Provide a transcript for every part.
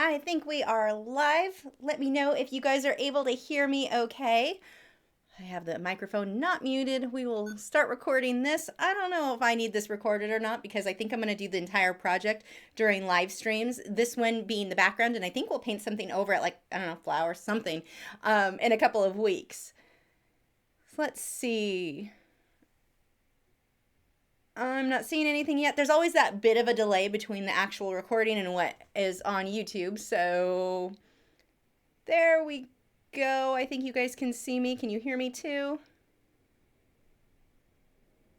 I think we are live. Let me know if you guys are able to hear me okay. I have the microphone not muted. We will start recording this. I don't know if I need this recorded or not because I think I'm going to do the entire project during live streams. This one being the background, and I think we'll paint something over it, like, I don't know, flowers, something, in a couple of weeks. Let's see. I'm not seeing anything yet. There's always that bit of a delay between the actual recording and what is on YouTube. So there we go. I think you guys can see me. Can you hear me too?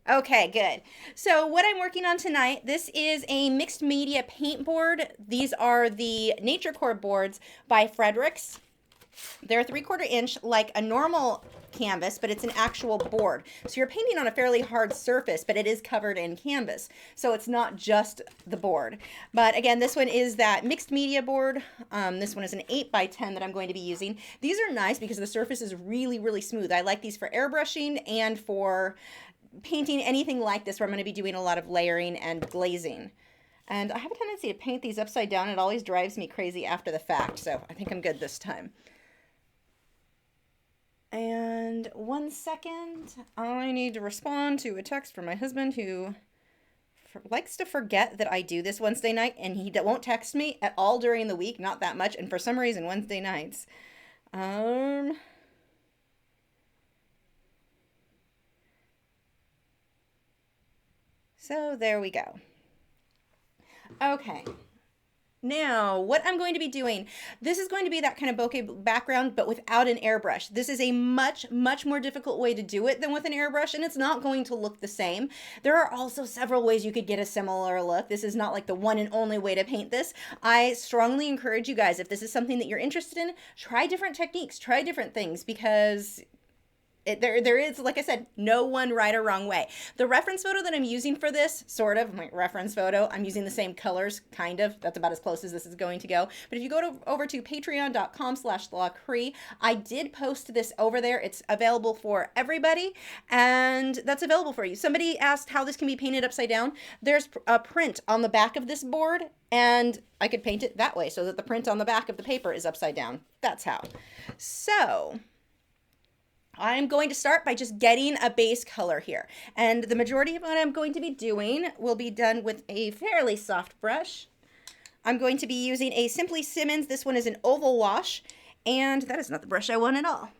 Okay, good. So what I'm working on tonight, this is a mixed media paint board. These are the naturecore boards by Fredrix. They're 3/4 inch like a normal canvas, but it's an actual board. So you're painting on a fairly hard surface, but it is covered in canvas. So it's not just the board. But again, this one is that mixed media board. This one is an 8x10 that I'm going to be using. These are nice because the surface is really, really smooth. I like these for airbrushing and for painting anything like this where I'm going to be doing a lot of layering and glazing. And I have a tendency to paint these upside down. It always drives me crazy after the fact. So I think I'm good this time. And 1 second, I need to respond to a text from my husband who likes to forget that I do this Wednesday night, and he won't text me at all during the week, not that much, and for some reason Wednesday nights. So there we go. Okay. Now, what I'm going to be doing, this is going to be that kind of bokeh background, but without an airbrush. This is a much, much more difficult way to do it than with an airbrush, and it's not going to look the same. There are also several ways you could get a similar look. This is not like the one and only way to paint this. I strongly encourage you guys, if this is something that you're interested in, try different techniques, try different things, because there is, like I said, no one right or wrong way. The reference photo that I'm using for this, sort of, my reference photo, I'm using the same colors, kind of. That's about as close as this is going to go. But if you go over to patreon.com/Lachri, I did post this over there. It's available for everybody, and that's available for you. Somebody asked how this can be painted upside down. There's a print on the back of this board, and I could paint it that way so that the print on the back of the paper is upside down. That's how. So I'm going to start by just getting a base color here. And the majority of what I'm going to be doing will be done with a fairly soft brush. I'm going to be using a Simply Simmons. This one is an oval wash, and that is not the brush I want at all.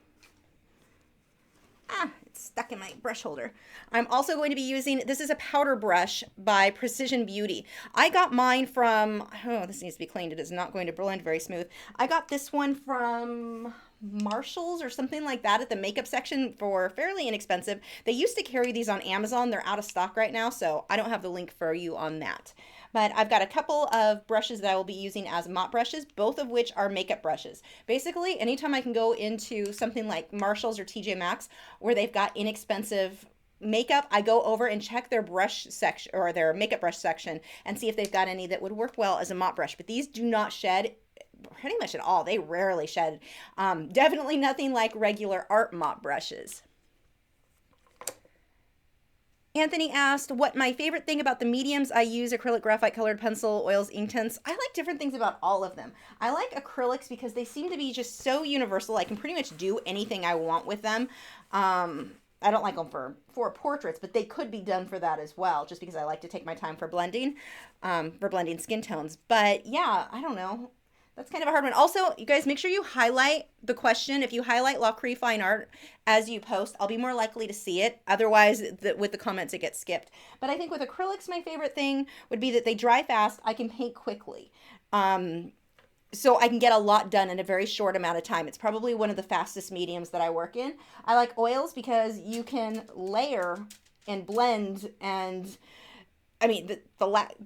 It's stuck in my brush holder. I'm also going to be using, this is a powder brush by Precision Beauty. I got mine from, oh, this needs to be cleaned. It is not going to blend very smooth. I got this one from Marshalls or something like that at the makeup section for fairly inexpensive. They used to carry these on Amazon. They're out of stock right now, so I don't have the link for you on that. But I've got a couple of brushes that I will be using as mop brushes, both of which are makeup brushes. Basically, anytime I can go into something like Marshalls or TJ Maxx where they've got inexpensive makeup, I go over and check their brush section or their makeup brush section and see if they've got any that would work well as a mop brush. But these do not shed pretty much at all. They rarely shed. Definitely nothing like regular art mop brushes. Anthony asked what my favorite thing about the mediums I use: acrylic, graphite, colored pencil, oils, Inktense. I like different things about all of them. I like acrylics because they seem to be just so universal. I can pretty much do anything I want with them. I don't like them for portraits, but they could be done for that as well, just because I like to take my time for blending skin tones. But yeah, I don't know. That's kind of a hard one. Also, you guys, make sure you highlight the question. If you highlight Lachri Fine Art as you post, I'll be more likely to see it. Otherwise, with the comments, it gets skipped. But I think with acrylics, my favorite thing would be that they dry fast. I can paint quickly. So I can get a lot done in a very short amount of time. It's probably one of the fastest mediums that I work in. I like oils because you can layer and blend, and I mean,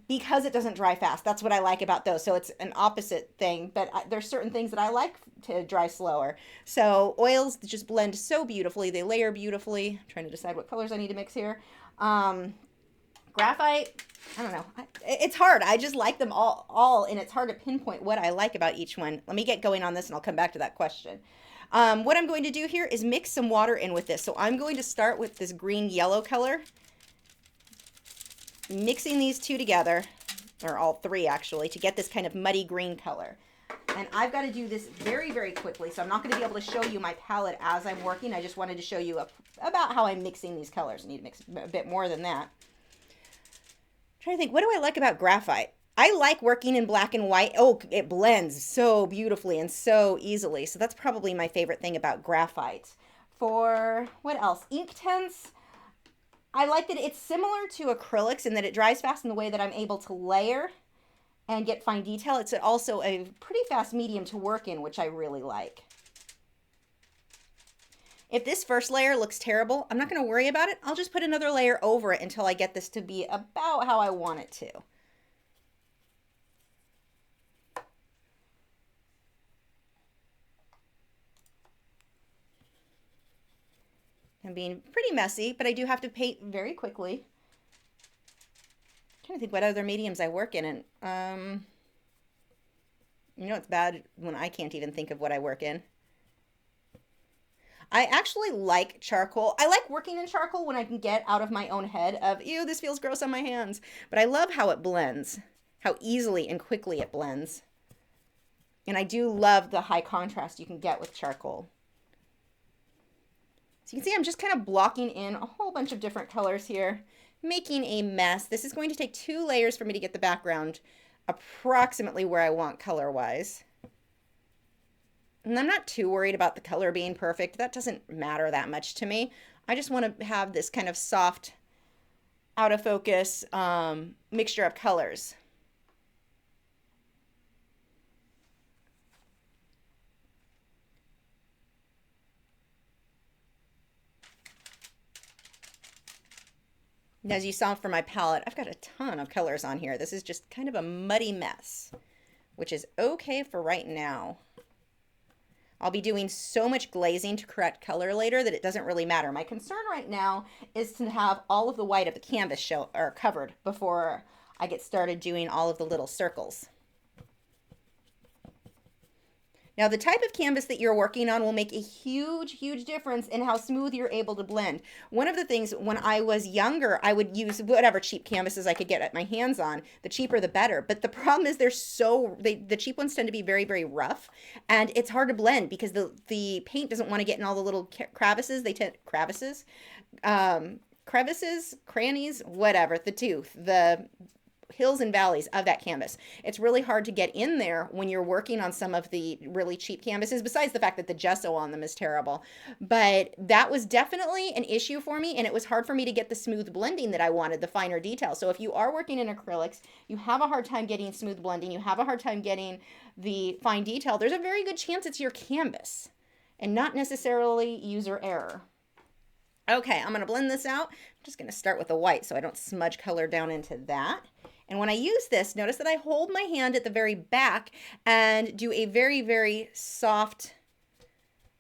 because it doesn't dry fast. That's what I like about those. So it's an opposite thing, but there's certain things that I like to dry slower. So oils just blend so beautifully. They layer beautifully. I'm trying to decide what colors I need to mix here. Graphite, I don't know. It's hard. I just like them all, and it's hard to pinpoint what I like about each one. Let me get going on this, and I'll come back to that question. What I'm going to do here is mix some water in with this. So I'm going to start with this green-yellow color, mixing these two together, or all three actually, to get this kind of muddy green color. And I've got to do this very, very quickly, so I'm not going to be able to show you my palette as I'm working. I just wanted to show you about how I'm mixing these colors. I need to mix a bit more than that. I'm trying to think, what do I like about graphite? I like working in black and white. Oh, it blends so beautifully and so easily. So that's probably my favorite thing about graphite. For what else? Inktense. I like that it's similar to acrylics in that it dries fast in the way that I'm able to layer and get fine detail. It's also a pretty fast medium to work in, which I really like. If this first layer looks terrible, I'm not going to worry about it. I'll just put another layer over it until I get this to be about how I want it to. I'm being pretty messy, but I do have to paint very quickly. I'm trying to think what other mediums I work in. And you know, it's bad when I can't even think of what I work in. I actually like charcoal. I like working in charcoal when I can get out of my own head of, ew, this feels gross on my hands. But I love how it blends, how easily and quickly it blends. And I do love the high contrast you can get with charcoal. So you can see I'm just kind of blocking in a whole bunch of different colors here, making a mess. This is going to take 2 layers for me to get the background approximately where I want color-wise. And I'm not too worried about the color being perfect. That doesn't matter that much to me. I just want to have this kind of soft, out of focus mixture of colors. And as you saw from my palette, I've got a ton of colors on here. This is just kind of a muddy mess, which is okay for right now. I'll be doing so much glazing to correct color later that it doesn't really matter. My concern right now is to have all of the white of the canvas covered before I get started doing all of the little circles. Now, the type of canvas that you're working on will make a huge, huge difference in how smooth you're able to blend. One of the things when I was younger, I would use whatever cheap canvases I could get my hands on. The cheaper, the better. But the problem is the cheap ones tend to be very, very rough. And it's hard to blend because the paint doesn't want to get in all the little crevices, crannies, whatever, the tooth, the hills and valleys of that canvas. It's really hard to get in there when you're working on some of the really cheap canvases, besides the fact that the gesso on them is terrible. But that was definitely an issue for me, and it was hard for me to get the smooth blending that I wanted, the finer detail. So if you are working in acrylics, you have a hard time getting smooth blending, you have a hard time getting the fine detail, there's a very good chance it's your canvas and not necessarily user error. Okay, I'm going to blend this out. I'm just going to start with the white so I don't smudge color down into that. And when I use this, notice that I hold my hand at the very back and do a very, very soft,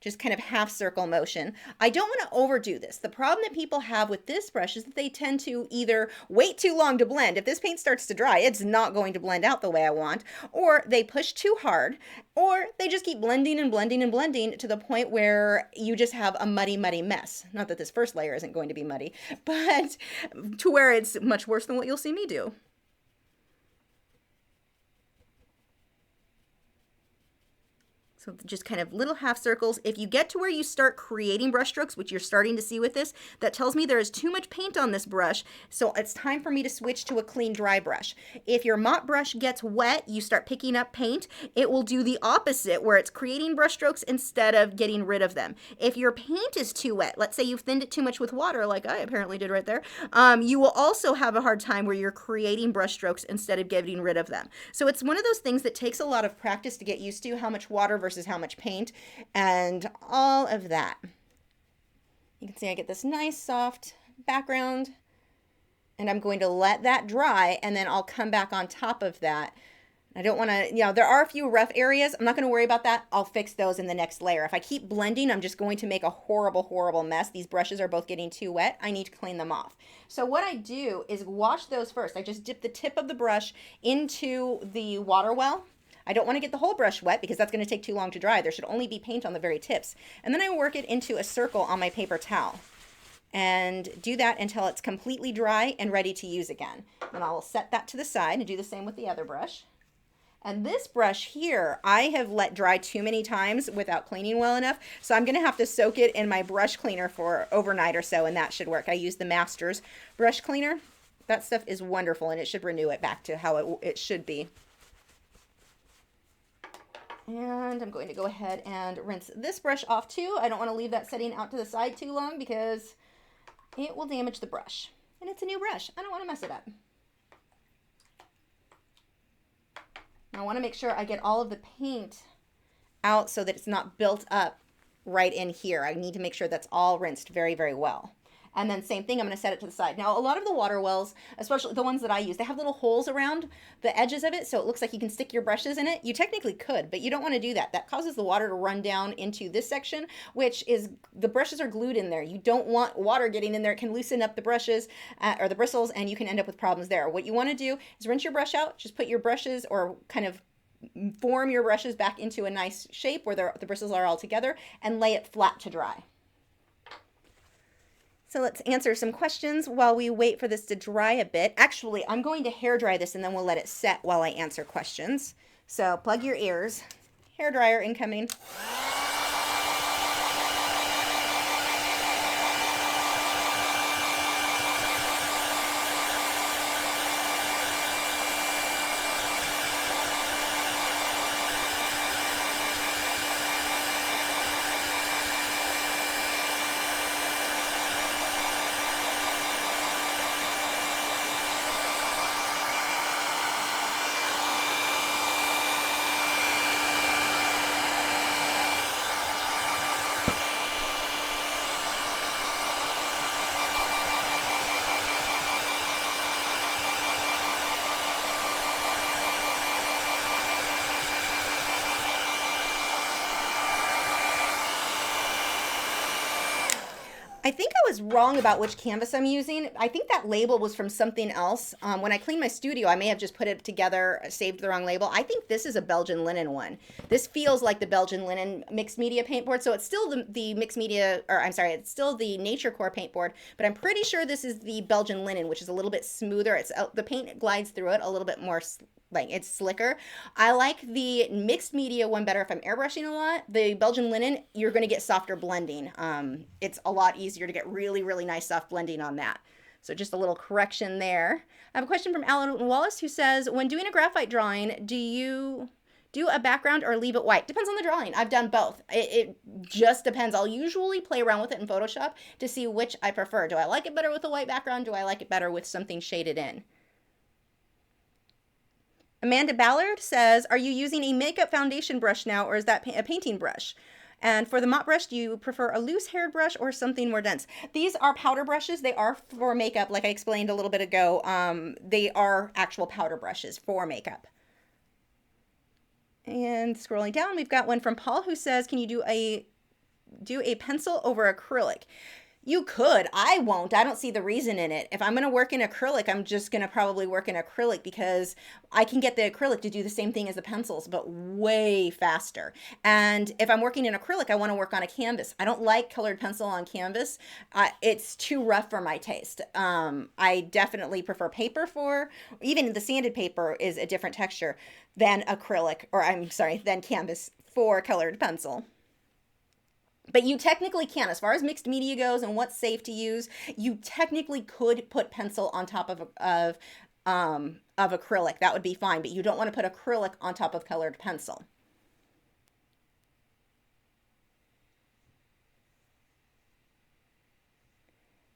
just kind of half circle motion. I don't want to overdo this. The problem that people have with this brush is that they tend to either wait too long to blend. If this paint starts to dry, it's not going to blend out the way I want, or they push too hard, or they just keep blending and blending and blending to the point where you just have a muddy, muddy mess. Not that this first layer isn't going to be muddy, but to where it's much worse than what you'll see me do. So just kind of little half circles. If you get to where you start creating brush strokes, which you're starting to see with this, that tells me there is too much paint on this brush. So it's time for me to switch to a clean dry brush. If your mop brush gets wet, you start picking up paint, it will do the opposite where it's creating brush strokes instead of getting rid of them. If your paint is too wet, let's say you've thinned it too much with water, like I apparently did right there, you will also have a hard time where you're creating brush strokes instead of getting rid of them. So it's one of those things that takes a lot of practice to get used to, how much water versus how much paint and all of that. You can see I get this nice soft background and I'm going to let that dry and then I'll come back on top of that. I don't want to, there are a few rough areas. I'm not going to worry about that. I'll fix those in the next layer. If I keep blending, I'm just going to make a horrible, horrible mess. These brushes are both getting too wet. I need to clean them off. So what I do is wash those first. I just dip the tip of the brush into the water well. I don't want to get the whole brush wet because that's going to take too long to dry. There should only be paint on the very tips. And then I work it into a circle on my paper towel and do that until it's completely dry and ready to use again. Then I'll set that to the side and do the same with the other brush. And this brush here, I have let dry too many times without cleaning well enough. So I'm gonna have to soak it in my brush cleaner for overnight or so, and that should work. I use the Masters brush cleaner. That stuff is wonderful, and it should renew it back to how it should be. And I'm going to go ahead and rinse this brush off too. I don't want to leave that setting out to the side too long because it will damage the brush. And it's a new brush. I don't want to mess it up. I want to make sure I get all of the paint out so that it's not built up right in here. I need to make sure that's all rinsed very, very well. And then same thing, I'm going to set it to the side. Now, a lot of the water wells, especially the ones that I use, they have little holes around the edges of it, so it looks like you can stick your brushes in it. You technically could, but you don't want to do that. That causes the water to run down into this section, which is, the brushes are glued in there. You don't want water getting in there. It can loosen up the brushes or the bristles, and you can end up with problems there. What you want to do is rinse your brush out, just put your brushes, or kind of form your brushes back into a nice shape where the bristles are all together, and lay it flat to dry. So let's answer some questions while we wait for this to dry a bit. Actually, I'm going to hair dry this and then we'll let it set while I answer questions. So plug your ears. Hair dryer incoming. I think I was wrong about which canvas I'm using. I think that label was from something else. When I cleaned my studio, I may have just put it together, saved the wrong label. I think this is a Belgian linen one. This feels like the Belgian linen mixed media paintboard. So it's still the mixed media, or I'm sorry, it's still the naturecore paintboard, but I'm pretty sure this is the Belgian linen, which is a little bit smoother. It's the paint glides through it a little bit more, like it's slicker. I like the mixed media one better if I'm airbrushing a lot. The Belgian linen, you're going to get softer blending. It's a lot easier to get really, really nice soft blending on that. So just a little correction there. I have a question from Alan Wallace who says, when doing a graphite drawing, do you do a background or leave it white? Depends on the drawing. I've done both. It just depends. I'll usually play around with it in Photoshop to see which I prefer. Do I like it better with a white background? Do I like it better with something shaded in? Amanda Ballard says, are you using a makeup foundation brush now, or is that a painting brush? And for the mop brush, do you prefer a loose haired brush or something more dense? These are powder brushes. They are for makeup, like I explained a little bit ago. They are actual powder brushes for makeup. And scrolling down, we've got one from Paul who says, can you do a pencil over acrylic? You could. I won't. I don't see the reason in it. If I'm going to work in acrylic, I'm just going to probably work in acrylic because I can get the acrylic to do the same thing as the pencils, but way faster. And if I'm working in acrylic, I want to work on a canvas. I don't like colored pencil on canvas. It's too rough for my taste. I definitely prefer paper even the sanded paper is a different texture than acrylic, or I'm sorry, than canvas for colored pencil. But you technically can, as far as mixed media goes and what's safe to use, you technically could put pencil on top of acrylic. That would be fine, but you don't want to put acrylic on top of colored pencil.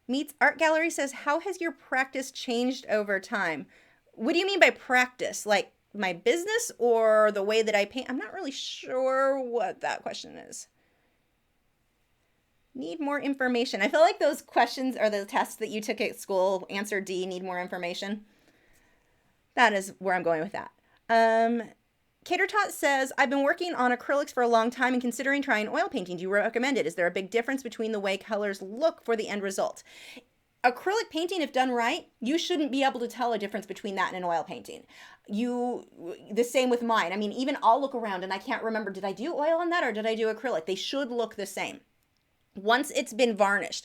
Meets Art Gallery says, how has your practice changed over time? What do you mean by practice? Like my business or the way that I paint? I'm not really sure what that question is. Need more information. I feel like those questions are the tests that you took at school. Answer D, need more information. That is where I'm going with that. Catertot says, I've been working on acrylics for a long time and considering trying oil painting. Do you recommend it? Is there a big difference between the way colors look for the end result? Acrylic painting, if done right, you shouldn't be able to tell a difference between that and an oil painting. The same with mine. I mean, even I'll look around and I can't remember, did I do oil on that or did I do acrylic? They should look the same. Once it's been varnished,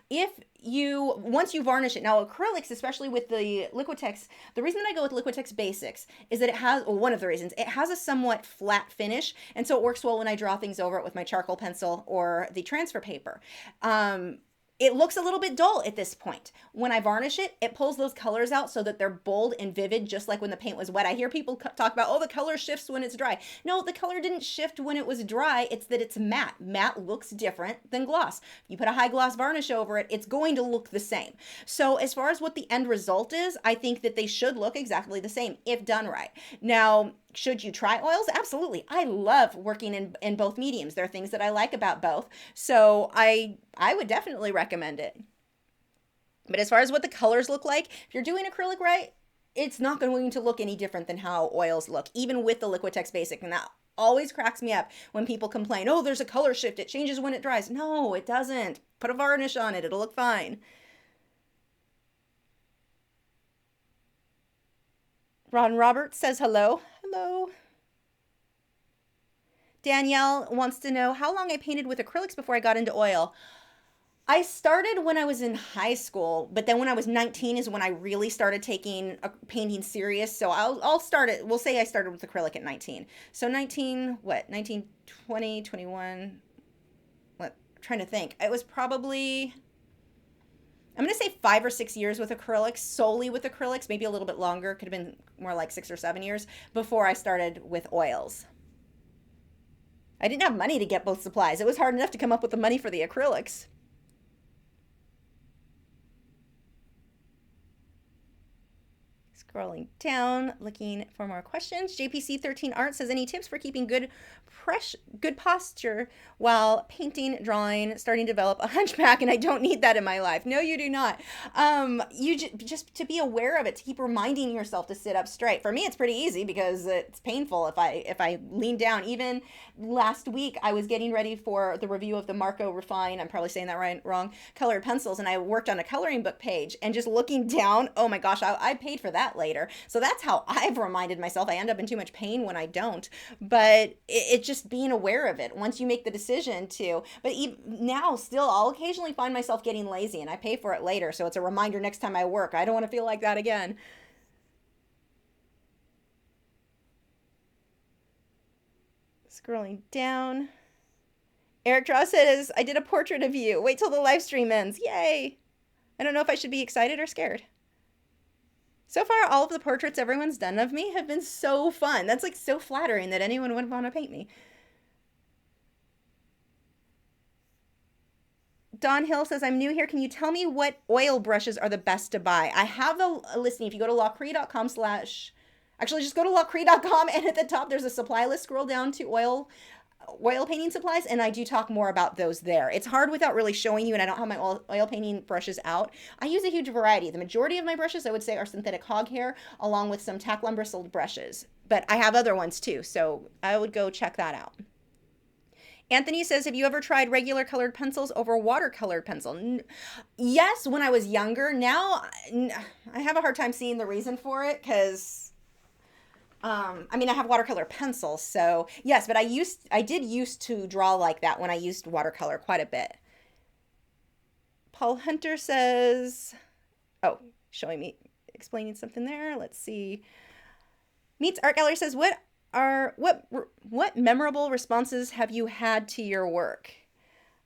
if you, once you varnish it, now acrylics, especially with the Liquitex, the reason that I go with Liquitex Basics is that it has, well, one of the reasons, it has a somewhat flat finish, and so it works well when I draw things over it with my charcoal pencil or the transfer paper. It looks a little bit dull at this point. When I varnish it, it pulls those colors out so that they're bold and vivid, just like when the paint was wet. I hear people talk about, oh, the color shifts when it's dry. No, the color didn't shift when it was dry. It's that it's matte. Matte looks different than gloss. If you put a high gloss varnish over it, it's going to look the same. So as far as what the end result is, I think that they should look exactly the same if done right. Now, should you try oils? Absolutely. I love working in both mediums. There are things that I like about both. So I would definitely recommend it. But as far as what the colors look like, if you're doing acrylic right, it's not going to look any different than how oils look, even with the Liquitex Basic. And that always cracks me up when people complain, oh, there's a color shift. It changes when it dries. No, it doesn't. Put a varnish on it. It'll look fine. Ron Roberts says hello. Hello. Danielle wants to know how long I painted with acrylics before I got into oil. I started when I was in high school, but then when I was 19 is when I really started taking painting serious. So I'll start it. We'll say I started with acrylic at 19. So 19, what? 19, 20, 21. What? I'm trying to think. It was probably, I'm going to say 5 or 6 years with acrylics, solely with acrylics, maybe a little bit longer. Could have been more like 6 or 7 years before I started with oils. I didn't have money to get both supplies. It was hard enough to come up with the money for the acrylics. Scrolling down, looking for more questions. JPC13 Art says, any tips for keeping good posture while painting, drawing, starting to develop a hunchback, and I don't need that in my life. No, you do not. You just to be aware of it, to keep reminding yourself to sit up straight. For me, it's pretty easy because it's painful if I lean down. Even last week, I was getting ready for the review of the Marco Refine, I'm probably saying that wrong, colored pencils, and I worked on a coloring book page, and just looking down, oh my gosh, I paid for that later. So that's how I've reminded myself. I end up in too much pain when I don't, but it's just being aware of it once you make the decision to. But even now, still, I'll occasionally find myself getting lazy, and I pay for it later, so it's a reminder next time I work. I don't want to feel like that again. Scrolling down. Eric Draw says, I did a portrait of you. Wait till the live stream ends. Yay! I don't know if I should be excited or scared. So far, all of the portraits everyone's done of me have been so fun. That's like so flattering that anyone would want to paint me. Don Hill says, I'm new here. Can you tell me what oil brushes are the best to buy? I have a listing. If you go to lachri.com actually just go to lachri.com, and at the top there's a supply list. Scroll down to oil painting supplies, and I do talk more about those there. It's hard without really showing you, and I don't have my oil painting brushes out. I use a huge variety. The majority of my brushes, I would say, are synthetic hog hair, along with some taklon bristled brushes. But I have other ones too, so I would go check that out. Anthony says, have you ever tried regular colored pencils over watercolored pencil? Yes, when I was younger. Now, I have a hard time seeing the reason for it, because I mean, I have watercolor pencils, so yes, but I did used to draw like that when I used watercolor quite a bit. Paul Hunter says, oh, explaining something there. Let's see. Meets Art Gallery says, what memorable responses have you had to your work?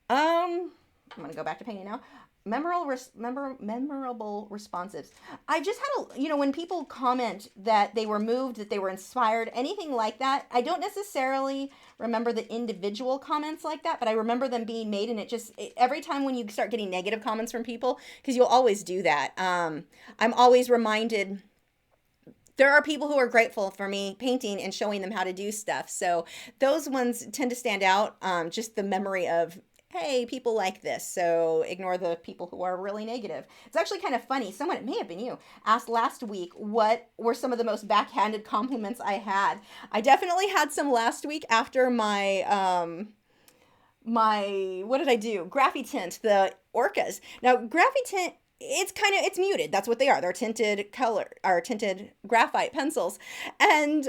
I'm going to go back to painting now. Memorable responses. I just had when people comment that they were moved, that they were inspired, anything like that, I don't necessarily remember the individual comments like that, but I remember them being made, and every time when you start getting negative comments from people, because you'll always do that, I'm always reminded there are people who are grateful for me painting and showing them how to do stuff. So those ones tend to stand out. Just the memory of, hey, people like this, so ignore the people who are really negative. It's actually kind of funny. Someone, it may have been you, asked last week what were some of the most backhanded compliments I had. I definitely had some last week after my, what did I do? Graphite tint, the Orcas. Now, graphite tint, it's muted. That's what they are. They're tinted graphite pencils. And,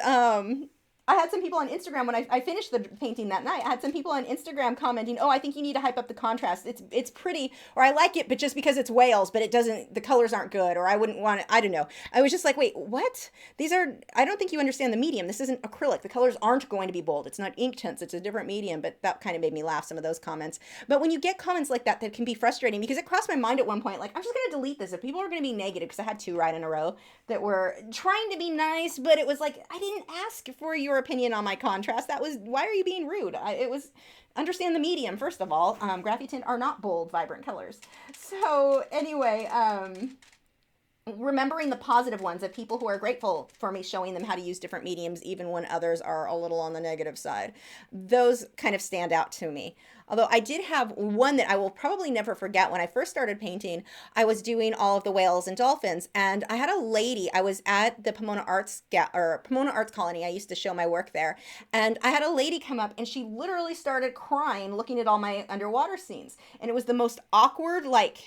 I had some people on Instagram when I finished the painting that night. I had some people on Instagram commenting, "Oh, I think you need to hype up the contrast. It's pretty, or I like it, but just because it's Wales, but it doesn't. The colors aren't good, or I wouldn't want it. I don't know." I was just like, "Wait, what? These are. I don't think you understand the medium. This isn't acrylic. The colors aren't going to be bold. It's not Inktense. It's a different medium." But that kind of made me laugh. Some of those comments. But when you get comments like that, that can be frustrating because it crossed my mind at one point, like I'm just going to delete this if people are going to be negative, because I had two right in a row that were trying to be nice, but it was like I didn't ask for your opinion on my contrast. That was, why are you being rude? It was, understand the medium first of all. Graphite tint are not bold, vibrant colors. So anyway, remembering the positive ones of people who are grateful for me showing them how to use different mediums even when others are a little on the negative side. Those kind of stand out to me. Although I did have one that I will probably never forget. When I first started painting, I was doing all of the whales and dolphins, and I had a lady, I was at the Pomona Arts Colony. I used to show my work there, and I had a lady come up and she literally started crying looking at all my underwater scenes. And it was the most awkward, like,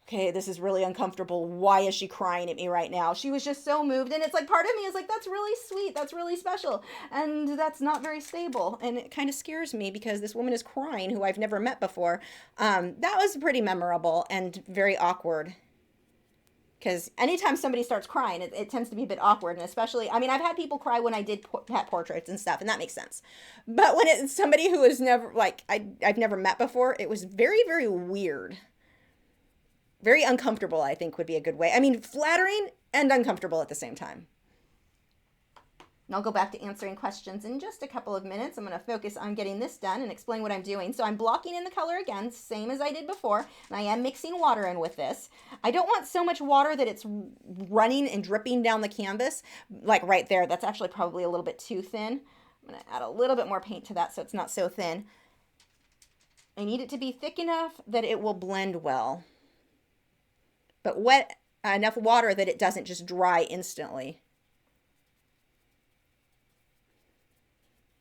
okay, this is really uncomfortable. Why is she crying at me right now? She was just so moved. And it's like, part of me is like, that's really sweet. That's really special. And that's not very stable. And it kind of scares me because this woman is crying who I've never met before. That was pretty memorable and very awkward. Because anytime somebody starts crying, it tends to be a bit awkward. And especially, I mean, I've had people cry when I did pet portraits and stuff, and that makes sense. But when it's somebody who is never, like, I've never met before, it was very, very weird. Very uncomfortable, I think, would be a good way. I mean, flattering and uncomfortable at the same time. And I'll go back to answering questions in just a couple of minutes. I'm going to focus on getting this done and explain what I'm doing. So I'm blocking in the color again, same as I did before. And I am mixing water in with this. I don't want so much water that it's running and dripping down the canvas. Like right there, that's actually probably a little bit too thin. I'm going to add a little bit more paint to that so it's not so thin. I need it to be thick enough that it will blend well, but wet enough water that it doesn't just dry instantly.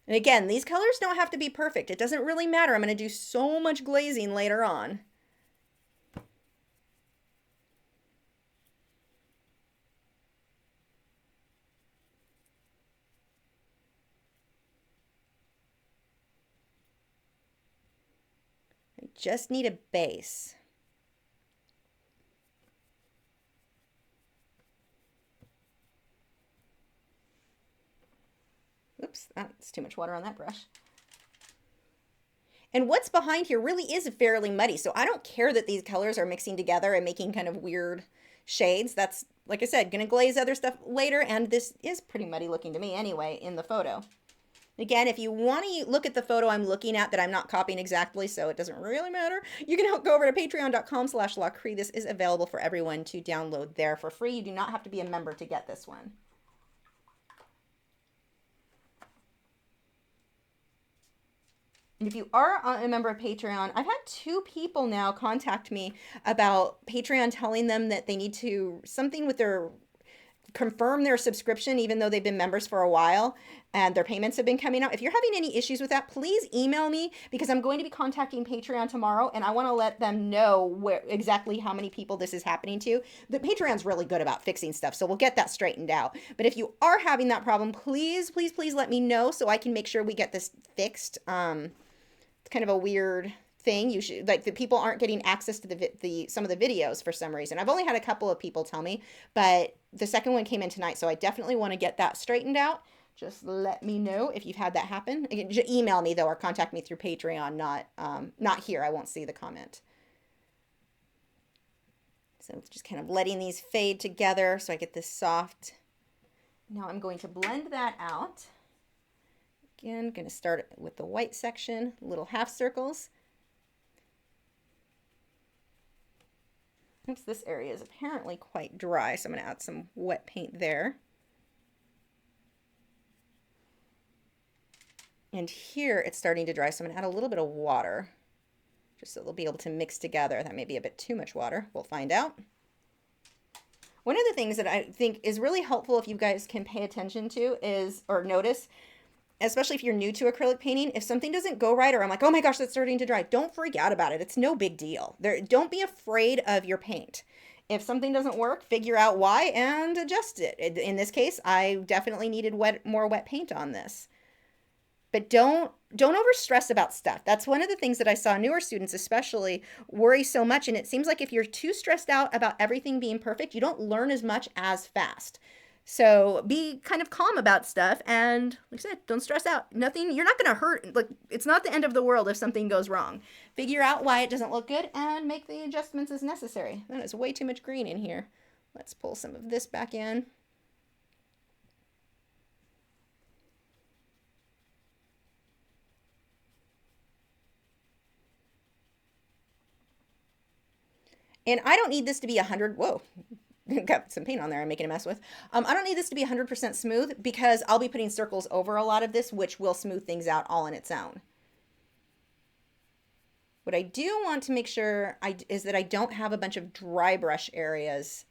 And again, these colors don't have to be perfect. It doesn't really matter. I'm going to do so much glazing later on. I just need a base. Oops, that's too much water on that brush. And what's behind here really is fairly muddy, so I don't care that these colors are mixing together and making kind of weird shades. That's, like I said, going to glaze other stuff later, and this is pretty muddy looking to me anyway in the photo. Again, if you want to look at the photo I'm looking at that I'm not copying exactly, so it doesn't really matter, you can go over to patreon.com/Lachri. This is available for everyone to download there for free. You do not have to be a member to get this one. And if you are a member of Patreon, I've had 2 people now contact me about Patreon telling them that they need to, something with their, confirm their subscription even though they've been members for a while and their payments have been coming out. If you're having any issues with that, please email me, because I'm going to be contacting Patreon tomorrow and I want to let them know exactly how many people this is happening to. The Patreon's really good about fixing stuff, so we'll get that straightened out. But if you are having that problem, please, please, please let me know so I can make sure we get this fixed. It's kind of a weird thing. You should, like, the people aren't getting access to the some of the videos for some reason. I've only had a couple of people tell me, but the second one came in tonight, so I definitely want to get that straightened out. Just let me know if you've had that happen. Again, just email me though, or contact me through Patreon, not here. I won't see the comment. So just kind of letting these fade together so I get this soft. Now I'm going to blend that out. Again, going to start with the white section, little half circles. Oops, this area is apparently quite dry, so I'm going to add some wet paint there. And here it's starting to dry, so I'm going to add a little bit of water, just so they'll be able to mix together. That may be a bit too much water. We'll find out. One of the things that I think is really helpful if you guys can pay attention to is, or notice, especially if you're new to acrylic painting, if something doesn't go right, or I'm like, oh my gosh, that's starting to dry, don't freak out about it. It's no big deal. Don't be afraid of your paint. If something doesn't work, figure out why and adjust it. In this case, I definitely needed more wet paint on this. But don't over stress about stuff. That's one of the things that I saw newer students especially worry so much. And it seems like if you're too stressed out about everything being perfect, you don't learn as much as fast. So be kind of calm about stuff, and like I said, don't stress out. Nothing, you're not going to hurt. Like, it's not the end of the world if something goes wrong. Figure out why it doesn't look good and make the adjustments as necessary. That is way too much green in here. Let's pull some of this back in. And I don't need this to be 100, whoa, got some paint on there I'm making a mess with. I don't need this to be 100% smooth because I'll be putting circles over a lot of this, which will smooth things out all on its own. What I do want to make sure is that I don't have a bunch of dry brush areas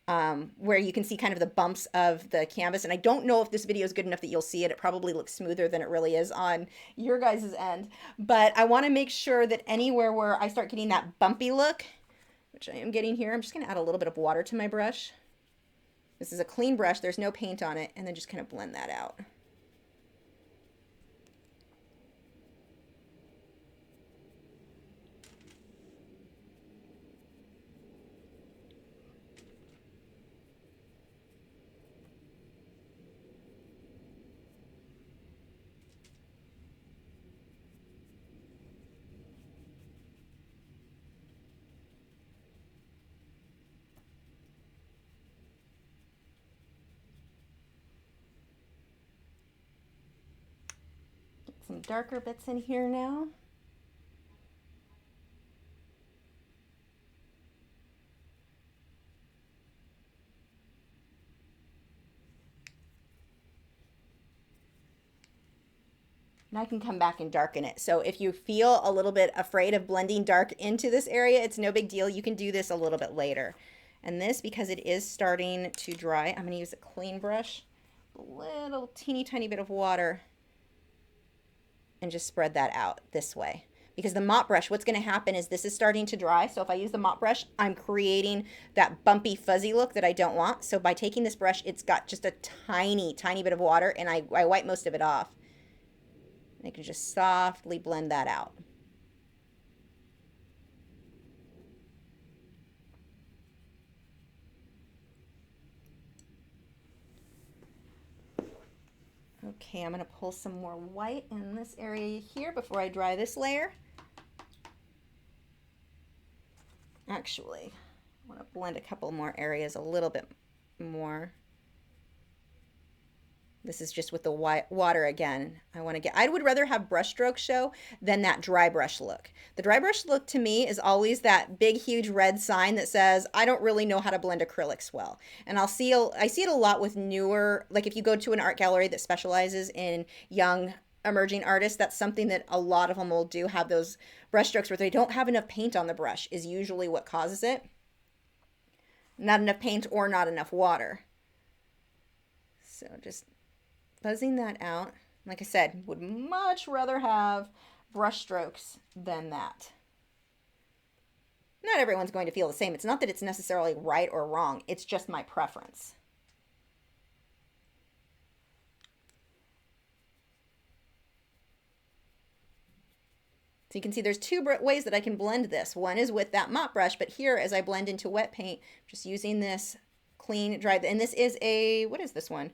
where you can see kind of the bumps of the canvas. And I don't know if this video is good enough that you'll see it. It probably looks smoother than it really is on your guys' end. But I want to make sure that anywhere where I start getting that bumpy look, which I am getting here, I'm just going to add a little bit of water to my brush. This is a clean brush. There's no paint on it. And then just kind of blend that out. Some darker bits in here now. And I can come back and darken it. So if you feel a little bit afraid of blending dark into this area, it's no big deal. You can do this a little bit later. And this, because it is starting to dry, I'm going to use a clean brush, a little teeny tiny bit of water, and just spread that out this way. Because the mop brush, what's going to happen is this is starting to dry. So if I use the mop brush, I'm creating that bumpy, fuzzy look that I don't want. So by taking this brush, it's got just a tiny, tiny bit of water, and I wipe most of it off. I can just softly blend that out. Okay, I'm going to pull some more white in this area here before I dry this layer. Actually, I want to blend a couple more areas a little bit more. This is just with the white water again. I would rather have brush strokes show than that dry brush look. The dry brush look to me is always that big, huge red sign that says, I don't really know how to blend acrylics well. And I see it a lot with newer, like if you go to an art gallery that specializes in young emerging artists, that's something that a lot of them will do, have those brush strokes where they don't have enough paint on the brush is usually what causes it. Not enough paint or not enough water. So just buzzing that out. Like I said, would much rather have brush strokes than that. Not everyone's going to feel the same. It's not that it's necessarily right or wrong. It's just my preference. So you can see there's two ways that I can blend this. One is with that mop brush, but here as I blend into wet paint, just using this clean, dry, and this is a, what is this one?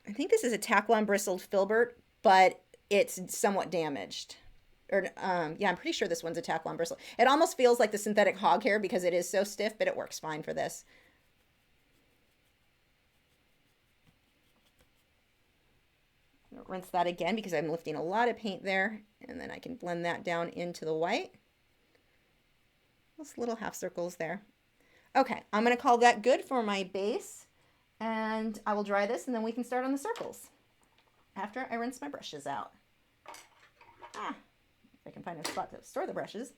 I think this is a Taklon bristled filbert, but it's somewhat damaged. Or yeah, I'm pretty sure this one's a Taklon bristle. It almost feels like the synthetic hog hair because it is so stiff, but it works fine for this. I'm gonna rinse that again because I'm lifting a lot of paint there, and then I can blend that down into the white. Those little half circles there. Okay, I'm gonna call that good for my base. And I will dry this and then we can start on the circles after I rinse my brushes out. If I can find a spot to store the brushes.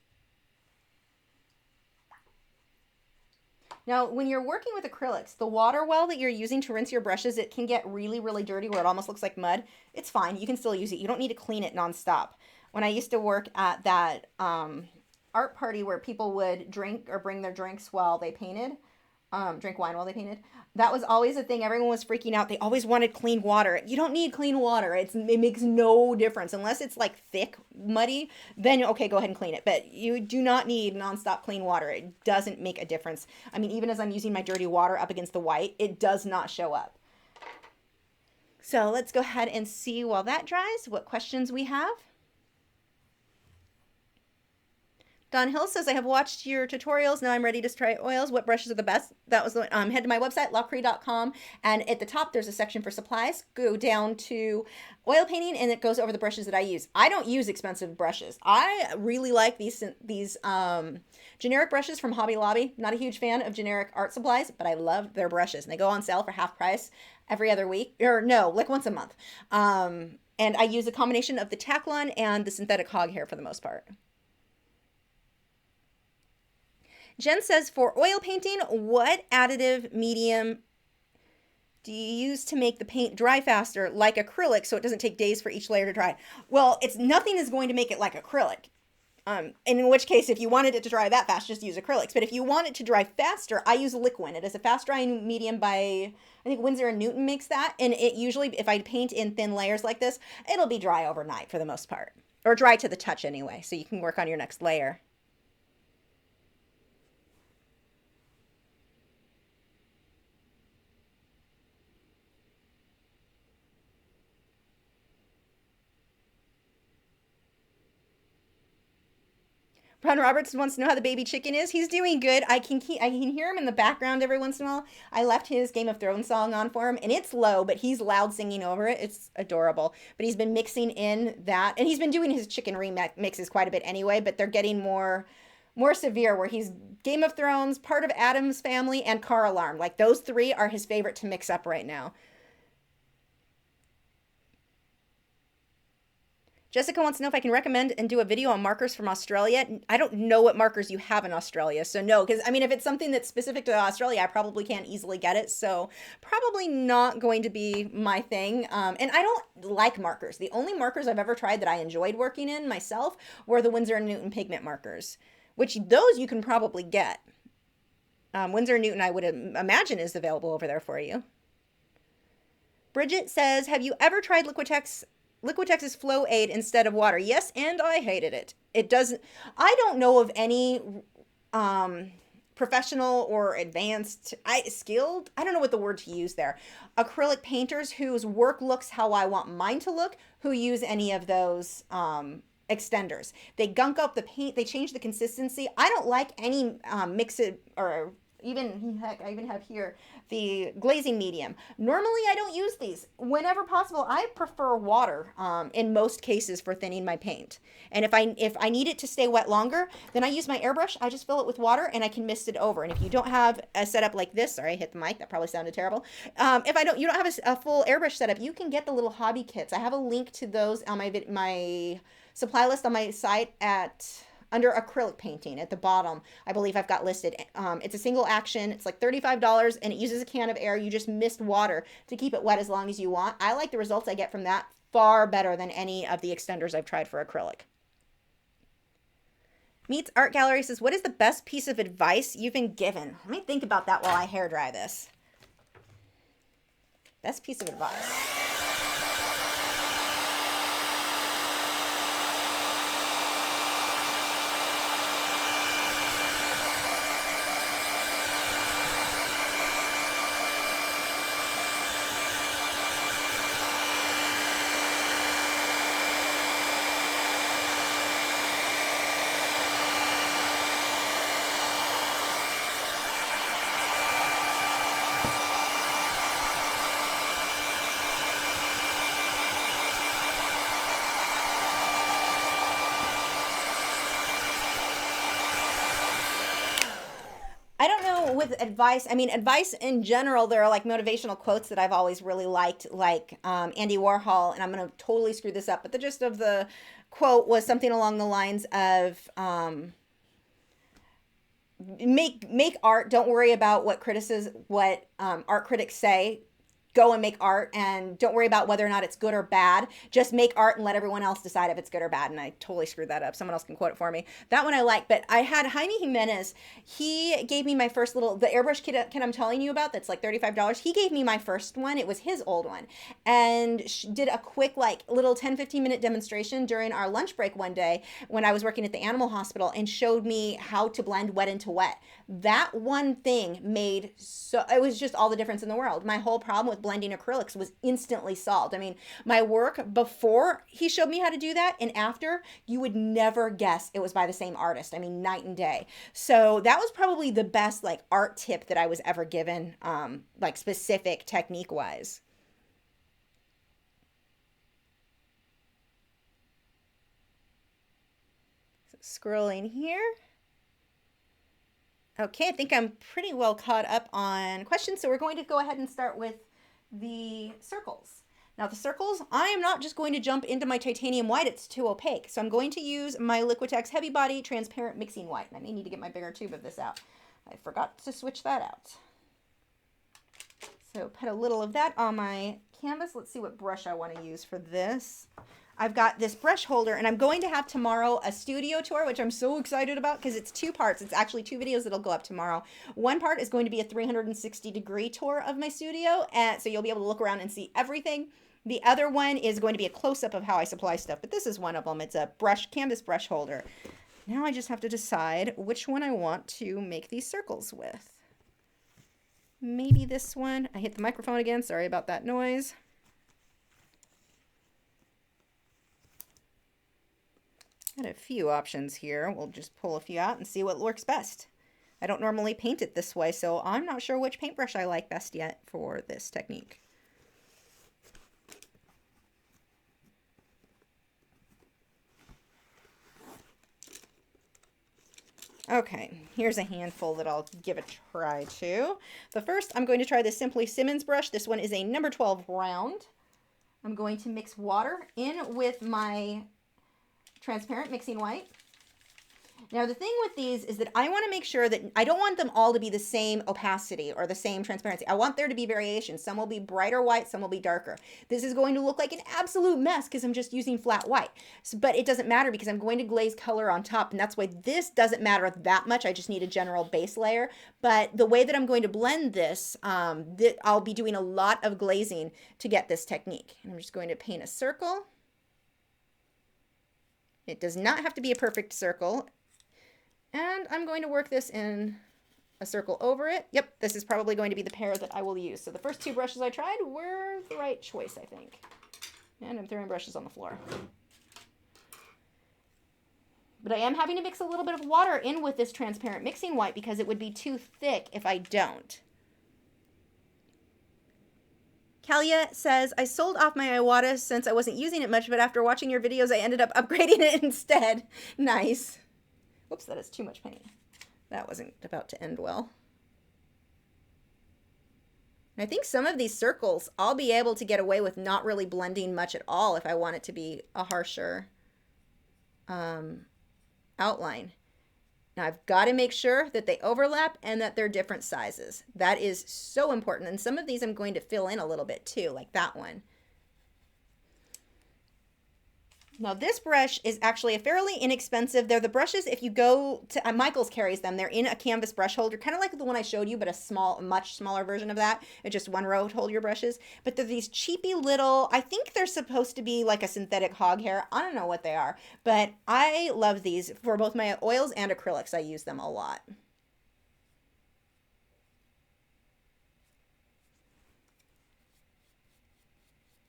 Now, when you're working with acrylics, the water well that you're using to rinse your brushes, it can get really, really dirty where it almost looks like mud. It's fine. You can still use it. You don't need to clean it nonstop. When I used to work at that art party where people would drink or bring their drinks while they painted, drink wine while they painted. That was always a thing. Everyone was freaking out. They always wanted clean water. You don't need clean water. It makes no difference unless it's like thick, muddy. Then okay, go ahead and clean it. But you do not need nonstop clean water. It doesn't make a difference. I mean, even as I'm using my dirty water up against the white, it does not show up. So let's go ahead and see while that dries what questions we have. Don Hill says, I have watched your tutorials. Now I'm ready to try oils. What brushes are the best? That was the head to my website, lachri.com. And at the top, there's a section for supplies. Go down to oil painting and it goes over the brushes that I use. I don't use expensive brushes. I really like these generic brushes from Hobby Lobby. Not a huge fan of generic art supplies, but I love their brushes. And they go on sale for half price every other week. Or no, like once a month. And I use a combination of the Taklon and the synthetic hog hair for the most part. Jen says, for oil painting, what additive medium do you use to make the paint dry faster, like acrylic, so it doesn't take days for each layer to dry? Well, nothing is going to make it like acrylic. In which case, if you wanted it to dry that fast, just use acrylics. But if you want it to dry faster, I use Liquin. It is a fast drying medium by, I think Winsor & Newton makes that. And it usually, if I paint in thin layers like this, it'll be dry overnight for the most part. Or dry to the touch anyway, so you can work on your next layer. Ron Robertson wants to know how the baby chicken is. He's doing good. I can hear him in the background every once in a while. I left his Game of Thrones song on for him, and it's low, but he's loud singing over it. It's adorable. But he's been mixing in that, and he's been doing his chicken remixes quite a bit anyway, but they're getting more severe, where he's Game of Thrones, part of Addams Family, and Car Alarm. Like, those three are his favorite to mix up right now. Jessica wants to know if I can recommend and do a video on markers from Australia. I don't know what markers you have in Australia, so no, because I mean, if it's something that's specific to Australia, I probably can't easily get it, so probably not going to be my thing. And I don't like markers. The only markers I've ever tried that I enjoyed working in myself were the Winsor & Newton pigment markers, which those you can probably get. Winsor & Newton, I would imagine, is available over there for you. Bridget says, have you ever tried Liquitex's Flow Aid instead of water? Yes, and I hated it. It doesn't, I don't know of any professional or advanced, skilled, I don't know what the word to use there, acrylic painters whose work looks how I want mine to look, who use any of those extenders. They gunk up the paint, they change the consistency. I don't like any mix it, or even, heck, I even have here the glazing medium. Normally I don't use these. Whenever possible, I prefer water in most cases for thinning my paint. And if I need it to stay wet longer, then I use my airbrush. I just fill it with water and I can mist it over. And if you don't have a setup like this, sorry, I hit the mic, that probably sounded terrible. If you don't have a full airbrush setup, you can get the little hobby kits. I have a link to those on my supply list on my site under acrylic painting at the bottom. I believe I've got listed. It's a single action. It's like $35 and it uses a can of air. You just mist water to keep it wet as long as you want. I like the results I get from that far better than any of the extenders I've tried for acrylic. Meets Art Gallery says, what is the best piece of advice you've been given? Let me think about that while I hair dry this. Best piece of advice. With advice, I mean, advice in general, there are like motivational quotes that I've always really liked, like Andy Warhol, and I'm going to totally screw this up, but the gist of the quote was something along the lines of make art, don't worry about what art critics say, go and make art and don't worry about whether or not it's good or bad. Just make art and let everyone else decide if it's good or bad. And I totally screwed that up. Someone else can quote it for me. That one I like. But I had Jaime Jimenez. He gave me my first the airbrush kit I'm telling you about that's like $35. He gave me my first one. It was his old one. And did a quick like little 10-15 minute demonstration during our lunch break one day when I was working at the animal hospital and showed me how to blend wet into wet. That one thing made it was just all the difference in the world. My whole problem with blending acrylics was instantly solved. I mean, my work before he showed me how to do that and after, you would never guess it was by the same artist. I mean, night and day. So that was probably the best like art tip that I was ever given, like specific technique wise. So scrolling here. Okay, I think I'm pretty well caught up on questions, so we're going to go ahead and start with the circles. Now the circles, I am not just going to jump into my titanium white, it's too opaque. So I'm going to use my Liquitex Heavy Body Transparent Mixing White. And I may need to get my bigger tube of this out. I forgot to switch that out. So put a little of that on my canvas. Let's see what brush I want to use for this. I've got this brush holder, and I'm going to have tomorrow a studio tour, which I'm so excited about because it's 2 parts. It's actually 2 videos that'll go up tomorrow. One part is going to be a 360-degree tour of my studio, and so you'll be able to look around and see everything. The other one is going to be a close-up of how I supply stuff, but this is one of them. It's a canvas brush holder. Now I just have to decide which one I want to make these circles with. Maybe this one. I hit the microphone again. Sorry about that noise. Got a few options here. We'll just pull a few out and see what works best. I don't normally paint it this way, so I'm not sure which paintbrush I like best yet for this technique. Okay, here's a handful that I'll give a try to. The first, I'm going to try this Simply Simmons brush. This one is a number 12 round. I'm going to mix water in with my transparent mixing white. Now the thing with these is that I want to make sure that I don't want them all to be the same opacity or the same transparency. I want there to be variation. Some will be brighter white, some will be darker. This is going to look like an absolute mess because I'm just using flat white. So, but it doesn't matter because I'm going to glaze color on top, and that's why this doesn't matter that much. I just need a general base layer. But the way that I'm going to blend this, I'll be doing a lot of glazing to get this technique. And I'm just going to paint a circle. It does not have to be a perfect circle. And I'm going to work this in a circle over it. Yep, this is probably going to be the pair that I will use. So the first 2 brushes I tried were the right choice, I think. And I'm throwing brushes on the floor. But I am having to mix a little bit of water in with this transparent mixing white because it would be too thick if I don't. Kalia says, I sold off my Iwata since I wasn't using it much, but after watching your videos, I ended up upgrading it instead. Nice. Whoops, that is too much paint. That wasn't about to end well. And I think some of these circles, I'll be able to get away with not really blending much at all if I want it to be a harsher outline. Now I've got to make sure that they overlap and that they're different sizes. That is so important. And some of these I'm going to fill in a little bit too, like that one. Now this brush is actually a fairly inexpensive. They're the brushes, if you go to, Michaels carries them. They're in a canvas brush holder, kind of like the one I showed you, but a much smaller version of that. It's just one row to hold your brushes. But they're these cheapy little, I think they're supposed to be like a synthetic hog hair. I don't know what they are, but I love these for both my oils and acrylics. I use them a lot.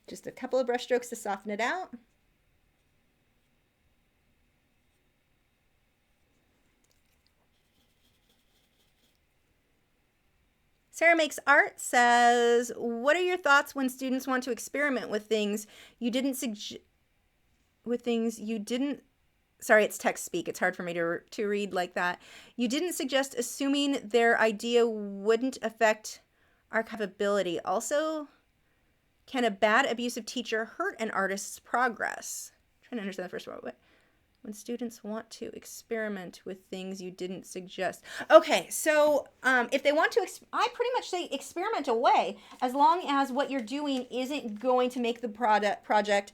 Just a couple of brush strokes to soften it out. Sarah Makes Art says, what are your thoughts when students want to experiment with things you didn't sorry, it's text speak. It's hard for me to read like that. You didn't suggest assuming their idea wouldn't affect our capability. Also, can a bad abusive teacher hurt an artist's progress? I'm trying to understand the first one. when students want to experiment with things you didn't suggest. Okay, so if they want to, I pretty much say experiment away, as long as what you're doing isn't going to make the project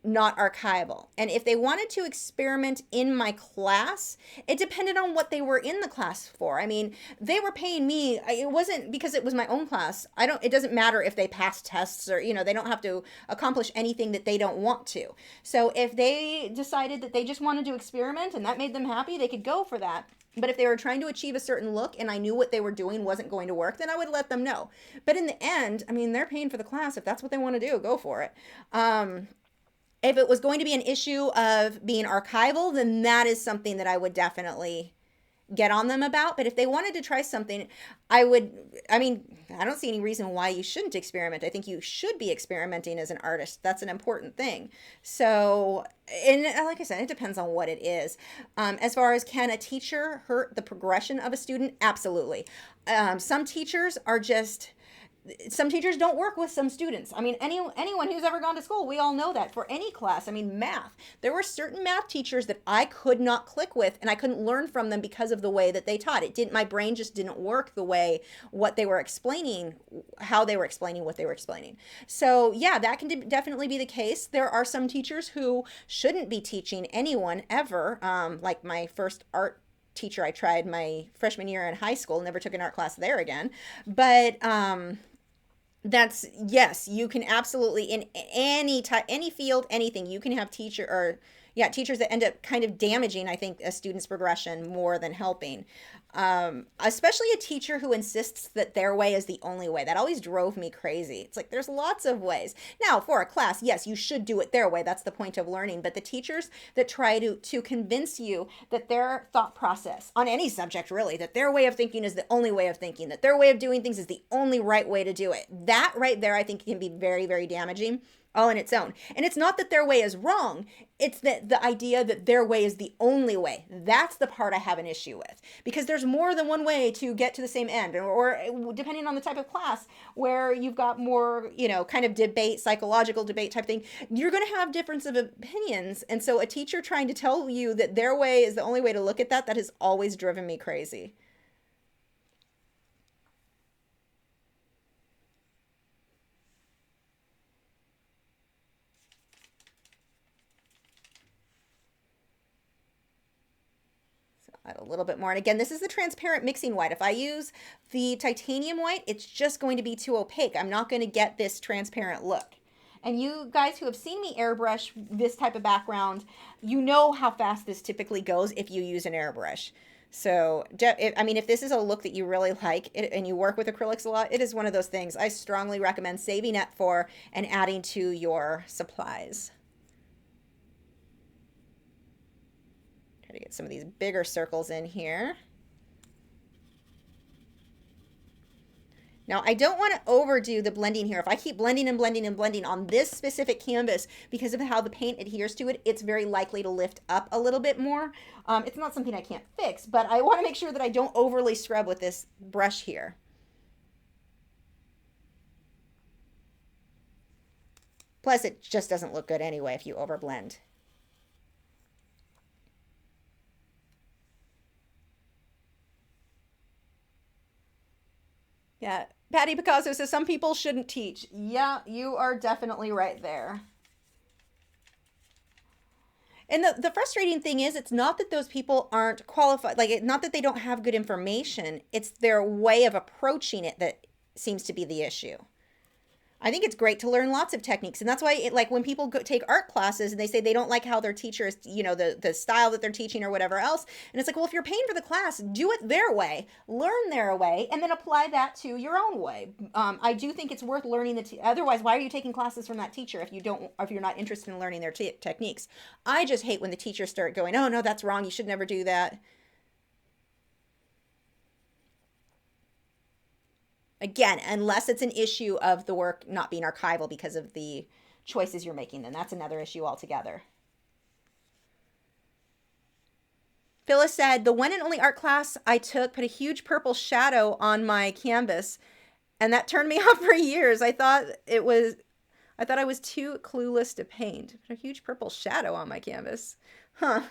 not archival. And if they wanted to experiment in my class, it depended on what they were in the class for. I mean, they were paying me. It wasn't because it was my own class. It doesn't matter if they pass tests or, they don't have to accomplish anything that they don't want to. So if they decided that they just wanted to experiment and that made them happy, they could go for that. But if they were trying to achieve a certain look and I knew what they were doing wasn't going to work, then I would let them know. But in the end, I mean, they're paying for the class. If that's what they want to do, go for it. If it was going to be an issue of being archival, then that is something that I would definitely get on them about. But if they wanted to try something, I don't see any reason why you shouldn't experiment. I think you should be experimenting as an artist. That's an important thing. So, and like I said, it depends on what it is. As far as can a teacher hurt the progression of a student? Absolutely. Some teachers don't work with some students. I mean, anyone who's ever gone to school, we all know that. For any class, I mean, math. There were certain math teachers that I could not click with, and I couldn't learn from them because of the way that they taught. My brain just didn't work the way what they were explaining, how they were explaining what they were explaining. So yeah, that can definitely be the case. There are some teachers who shouldn't be teaching anyone ever, like my first art teacher I tried my freshman year in high school, never took an art class there again. But yes, you can absolutely, in any field, anything, you can have teachers that end up kind of damaging, I think, a student's progression more than helping. Especially a teacher who insists that their way is the only way. That always drove me crazy. It's like, there's lots of ways. Now, for a class, yes, you should do it their way. That's the point of learning. But the teachers that try to convince you that their thought process on any subject, really, that their way of thinking is the only way of thinking, that their way of doing things is the only right way to do it, that right there, I think, can be very, very damaging all on its own. And it's not that their way is wrong. It's the idea that their way is the only way. That's the part I have an issue with, because there's more than one way to get to the same end, or depending on the type of class where you've got more, kind of debate, psychological debate type thing, you're going to have difference of opinions. And so a teacher trying to tell you that their way is the only way to look at that has always driven me crazy. Add a little bit more. And again, this is the transparent mixing white. If I use the titanium white, it's just going to be too opaque. I'm not going to get this transparent look. And you guys who have seen me airbrush this type of background, you know how fast this typically goes if you use an airbrush. So, if this is a look that you really like and you work with acrylics a lot, it is one of those things I strongly recommend saving up for and adding to your supplies. Try to get some of these bigger circles in here. Now, I don't want to overdo the blending here. If I keep blending and blending and blending on this specific canvas, because of how the paint adheres to it, it's very likely to lift up a little bit more. It's not something I can't fix, but I want to make sure that I don't overly scrub with this brush here. Plus, it just doesn't look good anyway if you overblend. Yeah, Patty Picasso says some people shouldn't teach. Yeah, you are definitely right there. And the frustrating thing is, it's not that those people aren't qualified, not that they don't have good information. It's their way of approaching it that seems to be the issue. I think it's great to learn lots of techniques. And that's why, when people take art classes and they say they don't like how their teacher is, the style that they're teaching or whatever else. And it's like, well, if you're paying for the class, do it their way, learn their way, and then apply that to your own way. I do think it's worth learning otherwise, why are you taking classes from that teacher if you're not interested in learning their techniques? I just hate when the teachers start going, oh, no, that's wrong. You should never do that. Again, unless it's an issue of the work not being archival because of the choices you're making, then that's another issue altogether. Phyllis said, the one and only art class I took put a huge purple shadow on my canvas, and that turned me off for years. I thought I was too clueless to paint. Put a huge purple shadow on my canvas. Huh.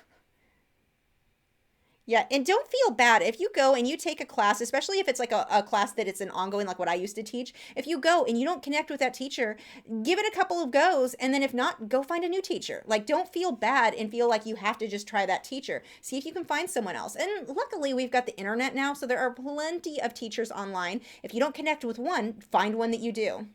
Yeah, and don't feel bad if you go and you take a class, especially if it's like a class that it's an ongoing, like what I used to teach. If you go and you don't connect with that teacher, give it a couple of goes, and then if not, go find a new teacher. Like, don't feel bad and feel like you have to just try that teacher. See if you can find someone else. And luckily, we've got the internet now, so there are plenty of teachers online. If you don't connect with one, find one that you do.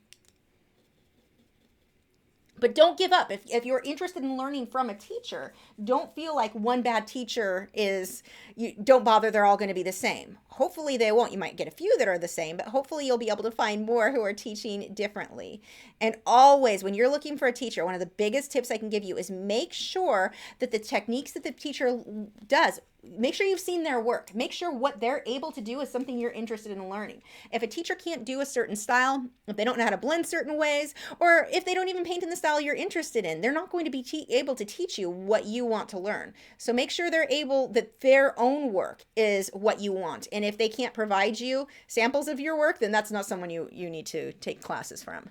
But don't give up. If you're interested in learning from a teacher, don't feel like one bad teacher is, you don't bother, they're all going to be the same. Hopefully they won't. You might get a few that are the same, but hopefully you'll be able to find more who are teaching differently. And always, when you're looking for a teacher, one of the biggest tips I can give you is make sure that the techniques that the teacher does, make sure you've seen their work. Make sure what they're able to do is something you're interested in learning. If a teacher can't do a certain style, if they don't know how to blend certain ways, or if they don't even paint in the style you're interested in, they're not going to be able to teach you what you want to learn. So make sure they're able, that their own work is what you want. And if they can't provide you samples of your work, then that's not someone you need to take classes from.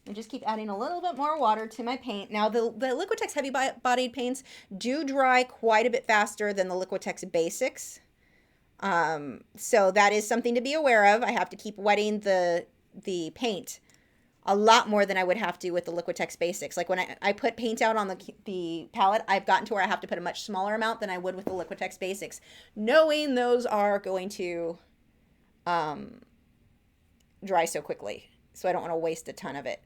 And just keep adding a little bit more water to my paint. Now, the Liquitex heavy bodied paints do dry quite a bit faster than the Liquitex Basics. So that is something to be aware of. I have to keep wetting the paint a lot more than I would have to with the Liquitex Basics. Like when I put paint out on the palette, I've gotten to where I have to put a much smaller amount than I would with the Liquitex Basics, knowing those are going to dry so quickly. So I don't want to waste a ton of it.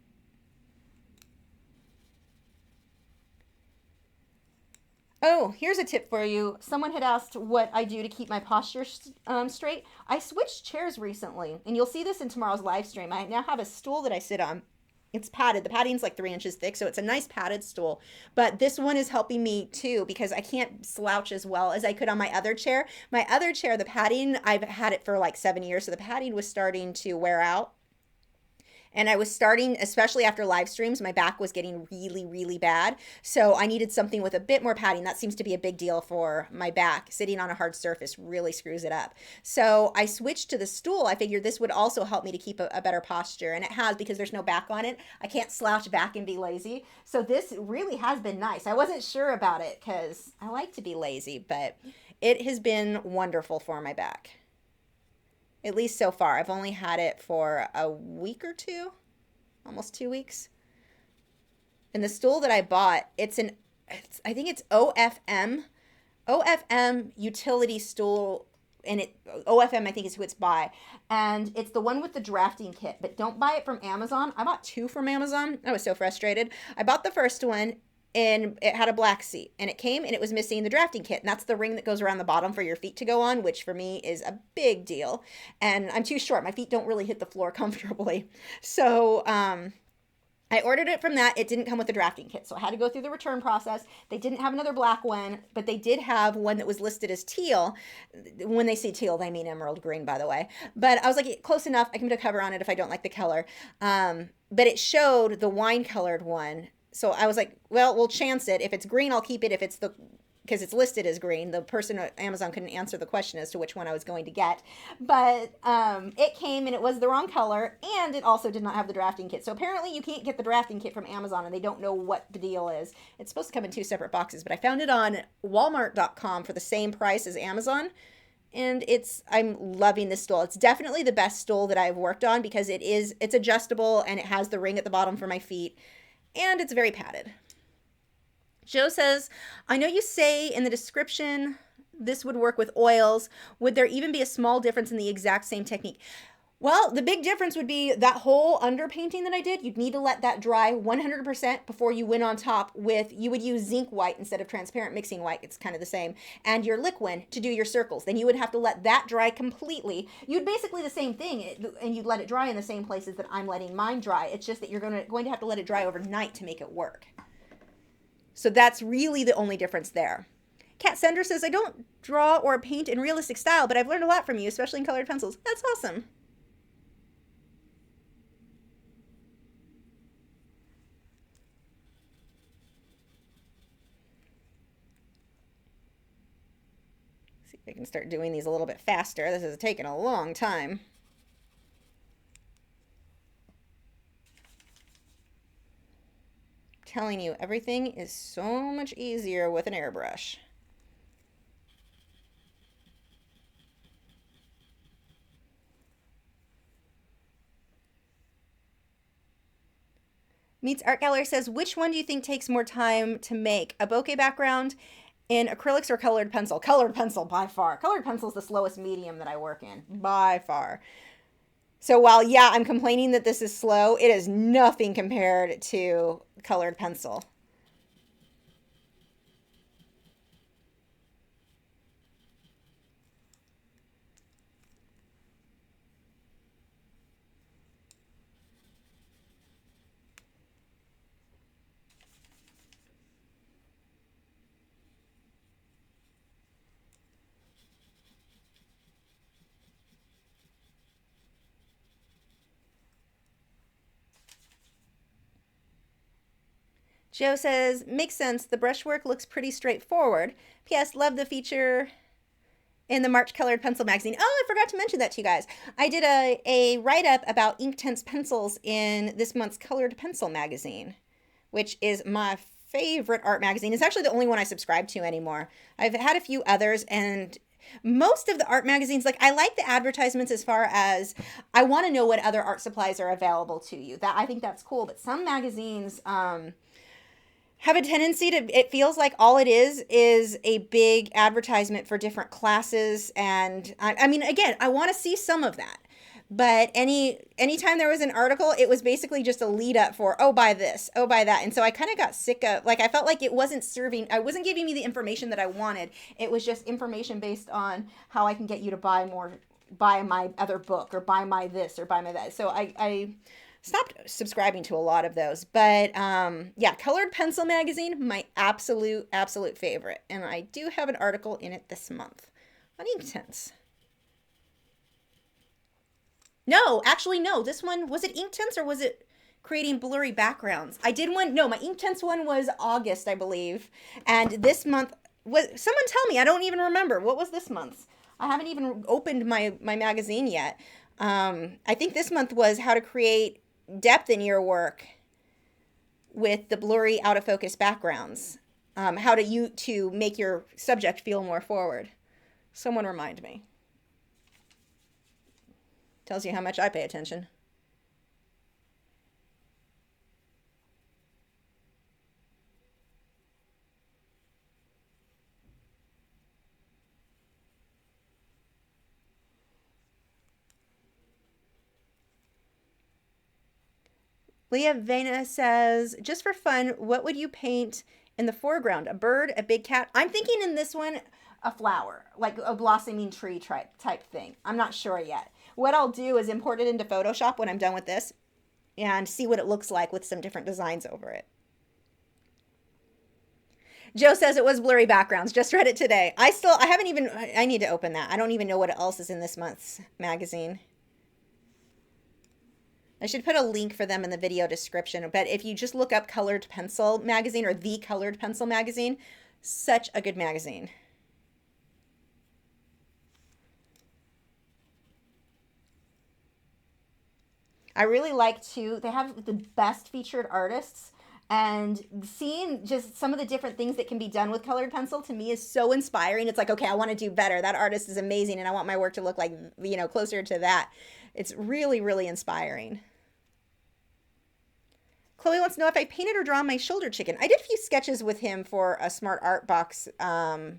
Oh, here's a tip for you. Someone had asked what I do to keep my posture straight. I switched chairs recently, and you'll see this in tomorrow's live stream. I now have a stool that I sit on. It's padded. The padding's like 3 inches thick, so it's a nice padded stool. But this one is helping me too because I can't slouch as well as I could on my other chair. My other chair, the padding, I've had it for like 7 years, so the padding was starting to wear out. And I was starting, especially after live streams, my back was getting really, really bad. So I needed something with a bit more padding. That seems to be a big deal for my back. Sitting on a hard surface really screws it up. So I switched to the stool. I figured this would also help me to keep a better posture. And it has, because there's no back on it. I can't slouch back and be lazy. So this really has been nice. I wasn't sure about it because I like to be lazy, but it has been wonderful for my back. At least so far. I've only had it for a week or two, almost 2 weeks. And the stool that I bought, I think it's OFM utility stool, and OFM I think is who it's by. And it's the one with the drafting kit, but don't buy it from Amazon. I bought 2 from Amazon. I was so frustrated. I bought the first one, and it had a black seat, and it came and it was missing the drafting kit, and that's the ring that goes around the bottom for your feet to go on, which for me is a big deal, and I'm too short. My feet don't really hit the floor comfortably. So I ordered it from that. It didn't come with the drafting kit, so I had to go through the return process. They didn't have another black one, but they did have one that was listed as teal. When they say teal, they mean emerald green, by the way. But I was like, close enough. I can put a cover on it if I don't like the color. But it showed the wine colored one. So I was like, well, we'll chance it. If it's green, I'll keep it. If it's because it's listed as green, the person at Amazon couldn't answer the question as to which one I was going to get. But it came and it was the wrong color, and it also did not have the drafting kit. So apparently you can't get the drafting kit from Amazon, and they don't know what the deal is. It's supposed to come in 2 separate boxes, but I found it on Walmart.com for the same price as Amazon. And I'm loving this stool. It's definitely the best stool that I've worked on because it's adjustable, and it has the ring at the bottom for my feet. And it's very padded. Joe says, I know you say in the description this would work with oils. Would there even be a small difference in the exact same technique? Well, the big difference would be that whole underpainting that I did. You'd need to let that dry 100% before you went on top with, you would use zinc white instead of transparent mixing white. It's kind of the same. And your liquid to do your circles. Then you would have to let that dry completely. You'd basically the same thing, and you'd let it dry in the same places that I'm letting mine dry. It's just that you're going to have to let it dry overnight to make it work. So that's really the only difference there. Kat Sender says, I don't draw or paint in realistic style, but I've learned a lot from you, especially in colored pencils. That's awesome. See if I can start doing these a little bit faster. This has taken a long time. I'm telling you, everything is so much easier with an airbrush. Meets Art Gallery says, which one do you think takes more time to make? A bokeh background in acrylics or colored pencil? Colored pencil by far. Colored pencil is the slowest medium that I work in by far. So while, yeah, I'm complaining that this is slow, it is nothing compared to colored pencil. Joe says, makes sense. The brushwork looks pretty straightforward. P.S. Love the feature in the March Colored Pencil magazine. Oh, I forgot to mention that to you guys. I did a write-up about Inktense pencils in this month's Colored Pencil magazine, which is my favorite art magazine. It's actually the only one I subscribe to anymore. I've had a few others, and most of the art magazines, like, I like the advertisements as far as I want to know what other art supplies are available to you. That I think that's cool. But some magazines have a tendency to, it feels like all it is a big advertisement for different classes. And I mean, again, I want to see some of that. But anytime there was an article, it was basically just a lead up for, oh, buy this, oh, buy that. And so I kind of got sick of, like, I felt like it wasn't I wasn't giving me the information that I wanted. It was just information based on how I can get you to buy my other book, or buy my this, or buy my that. So I stopped subscribing to a lot of those. But yeah, Colored Pencil magazine, my absolute favorite. And I do have an article in it this month on Inktense. No, actually, no. This one, was it Inktense or was it creating blurry backgrounds? I did one. No, my Inktense one was August, I believe. And this month was, someone tell me, I don't even remember. What was this month's? I haven't even opened my magazine yet. I think this month was how to create depth in your work with the blurry, out of focus backgrounds. How to make your subject feel more forward. Someone remind me. Tells you how much I pay attention. Leah Vena says, just for fun, what would you paint in the foreground? A bird, a big cat? I'm thinking in this one, a flower, like a blossoming tree type thing. I'm not sure yet. What I'll do is import it into Photoshop when I'm done with this and see what it looks like with some different designs over it. Joe says it was blurry backgrounds. Just read it today. I need to open that. I don't even know what else is in this month's magazine. I should put a link for them in the video description. But if you just look up Colored Pencil magazine, or the Colored Pencil magazine, such a good magazine. I really like to, they have the best featured artists, and seeing just some of the different things that can be done with colored pencil to me is so inspiring. It's like, okay, I want to do better. That artist is amazing, and I want my work to look like, closer to that. It's really, really inspiring. Chloe wants to know if I painted or drawn my shoulder chicken. I did a few sketches with him for a Smart Art Box a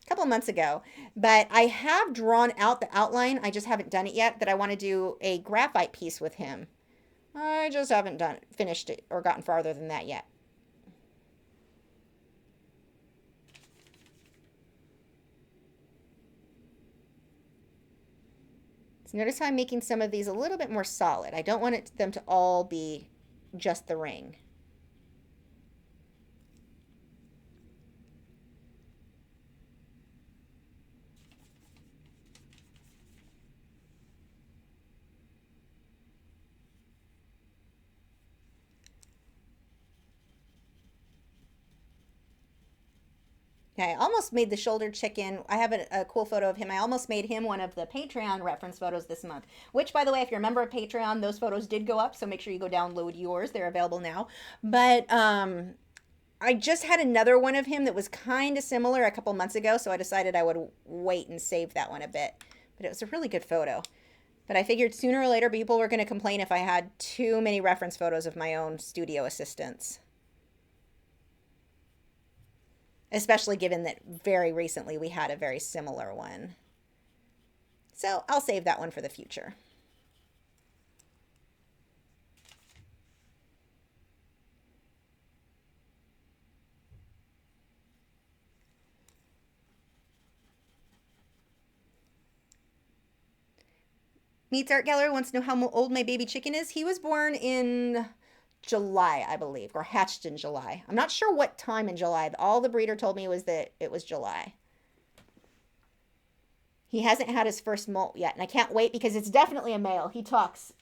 couple months ago, but I have drawn out the outline. I just haven't done it yet, that I want to do a graphite piece with him. I just haven't finished it or gotten farther than that yet. So notice how I'm making some of these a little bit more solid. I don't want them to all be just the ring. Okay, I almost made the shoulder chicken. I have a cool photo of him. I almost made him one of the Patreon reference photos this month, which, by the way, if you're a member of Patreon, those photos did go up, so make sure you go download yours. They're available now. But I just had another one of him that was kind of similar a couple months ago, so I decided I would wait and save that one a bit. But it was a really good photo. But I figured sooner or later people were going to complain if I had too many reference photos of my own studio assistants. Especially given that very recently we had a very similar one. So I'll save that one for the future. Meets Art Gallery wants to know how old my baby chicken is. He was born in July, I believe, or hatched in July. I'm not sure what time in July. All the breeder told me was that it was July. He hasn't had his first molt yet, and I can't wait because it's definitely a male. He talks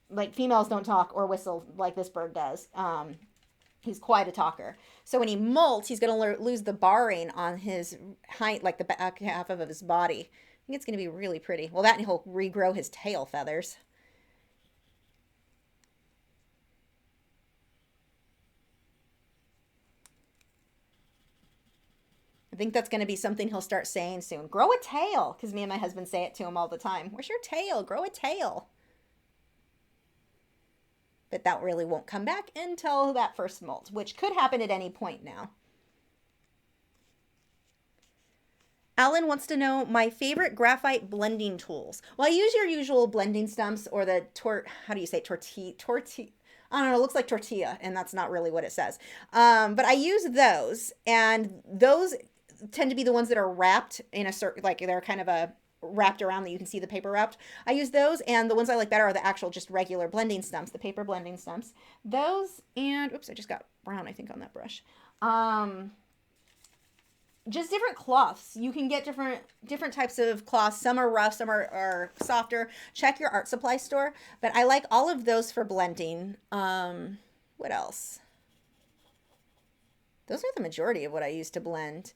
like females don't talk or whistle like this bird does. He's quite a talker. So when he molts, he's going to lose the barring on his hind, like the back half of his body. I think it's going to be really pretty. Well, that and he'll regrow his tail feathers. I think that's going to be something he'll start saying soon. Grow a tail, because me and my husband say it to him all the time. Where's your tail? Grow a tail. But that really won't come back until that first molt, which could happen at any point now. Alan wants to know my favorite graphite blending tools. Well, I use your usual blending stumps or the how do you say tortilla? I don't know, it looks like tortilla, and that's not really what it says. But I use those, and those tend to be the ones that are wrapped in a certain, like they're kind of a wrapped around that you can see the paper wrapped. I use those, and the ones I like better are the actual just regular blending stumps, the paper blending stumps. Those, and oops, I just got brown, I think, on that brush. Just different cloths. You can get different types of cloths. Some are rough, some are softer. Check your art supply store. But I like all of those for blending. What else? Those are the majority of what I use to blend.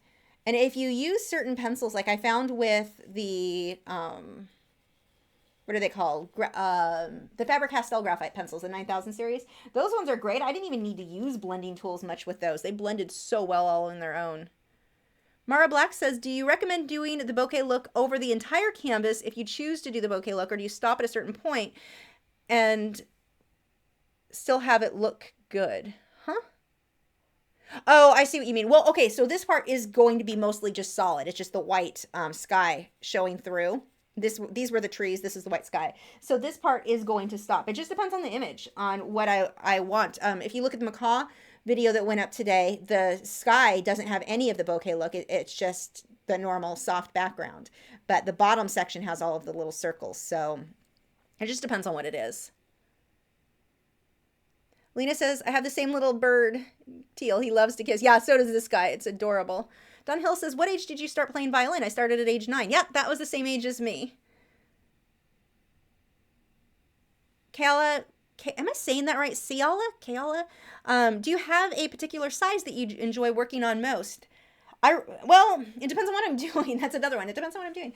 And if you use certain pencils, like I found with the, what are they called? The Faber-Castell graphite pencils, the 9000 series. Those ones are great. I didn't even need to use blending tools much with those. They blended so well all on their own. Mara Black says, do you recommend doing the bokeh look over the entire canvas if you choose to do the bokeh look, or do you stop at a certain point and still have it look good? Huh? Oh, I see what you mean. Well, okay, so this part is going to be mostly just solid. It's just the white sky showing through. These were the trees. This is the white sky. So this part is going to stop. It just depends on the image, on what I want. If you look at the macaw video that went up today, the sky doesn't have any of the bokeh look. It's just the normal soft background. But the bottom section has all of the little circles. So it just depends on what it is. Lena says, I have the same little bird, Teal. He loves to kiss. Yeah, so does this guy. It's adorable. Don Hill says, what age did you start playing violin? I started at age 9. Yep, that was the same age as me. Kayla, am I saying that right? Kayla? Do you have a particular size that you enjoy working on most? Well, it depends on what I'm doing. That's another one. It depends on what I'm doing.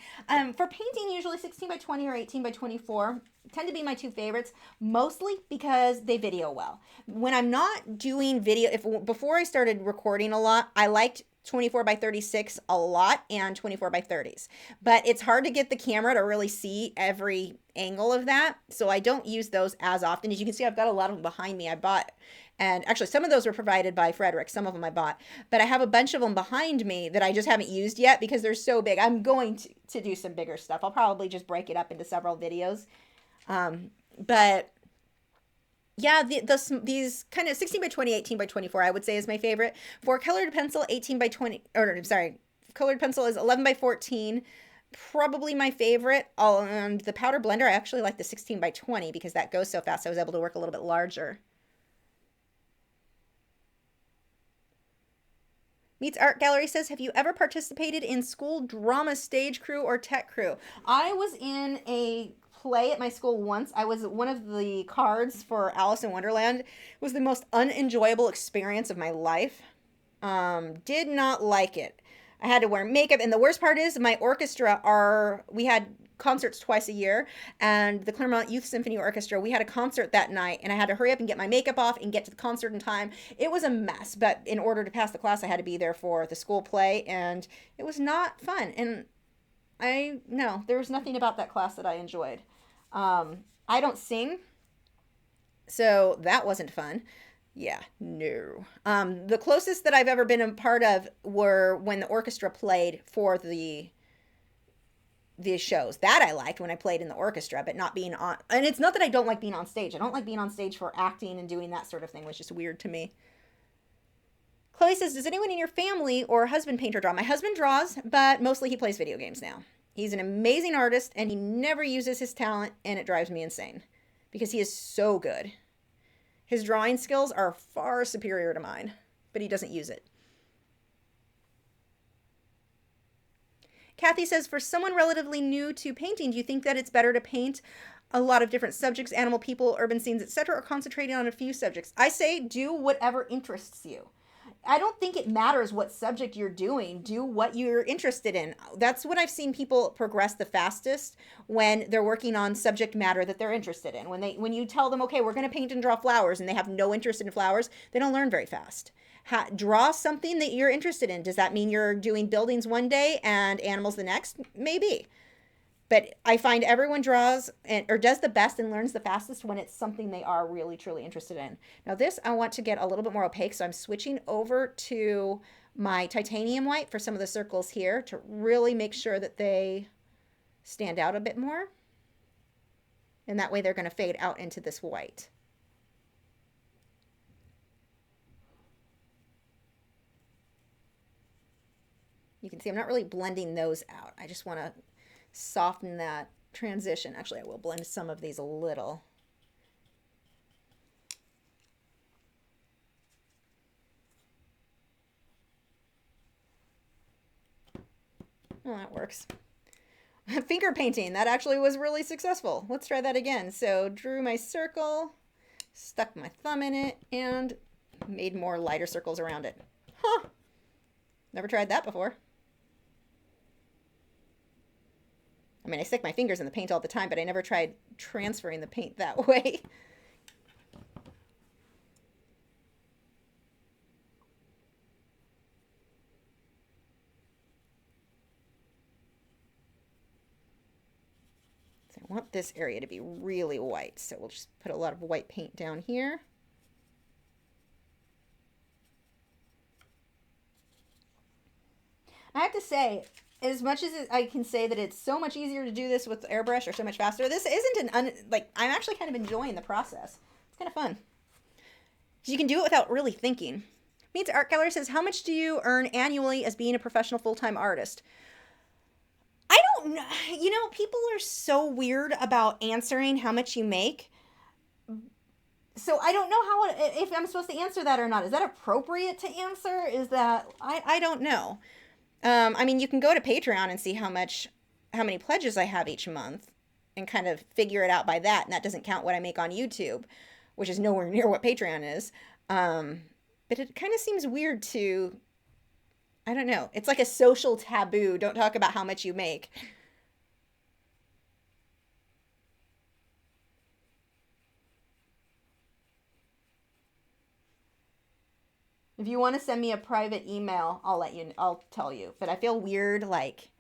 For painting, usually 16 by 20 or 18 by 24 tend to be my two favorites, mostly because they video well. When I'm not doing video, before I started recording a lot, I liked 24 by 36 a lot and 24 by 30s. But it's hard to get the camera to really see every angle of that. So I don't use those as often. As you can see, I've got a lot of them behind me I bought. And actually, some of those were provided by Fredrix. Some of them I bought. But I have a bunch of them behind me that I just haven't used yet because they're so big. I'm going to do some bigger stuff. I'll probably just break it up into several videos. But yeah, these kind of 16 by 20, 18 by 24, I would say is my favorite. For colored pencil, 18 by 20, or I'm sorry, colored pencil is 11 by 14. Probably my favorite. And the powder blender, I actually like the 16 by 20 because that goes so fast. I was able to work a little bit larger. Meets Art Gallery says, have you ever participated in school drama stage crew or tech crew? I was in a play at my school once. I was one of the cards for Alice in Wonderland. It was the most unenjoyable experience of my life. Did not like it. I had to wear makeup. And the worst part is my orchestra we had concerts twice a year, and the Claremont Youth Symphony Orchestra, we had a concert that night, and I had to hurry up and get my makeup off and get to the concert in time. It was a mess, but in order to pass the class, I had to be there for the school play, and it was not fun. And no, there was nothing about that class that I enjoyed. I don't sing, so that wasn't fun. Yeah, no. The closest that I've ever been a part of were when the orchestra played for the shows. That I liked when I played in the orchestra, but not being on. And it's not that I don't like being on stage. I don't like being on stage for acting and doing that sort of thing. It was just weird to me. Chloe says, does anyone in your family or husband paint or draw? My husband draws, but mostly he plays video games now. He's an amazing artist, and he never uses his talent, and it drives me insane because he is so good. His drawing skills are far superior to mine, but he doesn't use it. Kathy says, for someone relatively new to painting, do you think that it's better to paint a lot of different subjects, animal, people, urban scenes, etc., or concentrating on a few subjects? I say do whatever interests you. I don't think it matters what subject you're doing. Do what you're interested in. That's when I've seen people progress the fastest, when they're working on subject matter that they're interested in. When you tell them, okay, we're going to paint and draw flowers, and they have no interest in flowers, they don't learn very fast. Draw something that you're interested in. Does that mean you're doing buildings one day and animals the next? Maybe. But I find everyone draws or does the best and learns the fastest when it's something they are really, truly interested in. Now this, I want to get a little bit more opaque, so I'm switching over to my titanium white for some of the circles here to really make sure that they stand out a bit more. And that way they're going to fade out into this white. You can see I'm not really blending those out. I just want to soften that transition. Actually, I will blend some of these a little. Oh, that works. Finger painting, that actually was really successful. Let's try that again. So drew my circle, stuck my thumb in it, and made more lighter circles around it. Huh. Never tried that before. I mean, I stick my fingers in the paint all the time, but I never tried transferring the paint that way. So I want this area to be really white, so we'll just put a lot of white paint down here. I have to say, as much as I can say that it's so much easier to do this with airbrush or so much faster, this isn't I'm actually kind of enjoying the process. It's kind of fun. You can do it without really thinking. Meets Art Gallery says, how much do you earn annually as being a professional full-time artist? I don't know. You know, people are so weird about answering how much you make. So I don't know if I'm supposed to answer that or not. Is that appropriate to answer? Is that, I don't know. I mean, you can go to Patreon and see how many pledges I have each month and kind of figure it out by that. And that doesn't count what I make on YouTube, which is nowhere near what Patreon is. But it kind of seems weird to, I don't know. It's like a social taboo. Don't talk about how much you make. If you want to send me a private email, I'll tell you. But I feel weird, like,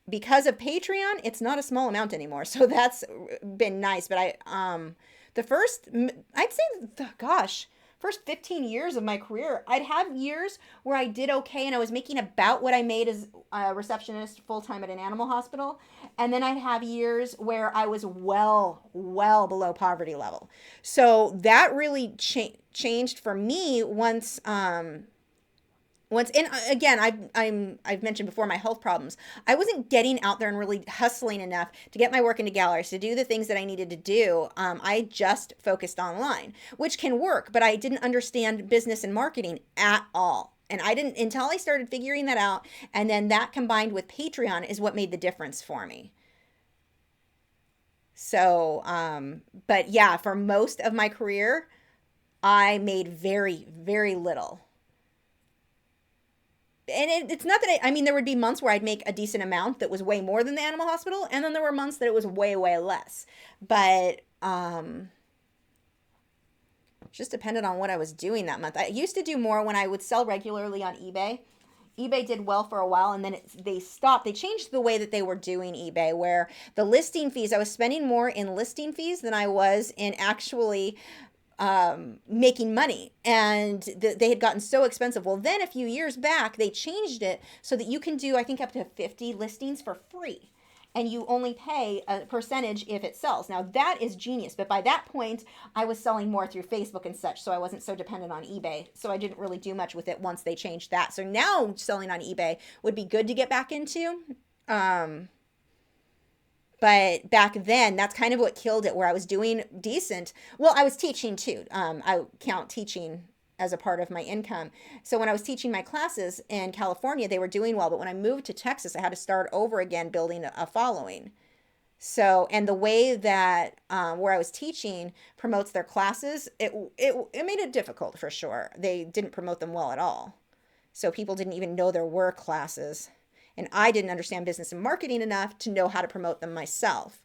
because of Patreon, it's not a small amount anymore. So that's been nice. But I'd say, gosh, first 15 years of my career, I'd have years where I did okay and I was making about what I made as a receptionist full-time at an animal hospital. And then I'd have years where I was well below poverty level. So that really changed for me once and again, I've mentioned before my health problems. I wasn't getting out there and really hustling enough to get my work into galleries, to do the things that I needed to do. I just focused online, which can work, but I didn't understand business and marketing at all. And I didn't until I started figuring that out. And then that combined with Patreon is what made the difference for me. So, but yeah, for most of my career, I made very, very little. and it's not that I mean, there would be months where I'd make a decent amount that was way more than the animal hospital, and then there were months that it was way, way less. But just depended on what I was doing that month. I used to do more when I would sell regularly on eBay. eBay did well for a while, and then they stopped. They changed the way that they were doing eBay, where the listing fees, I was spending more in listing fees than I was in actually making money. And they had gotten so expensive. Well, then a few years back, they changed it so that you can do, I think, up to 50 listings for free. And you only pay a percentage if it sells. Now, that is genius. But by that point, I was selling more through Facebook and such, so I wasn't so dependent on eBay. So I didn't really do much with it once they changed that. So now selling on eBay would be good to get back into. But back then, that's kind of what killed it, where I was doing decent. Well, I was teaching too. I count teaching as a part of my income. So when I was teaching my classes in California, they were doing well. But when I moved to Texas, I had to start over again building a following. So, and the way that where I was teaching promotes their classes, it made it difficult for sure. They didn't promote them well at all. So people didn't even know there were classes. And I didn't understand business and marketing enough to know how to promote them myself.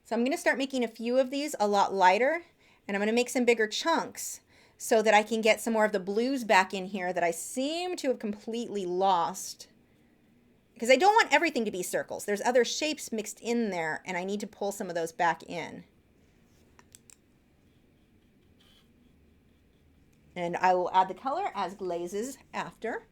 So I'm going to start making a few of these a lot lighter, and I'm going to make some bigger chunks so that I can get some more of the blues back in here that I seem to have completely lost. Because I don't want everything to be circles. There's other shapes mixed in there, and I need to pull some of those back in. And I will add the color as glazes after.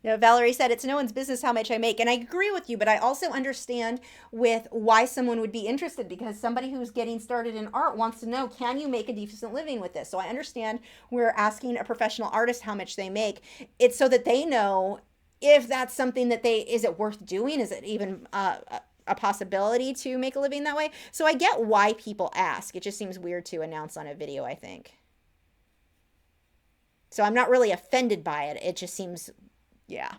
You know, Valerie said it's no one's business how much I make. And I agree with you, but I also understand with why someone would be interested, because somebody who's getting started in art wants to know, can you make a decent living with this? So I understand we're asking a professional artist how much they make. It's so that they know if that's something that is it worth doing? Is it even a possibility to make a living that way? So I get why people ask. It just seems weird to announce on a video, I think. So I'm not really offended by it. It just seems, yeah.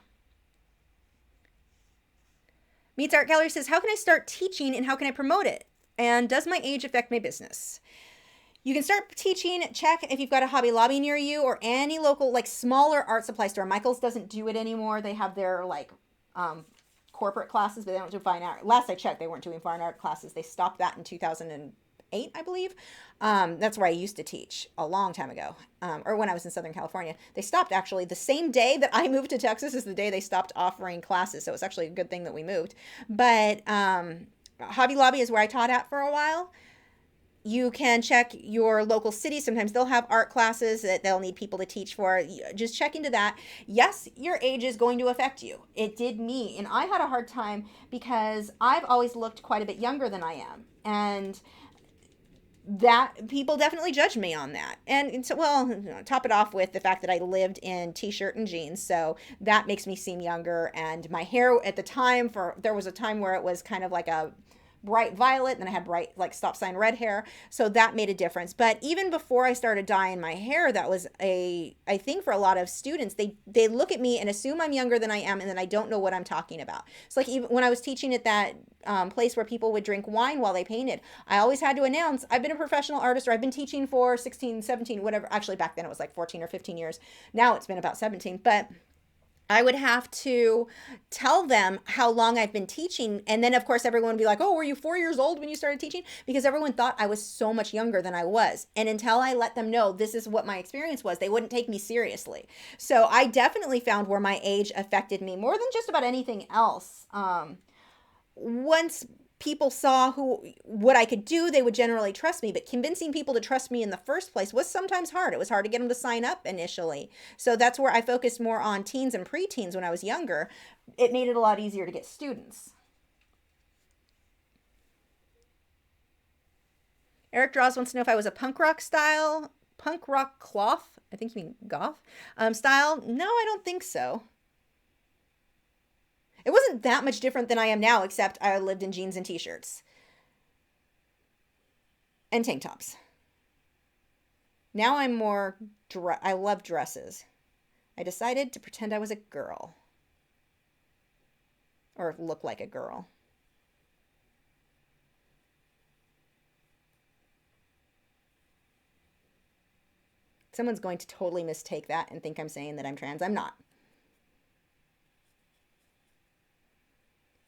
Meets Art Gallery says, how can I start teaching and how can I promote it? And does my age affect my business? You can start teaching. Check if you've got a Hobby Lobby near you or any local, like smaller art supply store. Michael's doesn't do it anymore. They have their like corporate classes, but they don't do fine art. Last I checked, they weren't doing fine art classes. They stopped that in 2008, I believe. That's where I used to teach a long time ago, or when I was in Southern California. They stopped actually the same day that I moved to Texas is the day they stopped offering classes. So it's actually a good thing that we moved. But Hobby Lobby is where I taught at for a while. You can check your local city. Sometimes they'll have art classes that they'll need people to teach for. Just check into that. Yes, your age is going to affect you. It did me. And I had a hard time because I've always looked quite a bit younger than I am. And that people definitely judged me on that. And so, well, top it off with the fact that I lived in t-shirt and jeans. So that makes me seem younger. And my hair at the time, there was a time where it was kind of like a bright violet, and then I had bright like stop sign red hair, so that made a difference. But even before I started dyeing my hair, that was I think for a lot of students, they look at me and assume I'm younger than I am, and then I don't know what I'm talking about. So like even when I was teaching at that place where people would drink wine while they painted, I always had to announce I've been a professional artist, or I've been teaching for 16, 17, whatever. Actually back then it was like 14 or 15 years. Now it's been about 17, but I would have to tell them how long I've been teaching. And then, of course, everyone would be like, oh, were you 4 years old when you started teaching? Because everyone thought I was so much younger than I was. And until I let them know this is what my experience was, they wouldn't take me seriously. So I definitely found where my age affected me more than just about anything else. Once people saw what I could do, they would generally trust me. But convincing people to trust me in the first place was sometimes hard. It was hard to get them to sign up initially. So that's where I focused more on teens and preteens when I was younger. It made it a lot easier to get students. Eric Draws wants to know if I was a punk rock cloth, I think you mean goth, style. No, I don't think so. It wasn't that much different than I am now, except I lived in jeans and t-shirts. And tank tops. Now I'm more, I love dresses. I decided to pretend I was a girl. Or look like a girl. Someone's going to totally mistake that and think I'm saying that I'm trans. I'm not.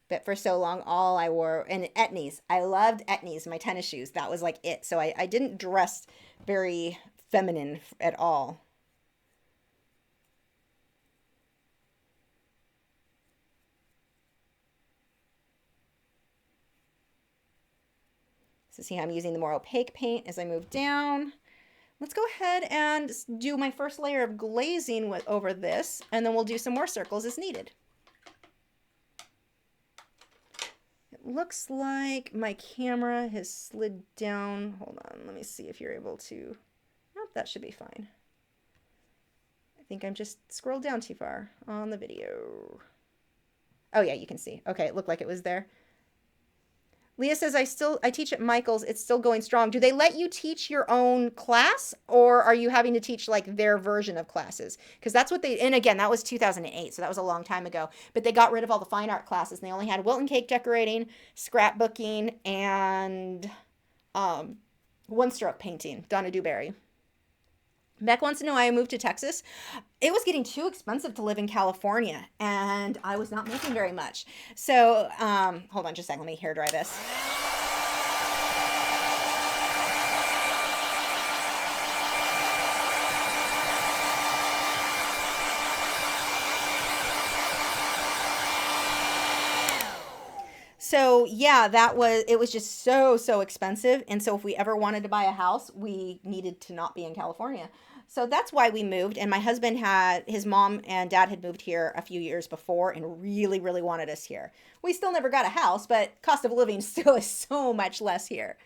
But for so long, all I wore, and etnies. I loved etnies, my tennis shoes. That was like it. So I didn't dress very feminine at all. So see how I'm using the more opaque paint as I move down. Let's go ahead and do my first layer of glazing over this, and then we'll do some more circles as needed. It looks like my camera has slid down. Hold on, let me see if you're able to. Nope, that should be fine. I think I'm just scrolled down too far on the video. Oh yeah, you can see. Okay, it looked like it was there. Leah says, I teach at Michael's. It's still going strong. Do they let you teach your own class, or are you having to teach like their version of classes? Because that's what they, and again, that was 2008, so that was a long time ago. But they got rid of all the fine art classes, and they only had Wilton cake decorating, scrapbooking, and one-stroke painting, Donna Dewberry. Beck wants to know why I moved to Texas. It was getting too expensive to live in California, and I was not making very much. So, hold on just a second. Let me hair dry this. So yeah, it was just so expensive. And so if we ever wanted to buy a house, we needed to not be in California. So that's why we moved. And my husband his mom and dad had moved here a few years before and really wanted us here. We still never got a house, but cost of living still is so much less here.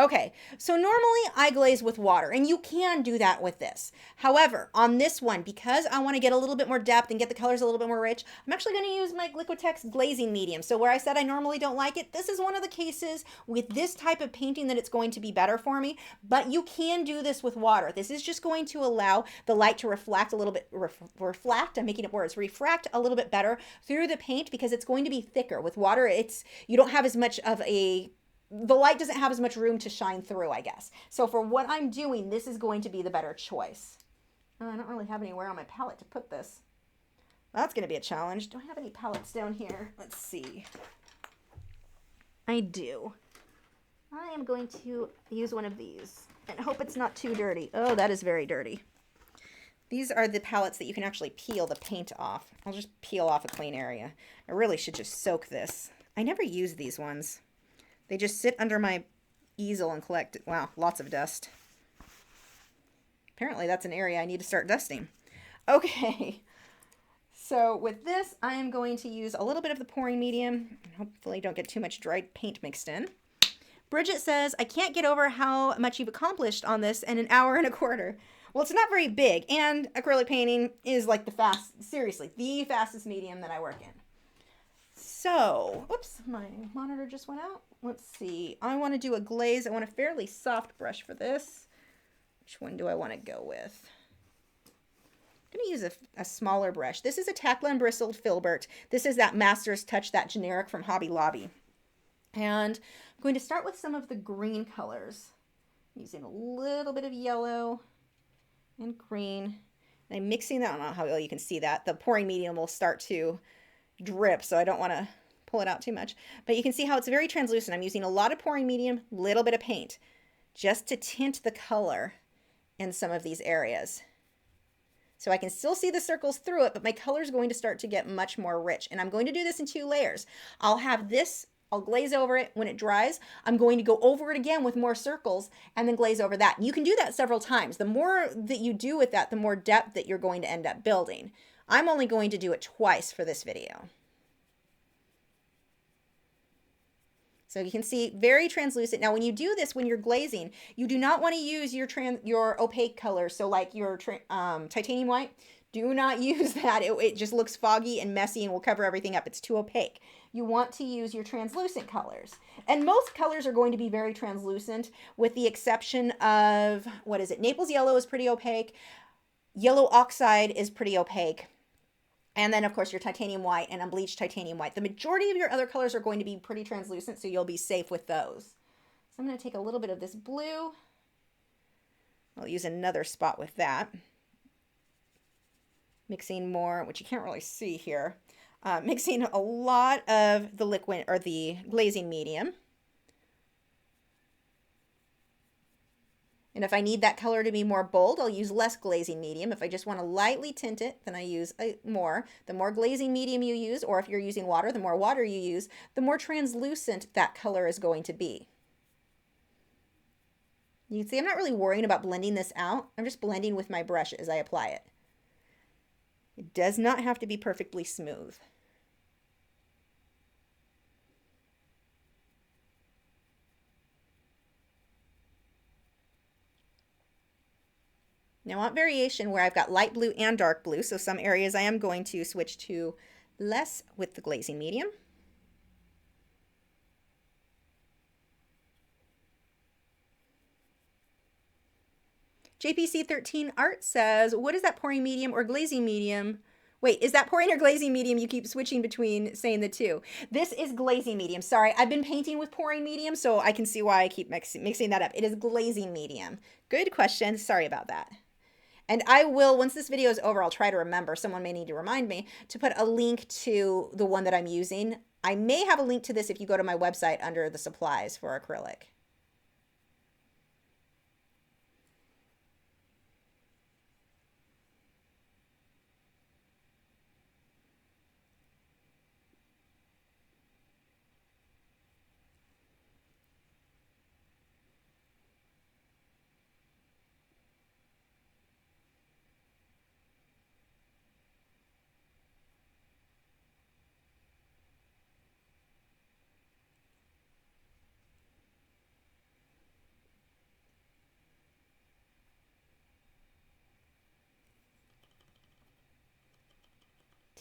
Okay, so normally I glaze with water, and you can do that with this. However, on this one, because I want to get a little bit more depth and get the colors a little bit more rich, I'm actually going to use my Liquitex glazing medium. So where I said I normally don't like it, this is one of the cases with this type of painting that it's going to be better for me, but you can do this with water. This is just going to allow the light to reflect a little bit, I'm making up words, refract a little bit better through the paint because it's going to be thicker. With water, you don't have as much of the light doesn't have as much room to shine through, I guess. So for what I'm doing, this is going to be the better choice. I don't really have anywhere on my palette to put this. That's going to be a challenge. Do I have any palettes down here? Let's see. I do. I am going to use one of these and hope it's not too dirty. Oh, that is very dirty. These are the palettes that you can actually peel the paint off. I'll just peel off a clean area. I really should just soak this. I never use these ones. They just sit under my easel and collect, wow, lots of dust. Apparently that's an area I need to start dusting. Okay, so with this, I am going to use a little bit of the pouring medium. Hopefully don't get too much dried paint mixed in. Bridget says, I can't get over how much you've accomplished on this in an hour and a quarter. Well, it's not very big, and acrylic painting is like the fastest medium that I work in. So, oops, my monitor just went out. Let's see. I want to do a glaze. I want a fairly soft brush for this. Which one do I want to go with? I'm going to use a smaller brush. This is a Taklon Bristled Filbert. This is that Master's Touch, that generic from Hobby Lobby. And I'm going to start with some of the green colors. I'm using a little bit of yellow and green. And I'm mixing that. I don't know how well you can see that. The pouring medium will start to drip, so I don't want to pull it out too much. But you can see how it's very translucent. I'm using a lot of pouring medium, little bit of paint, just to tint the color in some of these areas. So I can still see the circles through it, but my color is going to start to get much more rich. And I'm going to do this in 2 layers. I'll glaze over it when it dries. I'm going to go over it again with more circles and then glaze over that. You can do that several times. The more that you do with that, the more depth that you're going to end up building. I'm only going to do it twice for this video. So you can see very translucent. Now, when you do this, when you're glazing, you do not want to use your opaque color. So like your titanium white, do not use that. It just looks foggy and messy and will cover everything up. It's too opaque. You want to use your translucent colors. And most colors are going to be very translucent with the exception of, what is it? Naples yellow is pretty opaque. Yellow oxide is pretty opaque. And then, of course, your titanium white and unbleached titanium white. The majority of your other colors are going to be pretty translucent, so you'll be safe with those. So I'm going to take a little bit of this blue. I'll use another spot with that. Mixing more, which you can't really see here. Mixing a lot of the liquid or the glazing medium. And if I need that color to be more bold, I'll use less glazing medium. If I just want to lightly tint it, then I use more. The more glazing medium you use, or if you're using water, the more water you use, the more translucent that color is going to be. You can see I'm not really worrying about blending this out. I'm just blending with my brush as I apply it. It does not have to be perfectly smooth. Now I want variation where I've got light blue and dark blue, so some areas I am going to switch to less with the glazing medium. JPC13 Art says, what is that pouring medium or glazing medium? Wait, is that pouring or glazing medium? You keep switching between saying the two. This is glazing medium. Sorry, I've been painting with pouring medium, so I can see why I keep mixing that up. It is glazing medium. Good question. Sorry about that. And I will, once this video is over, I'll try to remember, someone may need to remind me, to put a link to the one that I'm using. I may have a link to this if you go to my website under the supplies for acrylic.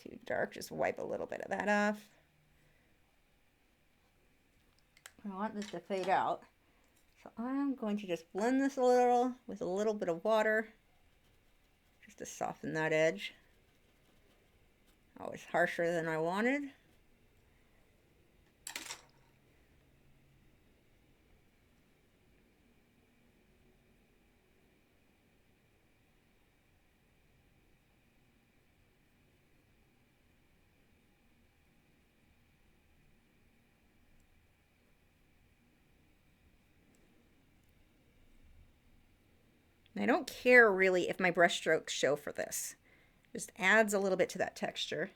Too dark, just wipe a little bit of that off. I want this to fade out. So I'm going to just blend this a little with a little bit of water just to soften that edge. Oh, it's harsher than I wanted. I don't care really if my brush strokes show for this. Just adds a little bit to that texture.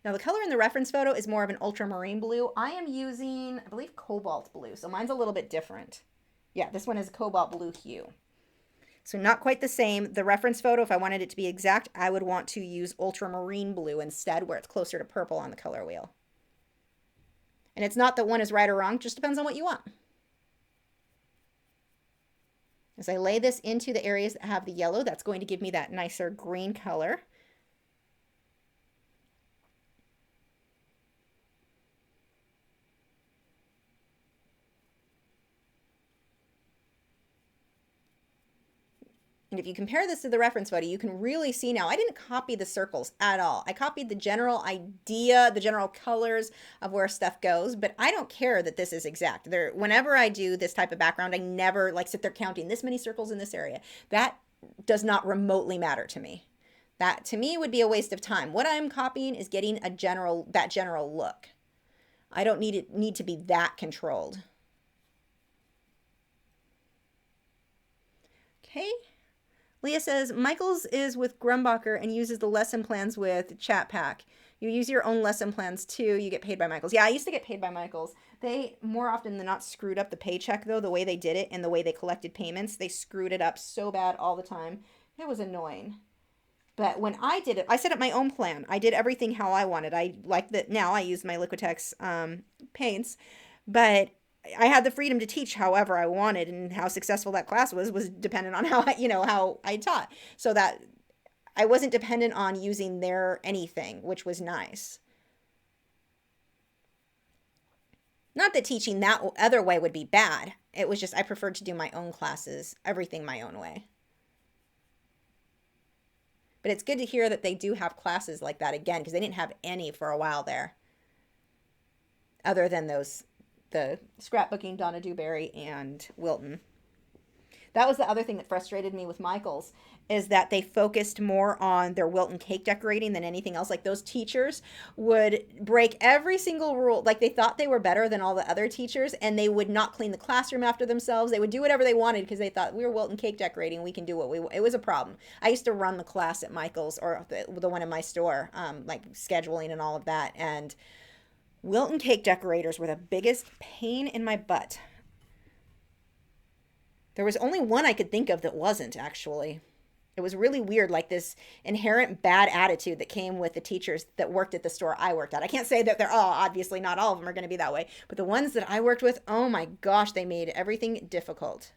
Now the color in the reference photo is more of an ultramarine blue. I am using, I believe, cobalt blue, so mine's a little bit different. Yeah, this one is cobalt blue hue. So not quite the same. The reference photo, if I wanted it to be exact, I would want to use ultramarine blue instead, where it's closer to purple on the color wheel. And it's not that one is right or wrong, just depends on what you want. As I lay this into the areas that have the yellow, that's going to give me that nicer green color. And if you compare this to the reference photo, you can really see now, I didn't copy the circles at all. I copied the general idea, the general colors of where stuff goes, but I don't care that this is exact. Whenever I do this type of background, I never like sit there counting this many circles in this area. That does not remotely matter to me. That to me would be a waste of time. What I'm copying is getting that general look. I don't need to be that controlled. Okay. Leah says, Michael's is with Grumbacher and uses the lesson plans with Chatpack. You use your own lesson plans too. You get paid by Michael's. Yeah, I used to get paid by Michael's. They, more often than not, screwed up the paycheck, though, the way they did it and the way they collected payments. They screwed it up so bad all the time. It was annoying. But when I did it, I set up my own plan. I did everything how I wanted. I like that now I use my Liquitex paints, but I had the freedom to teach however I wanted, and how successful that class was dependent on how how I taught. So that I wasn't dependent on using their anything, which was nice. Not that teaching that other way would be bad. It was just I preferred to do my own classes, everything my own way. But it's good to hear that they do have classes like that again, because they didn't have any for a while there, other than the scrapbooking, Donna Dewberry and Wilton. That was the other thing that frustrated me with Michael's, is that they focused more on their Wilton cake decorating than anything else. Like, those teachers would break every single rule. Like, they thought they were better than all the other teachers, and they would not clean the classroom after themselves. They would do whatever they wanted because they thought, we were Wilton cake decorating, we can do what we want. It was a problem. I used to run the class at Michael's, or the one in my store, like scheduling and all of that. And Wilton cake decorators were the biggest pain in my butt. There was only one I could think of that wasn't, actually. It was really weird, like this inherent bad attitude that came with the teachers that worked at the store I worked at. I can't say that they're, obviously not all of them are going to be that way, but the ones that I worked with, oh my gosh, they made everything difficult.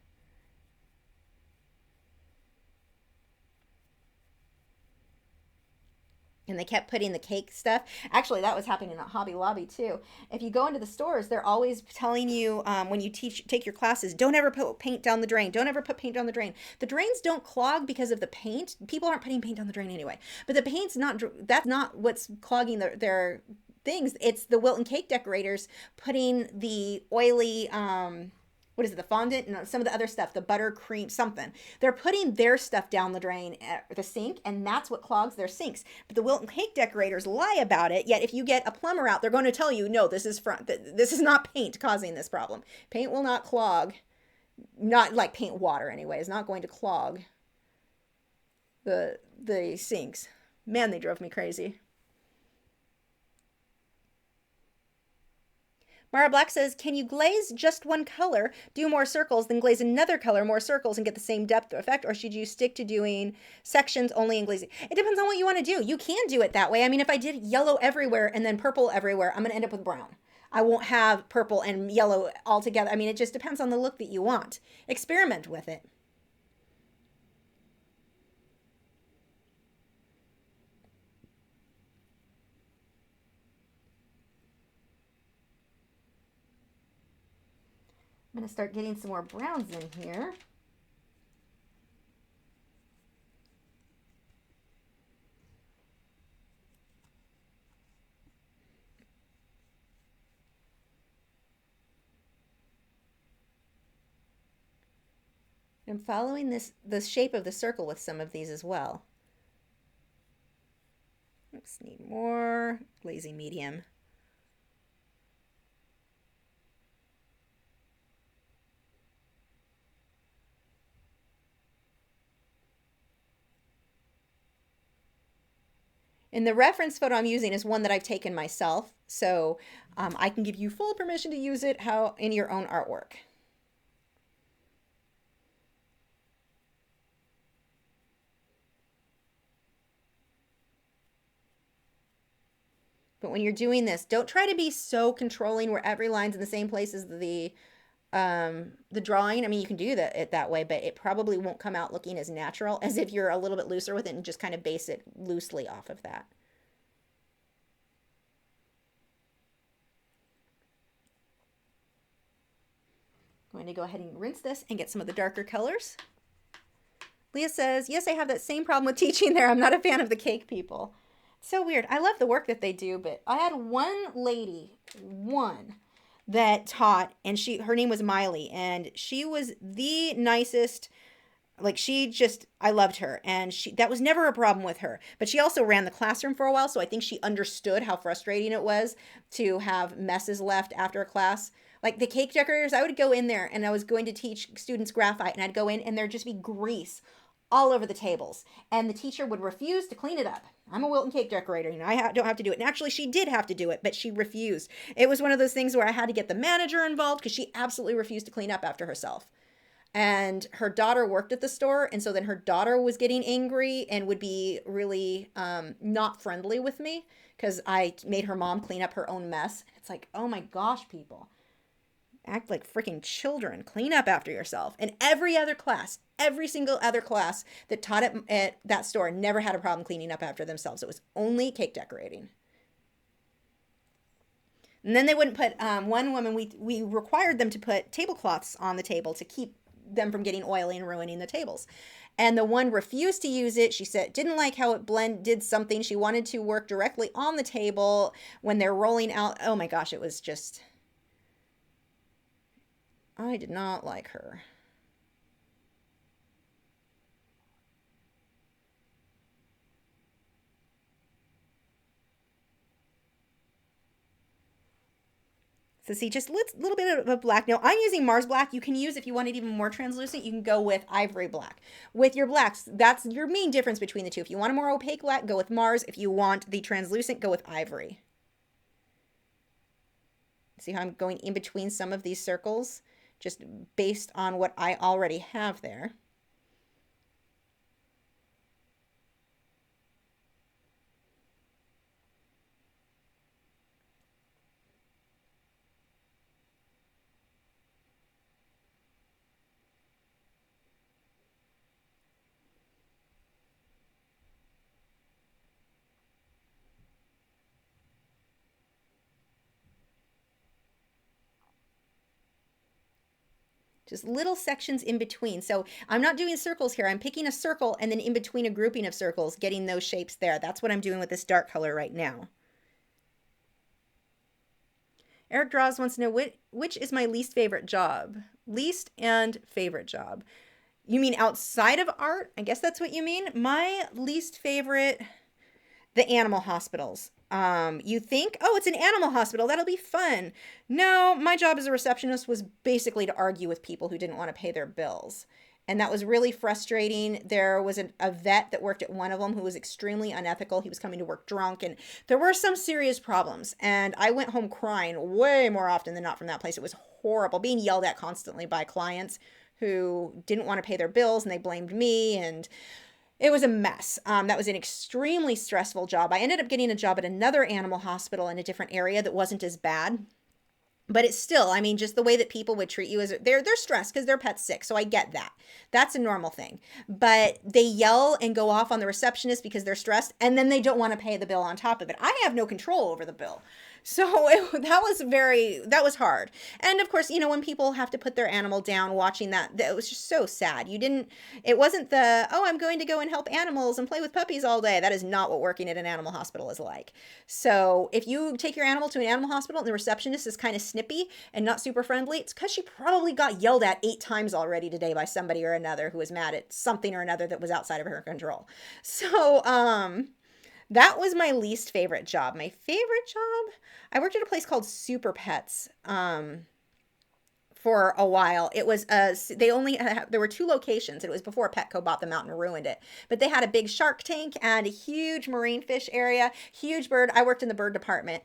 And they kept putting the cake stuff. Actually, that was happening at Hobby Lobby too. If you go into the stores, they're always telling you, when you take your classes, don't ever put paint down the drain. Don't ever put paint down the drain. The drains don't clog because of the paint. People aren't putting paint down the drain anyway. But the paint's not, that's not what's clogging their things. It's the Wilton cake decorators putting the oily, what is it, the fondant and some of the other stuff, the butter cream, something. They're putting their stuff down the drain at the sink, and that's what clogs their sinks. But the Wilton cake decorators lie about it, yet if you get a plumber out, they're going to tell you, no, this is not paint causing this problem. Paint will not clog, not like paint water anyway, is not going to clog the sinks. Man, they drove me crazy. Mara Black says, can you glaze just one color, do more circles, then glaze another color, more circles, and get the same depth effect? Or should you stick to doing sections only in glazing? It depends on what you want to do. You can do it that way. I mean, if I did yellow everywhere and then purple everywhere, I'm going to end up with brown. I won't have purple and yellow all together. I mean, it just depends on the look that you want. Experiment with it. I'm going to start getting some more browns in here. I'm following the shape of the circle with some of these as well. Oops, need more glazing medium. And the reference photo I'm using is one that I've taken myself, so I can give you full permission to use it in your own artwork. But when you're doing this, don't try to be so controlling where every line's in the same place as the drawing. I mean, you can do that way, but it probably won't come out looking as natural as if you're a little bit looser with it and just kind of base it loosely off of that. I'm going to go ahead and rinse this and get some of the darker colors. Leah says, yes, I have that same problem with teaching there. I'm not a fan of the cake people. It's so weird. I love the work that they do, but I had one lady, that taught, and her name was Miley, and she was the nicest. Like, I loved her, and that was never a problem with her. But she also ran the classroom for a while, so I think she understood how frustrating it was to have messes left after a class. Like the cake decorators, I would go in there, and I was going to teach students graphite, and I'd go in, and there'd just be grease all over the tables, and the teacher would refuse to clean it up. I'm a Wilton cake decorator, I don't have to do it. And actually, she did have to do it, but she refused. It was one of those things where I had to get the manager involved because she absolutely refused to clean up after herself. And her daughter worked at the store, and so then her daughter was getting angry and would be really not friendly with me because I made her mom clean up her own mess. It's like, oh my gosh, people, act like freaking children. Clean up after yourself. And every other class, every single other class that taught at that store never had a problem cleaning up after themselves. It was only cake decorating. And then they wouldn't put, one woman, we required them to put tablecloths on the table to keep them from getting oily and ruining the tables. And the one refused to use it. She said didn't like how it did something. She wanted to work directly on the table when they're rolling out. Oh my gosh, it was just, I did not like her. So see, just a little bit of a black. Now I'm using Mars black. You can use, if you want it even more translucent, you can go with ivory black. With your blacks, that's your main difference between the two. If you want a more opaque black, go with Mars. If you want the translucent, go with ivory. See how I'm going in between some of these circles, just based on what I already have there. Just little sections in between. So I'm not doing circles here. I'm picking a circle and then in between a grouping of circles, getting those shapes there. That's what I'm doing with this dark color right now. Eric Draws wants to know which is my least favorite job. Least and favorite job. You mean outside of art? I guess that's what you mean. My least favorite, the animal hospitals. You think, oh, it's an animal hospital, that'll be fun. No, my job as a receptionist was basically to argue with people who didn't want to pay their bills. And that was really frustrating. There was a vet that worked at one of them who was extremely unethical. He was coming to work drunk, and there were some serious problems. And I went home crying way more often than not from that place. It was horrible, being yelled at constantly by clients who didn't want to pay their bills, and they blamed me, and it was a mess. That was an extremely stressful job. I ended up getting a job at another animal hospital in a different area that wasn't as bad. But it's still, I mean, just the way that people would treat you is they're stressed because their pet's sick. So I get that. That's a normal thing. But they yell and go off on the receptionist because they're stressed, and then they don't want to pay the bill on top of it. I have no control over the bill. So that was hard. And of course, when people have to put their animal down, watching that it was just so sad. It wasn't oh, I'm going to go and help animals and play with puppies all day. That is not what working at an animal hospital is like. So if you take your animal to an animal hospital and the receptionist is kind of snippy and not super friendly, it's because she probably got yelled at 8 times already today by somebody or another who was mad at something or another that was outside of her control. So, that was my least favorite job. My favorite job, I worked at a place called Super Pets for a while. It was there were 2 locations. It was before Petco bought them out and ruined it. But they had a big shark tank and a huge marine fish area, huge bird. I worked in the bird department.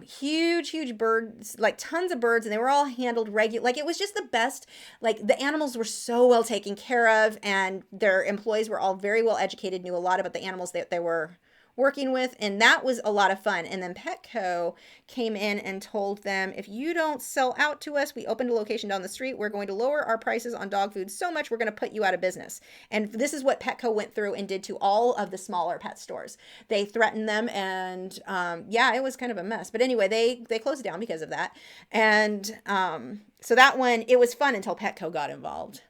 Huge birds, like tons of birds, and they were all handled regular. Like it was just the best. Like the animals were so well taken care of, and their employees were all very well educated, knew a lot about the animals that they were working with, and that was a lot of fun. And then Petco came in and told them, if you don't sell out to us, we opened a location down the street, we're going to lower our prices on dog food so much we're going to put you out of business. And this is what Petco went through and did to all of the smaller pet stores. They threatened them, and yeah, it was kind of a mess. But anyway, they closed down because of that. And so that one, it was fun until Petco got involved.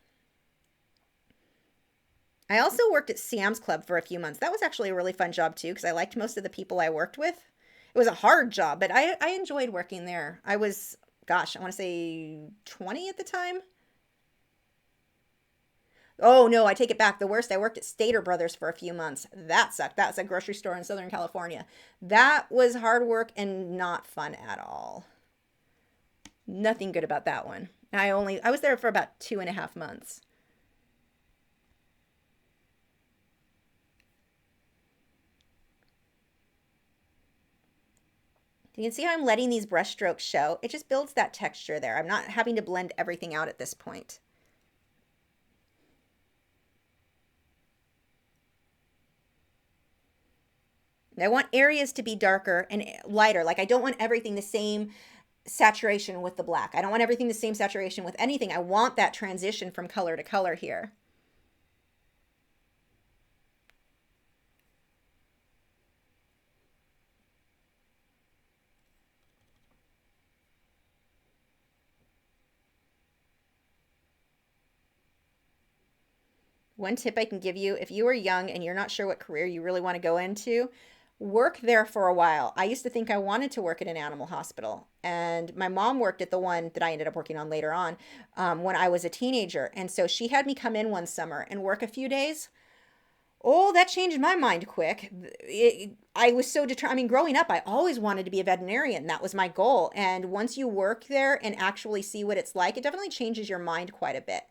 I also worked at Sam's Club for a few months. That was actually a really fun job too, because I liked most of the people I worked with. It was a hard job, but I enjoyed working there. I was, gosh, I want to say 20 at the time. Oh no, I take it back. The worst, I worked at Stater Brothers for a few months. That sucked. That was a grocery store in Southern California. That was hard work and not fun at all. Nothing good about that one. I was there for about 2.5 months. You can see how I'm letting these brush strokes show. It just builds that texture there. I'm not having to blend everything out at this point. I want areas to be darker and lighter. Like I don't want everything the same saturation with the black. I don't want everything the same saturation with anything. I want that transition from color to color here. One tip I can give you, if you are young and you're not sure what career you really want to go into, work there for a while. I used to think I wanted to work at an animal hospital, and my mom worked at the one that I ended up working on later on when I was a teenager. And so she had me come in one summer and work a few days. Oh, that changed my mind quick. I was so determined. I mean, growing up, I always wanted to be a veterinarian. That was my goal. And once you work there and actually see what it's like, it definitely changes your mind quite a bit.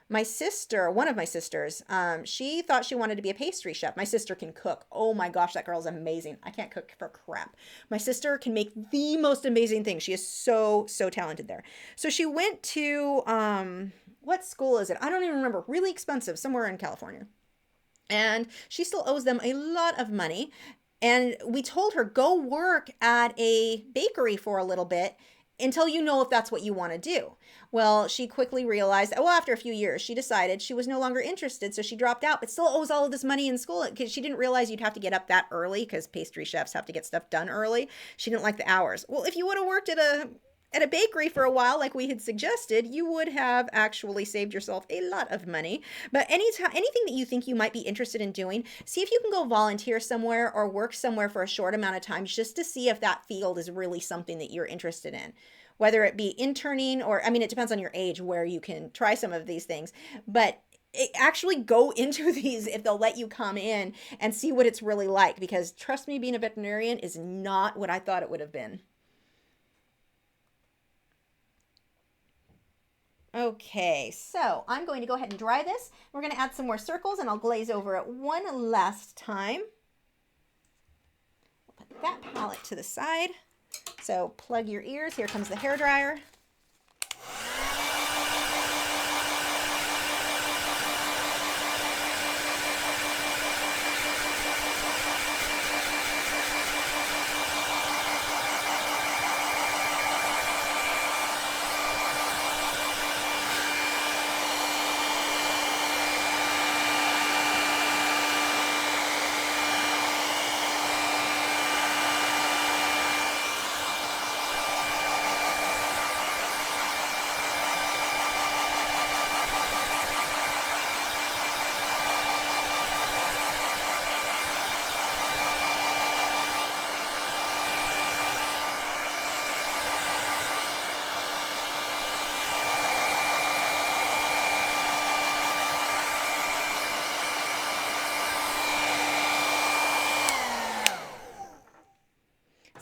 My sister, one of my sisters, she thought she wanted to be a pastry chef. My sister can cook. Oh my gosh, that girl's amazing. I can't cook for crap. My sister can make the most amazing things. She is so, so talented there. So she went to, what school is it? I don't even remember. Really expensive, somewhere in California. And she still owes them a lot of money. And we told her, go work at a bakery for a little bit until you know if that's what you want to do. Well, she quickly realized, well, after a few years, she decided she was no longer interested. So she dropped out, but still owes all of this money in school because she didn't realize you'd have to get up that early because pastry chefs have to get stuff done early. She didn't like the hours. Well, if you would have worked at a bakery for a while, like we had suggested, you would have actually saved yourself a lot of money. But anytime, anything that you think you might be interested in doing, see if you can go volunteer somewhere or work somewhere for a short amount of time just to see if that field is really something that you're interested in. Whether it be interning or, I mean, it depends on your age where you can try some of these things, but actually go into these if they'll let you come in and see what it's really like, because trust me, being a veterinarian is not what I thought it would have been. Okay, so I'm going to go ahead and dry this. We're going to add some more circles and I'll glaze over it one last time. Put that palette to the side. So plug your ears. Here comes the hair dryer.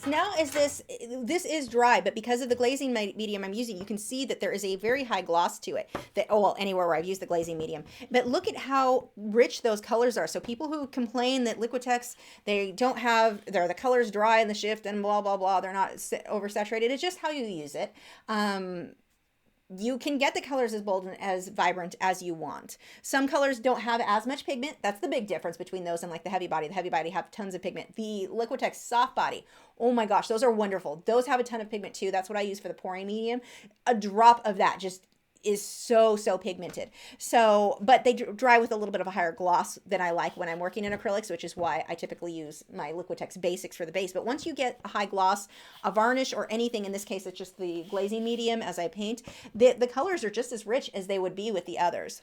Now is this is dry, but because of the glazing medium I'm using, you can see that there is a very high gloss to it. That, oh well, anywhere where I've used the glazing medium. But look at how rich those colors are. So people who complain that Liquitex, they don't have, the colors dry in the shift and blah blah blah, they're not oversaturated. It's just how you use it. You can get the colors as bold and as vibrant as you want. Some colors don't have as much pigment. That's the big difference between those and like the heavy body. The heavy body have tons of pigment. The Liquitex soft body, oh my gosh, those are wonderful. Those have a ton of pigment too. That's what I use for the pouring medium. A drop of that just is so, so pigmented. So, but they dry with a little bit of a higher gloss than I like when I'm working in acrylics, which is why I typically use my Liquitex Basics for the base. But once you get a high gloss, a varnish or anything, in this case, it's just the glazing medium as I paint, the colors are just as rich as they would be with the others.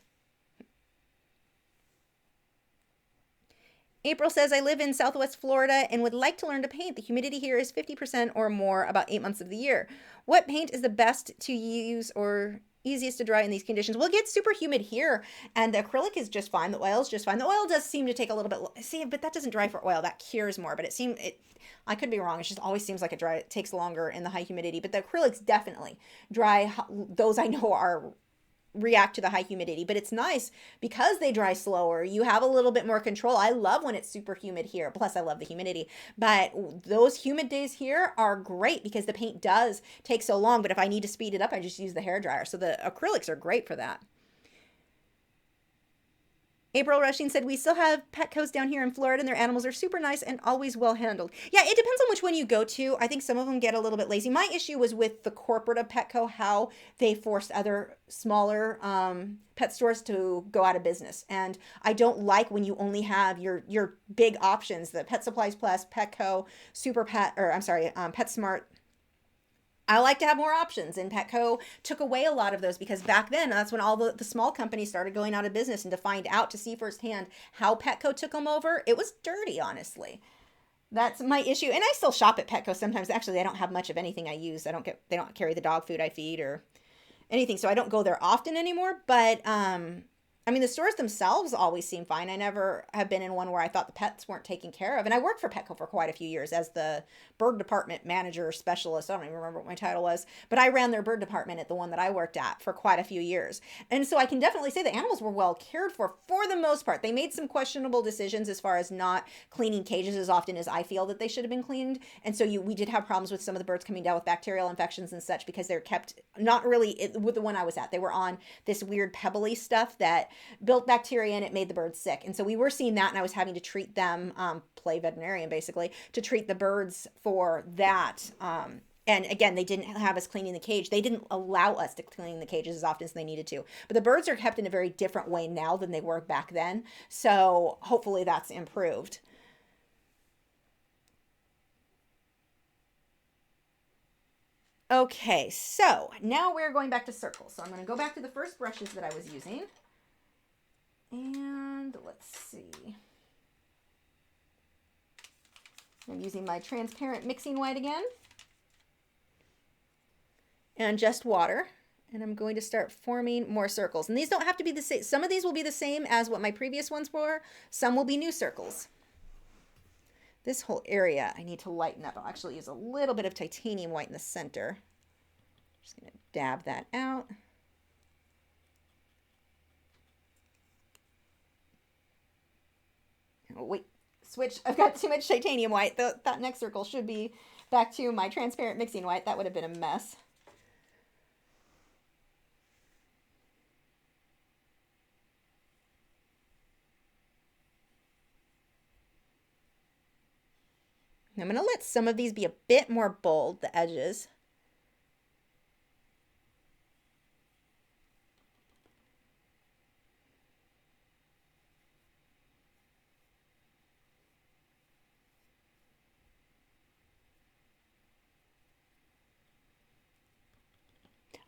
April says, I live in Southwest Florida and would like to learn to paint. The humidity here is 50% or more about 8 months of the year. What paint is the best to use or easiest to dry in these conditions? Well, it gets super humid here and the acrylic is just fine. The oil is just fine. The oil does seem to take a little bit, see, but that doesn't dry for oil. That cures more, but I could be wrong. It just always seems like it takes longer in the high humidity, but the acrylics definitely dry. Those I know are react to the high humidity, but it's nice because they dry slower. You have a little bit more control. I love when it's super humid here. Plus I love the humidity, but those humid days here are great because the paint does take so long. But if I need to speed it up, I just use the hair dryer. So the acrylics are great for that. April Rushing said, we still have Petcos down here in Florida and their animals are super nice and always well handled. Yeah, it depends on which one you go to. I think some of them get a little bit lazy. My issue was with the corporate of Petco, how they forced other smaller pet stores to go out of business. And I don't like when you only have your big options, the Pet Supplies Plus, Petco, Super Pet, or I'm sorry, PetSmart. I like to have more options, and Petco took away a lot of those because back then that's when all the small companies started going out of business. And to find out, to see firsthand how Petco took them over, it was dirty, honestly. That's my issue. And I still shop at Petco sometimes. Actually, they don't have much of anything I use. They don't carry the dog food I feed or anything, so I don't go there often anymore. But I mean, the stores themselves always seem fine. I never have been in one where I thought the pets weren't taken care of. And I worked for Petco for quite a few years as the bird department manager specialist. I don't even remember what my title was, but I ran their bird department at the one that I worked at for quite a few years. And so I can definitely say the animals were well cared for the most part. They made some questionable decisions as far as not cleaning cages as often as I feel that they should have been cleaned. And so we did have problems with some of the birds coming down with bacterial infections and such because they're kept not really with the one I was at. They were on this weird pebbly stuff that built bacteria and it made the birds sick. And so we were seeing that, and I was having to treat them, play veterinarian basically, to treat the birds for that. And again, they didn't have us cleaning the cage. They didn't allow us to clean the cages as often as they needed to. But the birds are kept in a very different way now than they were back then. So hopefully that's improved. Okay, so now we're going back to circles. So I'm going to go back to the first brushes that I was using. And let's see. I'm using my transparent mixing white again. And just water. And I'm going to start forming more circles. And these don't have to be the same. Some of these will be the same as what my previous ones were. Some will be new circles. This whole area I need to lighten up. I'll actually use a little bit of titanium white in the center. Just going to dab that out. Oh, wait, switch. I've got too much titanium white. That next circle should be back to my transparent mixing white. That would have been a mess. I'm going to let some of these be a bit more bold, the edges.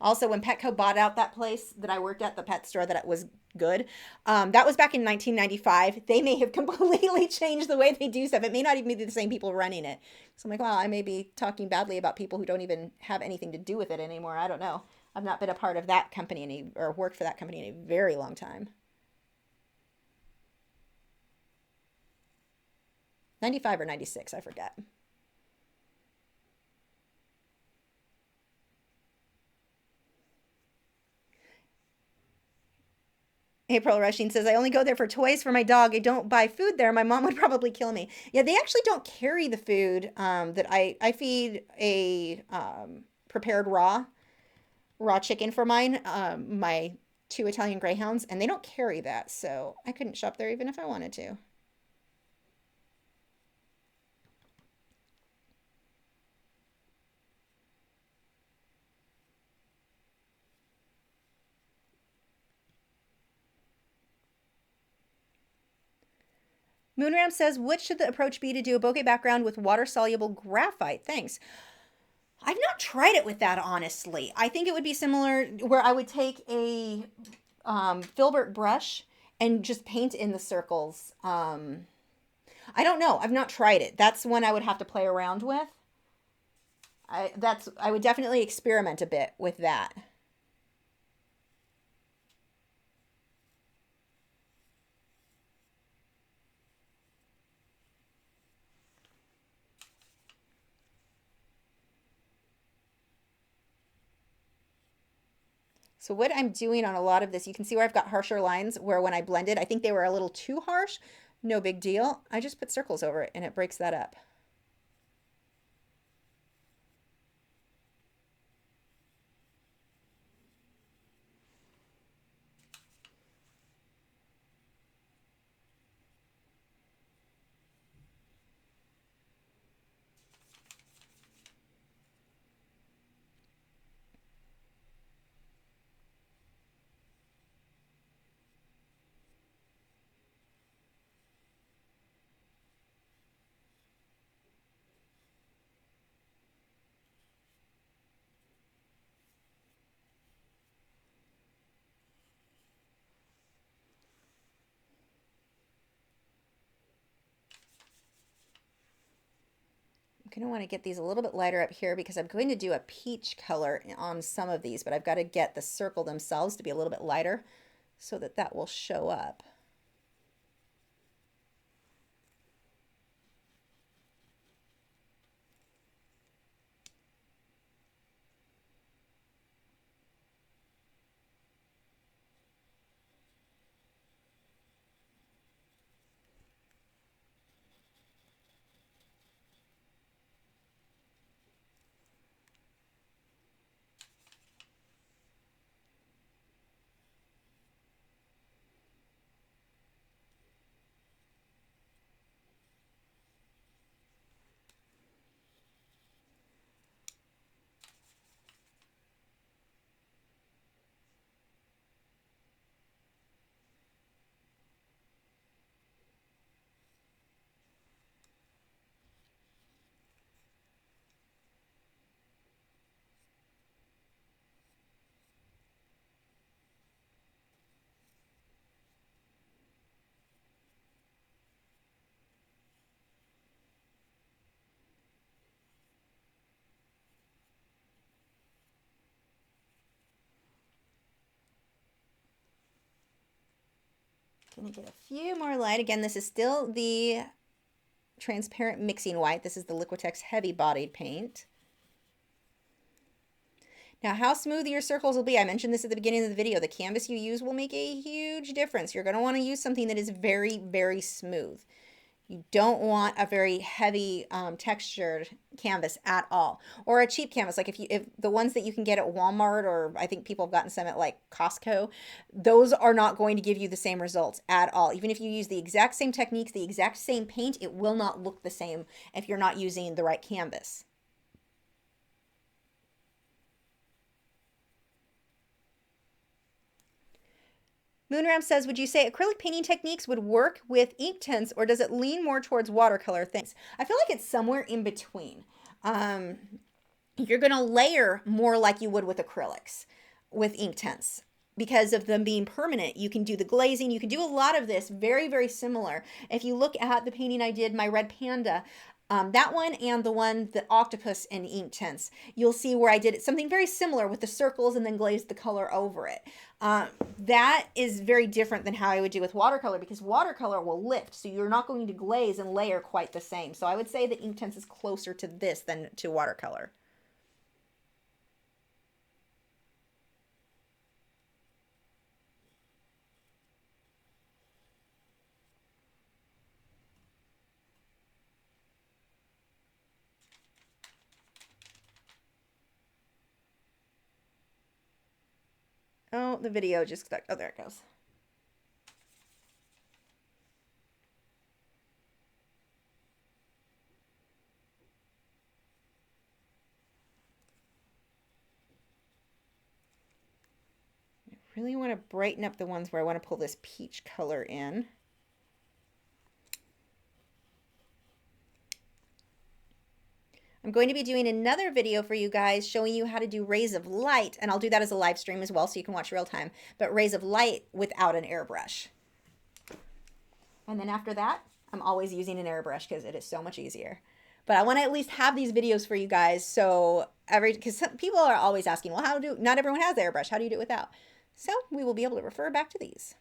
Also, when Petco bought out that place that I worked at, the pet store that was good, that was back in 1995. They may have completely changed the way they do stuff. It may not even be the same people running it. So I'm like, well, I may be talking badly about people who don't even have anything to do with it anymore. I don't know. I've not been a part of that company or worked for that company in a very long time. 95 or 96, I forget. April Rushing says, I only go there for toys for my dog. I don't buy food there. My mom would probably kill me. Yeah, they actually don't carry the food that I feed a prepared raw chicken for mine, my two Italian Greyhounds, and they don't carry that. So I couldn't shop there even if I wanted to. Moonram says, what should the approach be to do a bokeh background with water-soluble graphite? Thanks. I've not tried it with that, honestly. I think it would be similar where I would take a filbert brush and just paint in the circles. I don't know. I've not tried it. That's one I would have to play around with. I would definitely experiment a bit with that. So what I'm doing on a lot of this, you can see where I've got harsher lines where when I blended, I think they were a little too harsh. No big deal. I just put circles over it and it breaks that up. going to want to get these a little bit lighter up here because I'm going to do a peach color on some of these, but I've got to get the circle themselves to be a little bit lighter so that that will show up. Gonna get a few more light. Again, this is still the transparent mixing white. This is the Liquitex heavy bodied paint. Now, how smooth your circles will be, I mentioned this at the beginning of the video. The canvas you use will make a huge difference. You're going to want to use something that is very, very smooth. You don't want a very heavy textured canvas at all, or a cheap canvas. Like if the ones that you can get at Walmart, or I think people have gotten some at like Costco, those are not going to give you the same results at all. Even if you use the exact same techniques, the exact same paint, it will not look the same if you're not using the right canvas. Moonram says, would you say acrylic painting techniques would work with Inktense, or does it lean more towards watercolor things? I feel like it's somewhere in between. You're going to layer more like you would with acrylics with Inktense. Because of them being permanent, you can do the glazing. You can do a lot of this very, very similar. If you look at the painting I did, my red panda, that one and the one, the octopus in Inktense, you'll see where I did something very similar with the circles and then glazed the color over it. That is very different than how I would do with watercolor, because watercolor will lift, so you're not going to glaze and layer quite the same. So I would say that Inktense is closer to this than to watercolor. Oh, the video just stuck. Oh, there it goes. I really want to brighten up the ones where I want to pull this peach color in. I'm going to be doing another video for you guys showing you how to do rays of light, and I'll do that as a live stream as well so you can watch real time, but rays of light without an airbrush. And then after that, I'm always using an airbrush because it is so much easier. But I want to at least have these videos for you guys, so because people are always asking, well, not everyone has airbrush, how do you do it without? So we will be able to refer back to these.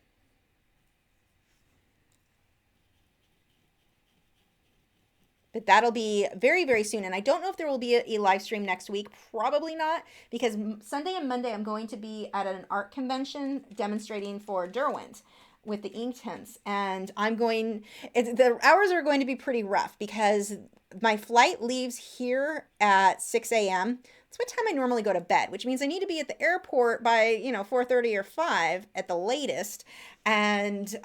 But that'll be very, very soon. And I don't know if there will be a live stream next week. Probably not, because Sunday and Monday I'm going to be at an art convention demonstrating for Derwent with the Inktense. And the hours are going to be pretty rough because my flight leaves here at 6 a.m. That's what time I normally go to bed, which means I need to be at the airport by, 4:30 or 5 at the latest. And,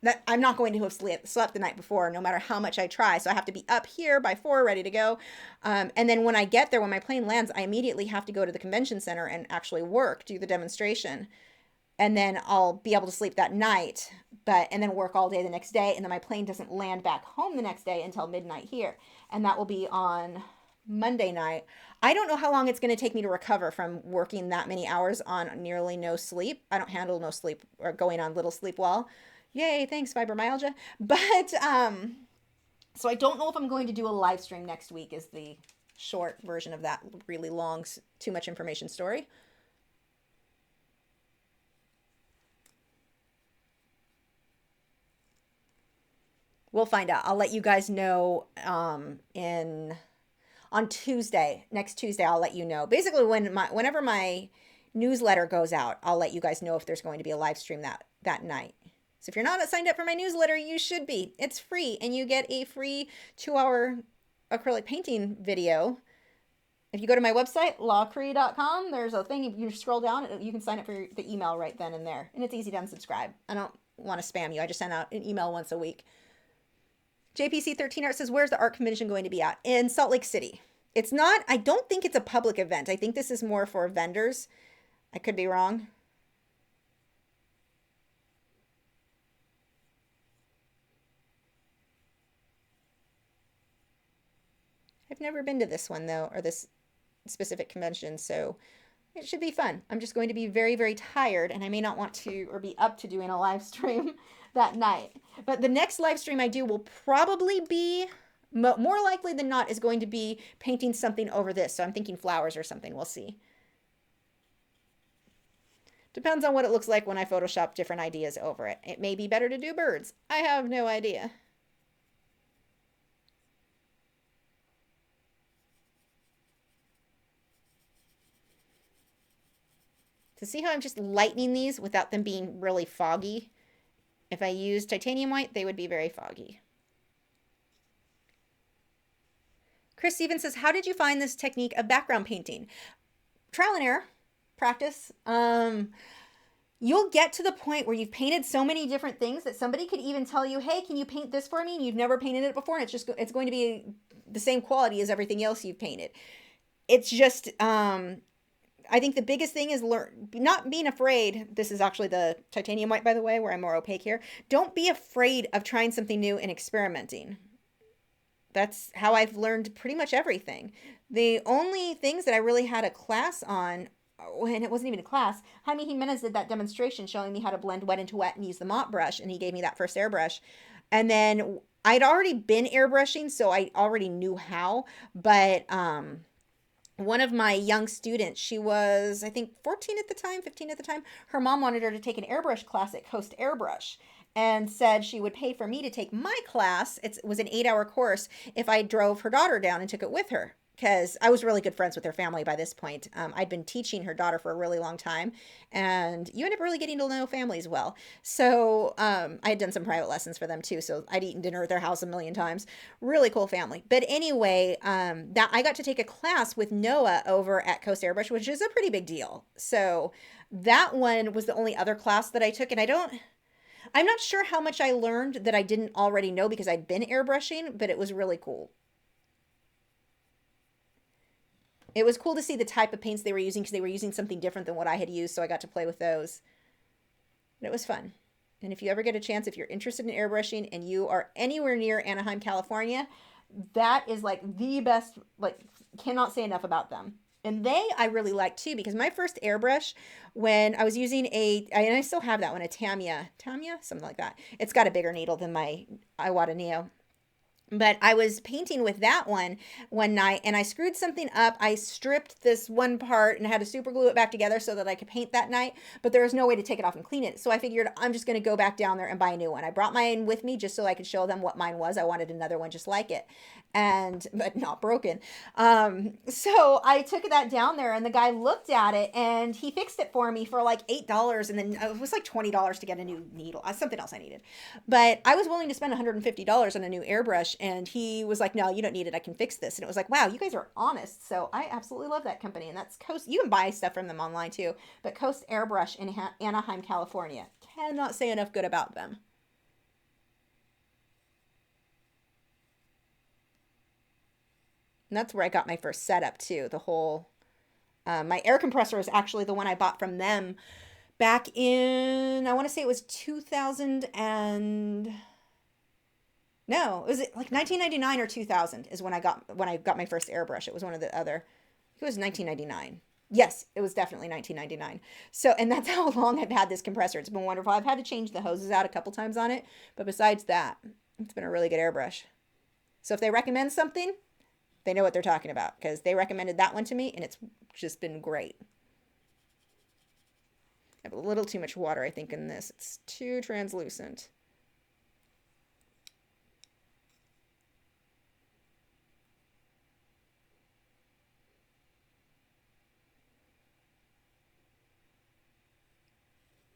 that I'm not going to have slept the night before, no matter how much I try. So I have to be up here by 4, ready to go. And then when I get there, when my plane lands, I immediately have to go to the convention center and actually do the demonstration. And then I'll be able to sleep that night, and then work all day the next day. And then my plane doesn't land back home the next day until midnight here. And that will be on Monday night. I don't know how long it's going to take me to recover from working that many hours on nearly no sleep. I don't handle no sleep or going on little sleep well. Yay, thanks, fibromyalgia. But So I don't know if I'm going to do a live stream next week is the short version of that really long, too much information story. We'll find out. I'll let you guys know on Tuesday, next Tuesday, I'll let you know. Basically, whenever my newsletter goes out, I'll let you guys know if there's going to be a live stream that night. So if you're not signed up for my newsletter, you should be. It's free, and you get a free 2-hour acrylic painting video. If you go to my website, lachri.com, there's a thing, you scroll down, you can sign up for the email right then and there. And it's easy to unsubscribe. I don't want to spam you. I just send out an email once a week. JPC13 Art says, where's the art convention going to be at? In Salt Lake City. It's not, I don't think it's a public event. I think this is more for vendors. I could be wrong. I've never been to this one though, or this specific convention, so it should be fun. I'm just going to be very, very tired, and I may not want to or be up to doing a live stream that night. But the next live stream I do will probably be, more likely than not, is going to be painting something over this. So I'm thinking flowers or something. We'll see. Depends on what it looks like when I Photoshop different ideas over it. It may be better to do birds. I have no idea. To see how I'm just lightening these without them being really foggy. If I used titanium white, they would be very foggy. Chris Stevens says, how did you find this technique of background painting? Trial and error, practice. You'll get to the point where you've painted so many different things that somebody could even tell you, hey, can you paint this for me? And you've never painted it before, and it's going to be the same quality as everything else you've painted. It's just, I think the biggest thing is not being afraid. This is actually the titanium white, by the way, where I'm more opaque here. Don't be afraid of trying something new and experimenting. That's how I've learned pretty much everything. The only things that I really had a class on, and it wasn't even a class, Jaime Jimenez did that demonstration showing me how to blend wet into wet and use the mop brush, and he gave me that first airbrush. And then I'd already been airbrushing, so I already knew how, but one of my young students, she was, I think, 14 at the time, 15 at the time. Her mom wanted her to take an airbrush class at Coast Airbrush and said she would pay for me to take my class. It was an 8-hour course if I drove her daughter down and took it with her. Because I was really good friends with her family by this point. I'd been teaching her daughter for a really long time, and you end up really getting to know families well. So I had done some private lessons for them too, so I'd eaten dinner at their house a million times. Really cool family. But anyway, that I got to take a class with Noah over at Coast Airbrush, which is a pretty big deal. So that one was the only other class that I took, and I'm not sure how much I learned that I didn't already know because I'd been airbrushing, but it was really cool. It was cool to see the type of paints they were using because they were using something different than what I had used, so I got to play with those. And it was fun. And if you ever get a chance, if you're interested in airbrushing and you are anywhere near Anaheim, California, that is like the best, like, cannot say enough about them. And I really like too, because my first airbrush, when I was using and I still have that one, a Tamiya, something like that. It's got a bigger needle than my Iwata Neo. But I was painting with that one night, and I screwed something up. I stripped this one part and had to super glue it back together so that I could paint that night, but there was no way to take it off and clean it. So I figured I'm just going to go back down there and buy a new one. I brought mine with me just so I could show them what mine was. I wanted another one just like it, but not broken. So I took that down there, and the guy looked at it, and he fixed it for me for like $8, and then it was like $20 to get a new needle. Something else I needed. But I was willing to spend $150 on a new airbrush. And he was like, no, you don't need it. I can fix this. And it was like, wow, you guys are honest. So I absolutely love that company. And that's Coast. You can buy stuff from them online too. But Coast Airbrush in Anaheim, California. Cannot say enough good about them. And that's where I got my first setup too. The whole, my air compressor is actually the one I bought from them back in, I want to say it was 2000 and... No, it was like 1999 or 2000 is when I got my first airbrush. It was one of the other. It was 1999. Yes, it was definitely 1999. So, and that's how long I've had this compressor. It's been wonderful. I've had to change the hoses out a couple times on it, but besides that, it's been a really good airbrush. So if they recommend something, they know what they're talking about, because they recommended that one to me and it's just been great. I have a little too much water, I think, in this. It's too translucent.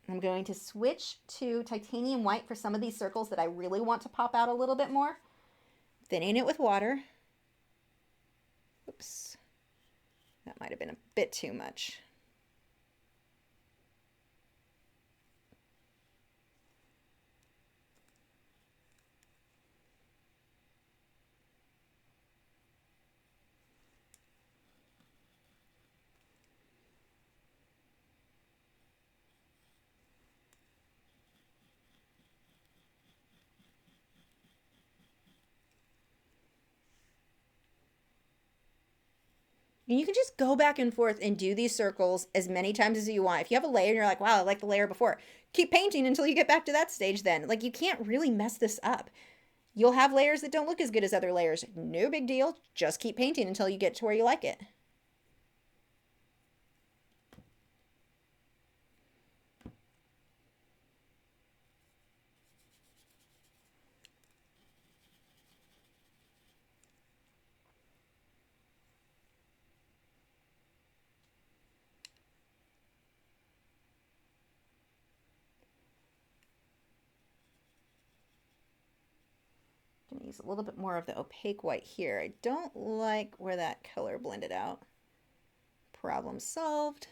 I'm going to switch to titanium white for some of these circles that I really want to pop out a little bit more. Thinning it with water. Oops. That might have been a bit too much. And you can just go back and forth and do these circles as many times as you want. If you have a layer and you're like, wow, I like the layer before, keep painting until you get back to that stage then. Like, you can't really mess this up. You'll have layers that don't look as good as other layers. No big deal. Just keep painting until you get to where you like it. I'm going to use a little bit more of the opaque white here. I don't like where that color blended out. Problem solved.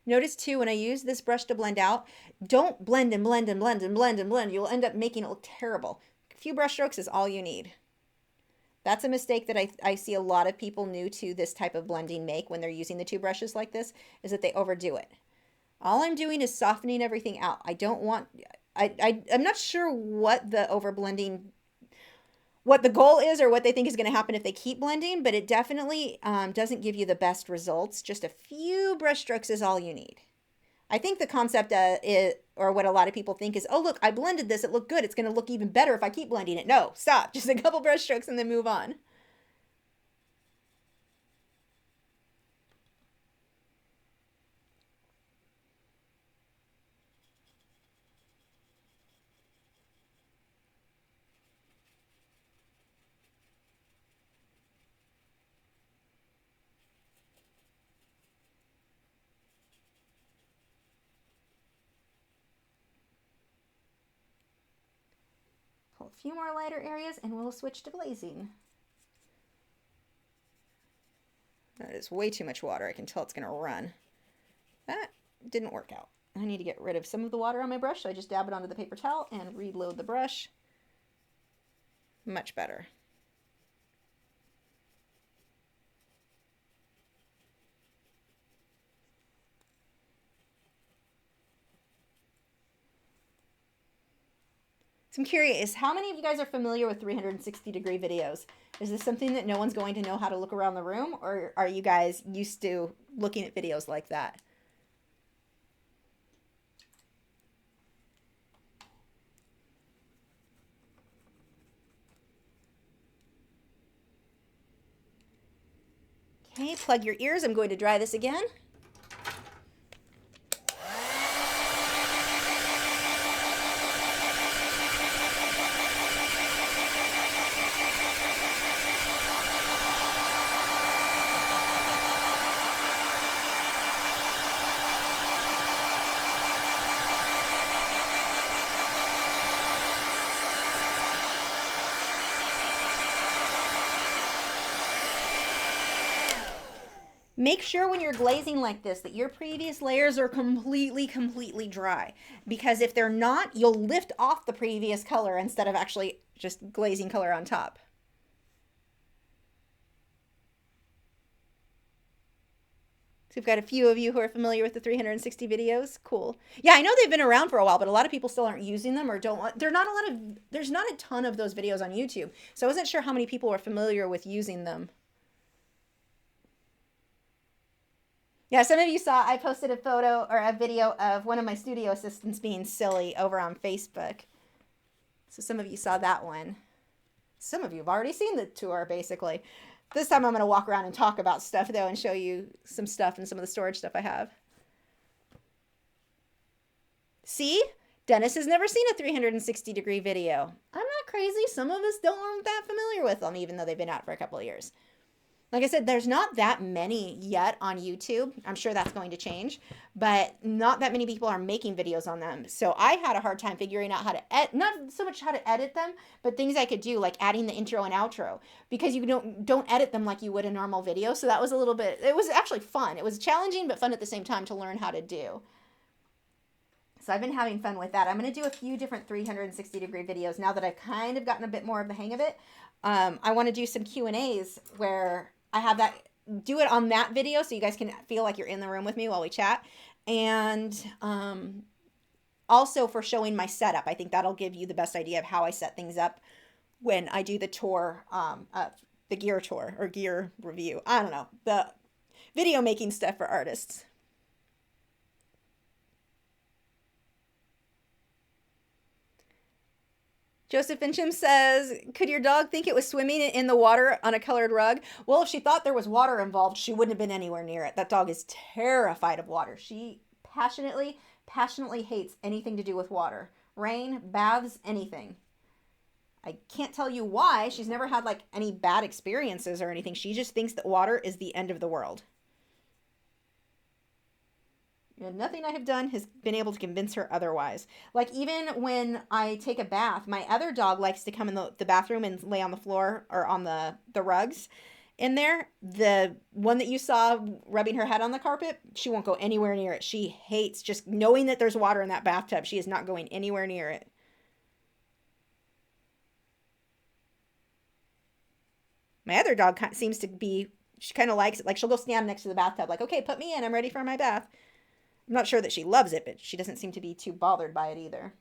Notice too, when I use this brush to blend out, don't blend and blend and blend and blend and blend. You'll end up making it look terrible. A few brush strokes is all you need. That's a mistake that I see a lot of people new to this type of blending make when they're using the two brushes like this, is that they overdo it. All I'm doing is softening everything out. I don't want, I'm not sure what the overblending, what the goal is or what they think is going to happen if they keep blending, but it definitely doesn't give you the best results. Just a few brush strokes is all you need. I think the concept is, or what a lot of people think is, oh, look, I blended this. It looked good. It's going to look even better if I keep blending it. No, stop. Just a couple brush strokes and then move on. Pull a few more lighter areas and we'll switch to glazing. That is way too much water. I can tell it's going to run. That didn't work out. I need to get rid of some of the water on my brush, so I just dab it onto the paper towel and reload the brush. Much better. So I'm curious, how many of you guys are familiar with 360-degree videos? Is this something that no one's going to know how to look around the room, or are you guys used to looking at videos like that? Okay, plug your ears. I'm going to dry this again. Make sure when you're glazing like this that your previous layers are completely dry, because if they're not, you'll lift off the previous color instead of actually just glazing color on top. So we've got a few of you who are familiar with the 360 videos. Cool. Yeah, I know they've been around for a while, but a lot of people still aren't using them or don't want, there's not a ton of those videos on YouTube. So I wasn't sure how many people were familiar with using them. Yeah, some of you saw I posted a photo or a video of one of my studio assistants being silly over on Facebook. So some of you saw that one. Some of you have already seen the tour, basically. This time I'm going to walk around and talk about stuff, though, and show you some stuff and some of the storage stuff I have. See? Dennis has never seen a 360-degree video. I'm not crazy. Some of us aren't that familiar with them, even though they've been out for a couple of years. Like I said, there's not that many yet on YouTube. I'm sure that's going to change, but not that many people are making videos on them. So I had a hard time figuring out how to not so much how to edit them, but things I could do, like adding the intro and outro, because you don't edit them like you would a normal video. So that was a little bit, it was actually fun. It was challenging, but fun at the same time to learn how to do. So I've been having fun with that. I'm going to do a few different 360-degree videos now that I've kind of gotten a bit more of the hang of it. I want to do some Q&As where I have that, do it on that video so you guys can feel like you're in the room with me while we chat. And also for showing my setup. I think that'll give you the best idea of how I set things up when I do the tour, the gear tour or gear review. I don't know, the video making stuff for artists. Joseph Fincham says, could your dog think it was swimming in the water on a colored rug? Well, if she thought there was water involved, she wouldn't have been anywhere near it. That dog is terrified of water. She passionately hates anything to do with water. Rain, baths, anything. I can't tell you why. She's never had like any bad experiences or anything. She just thinks that water is the end of the world. And nothing I have done has been able to convince her otherwise. Like even when I take a bath, my other dog likes to come in the bathroom and lay on the floor or on the rugs in there. The one that you saw rubbing her head on the carpet, she won't go anywhere near it. She hates just knowing that there's water in that bathtub. She is not going anywhere near it. My other dog seems to be, she kind of likes it. Like she'll go stand next to the bathtub like, okay, put me in. I'm ready for my bath. I'm not sure that she loves it, but she doesn't seem to be too bothered by it either.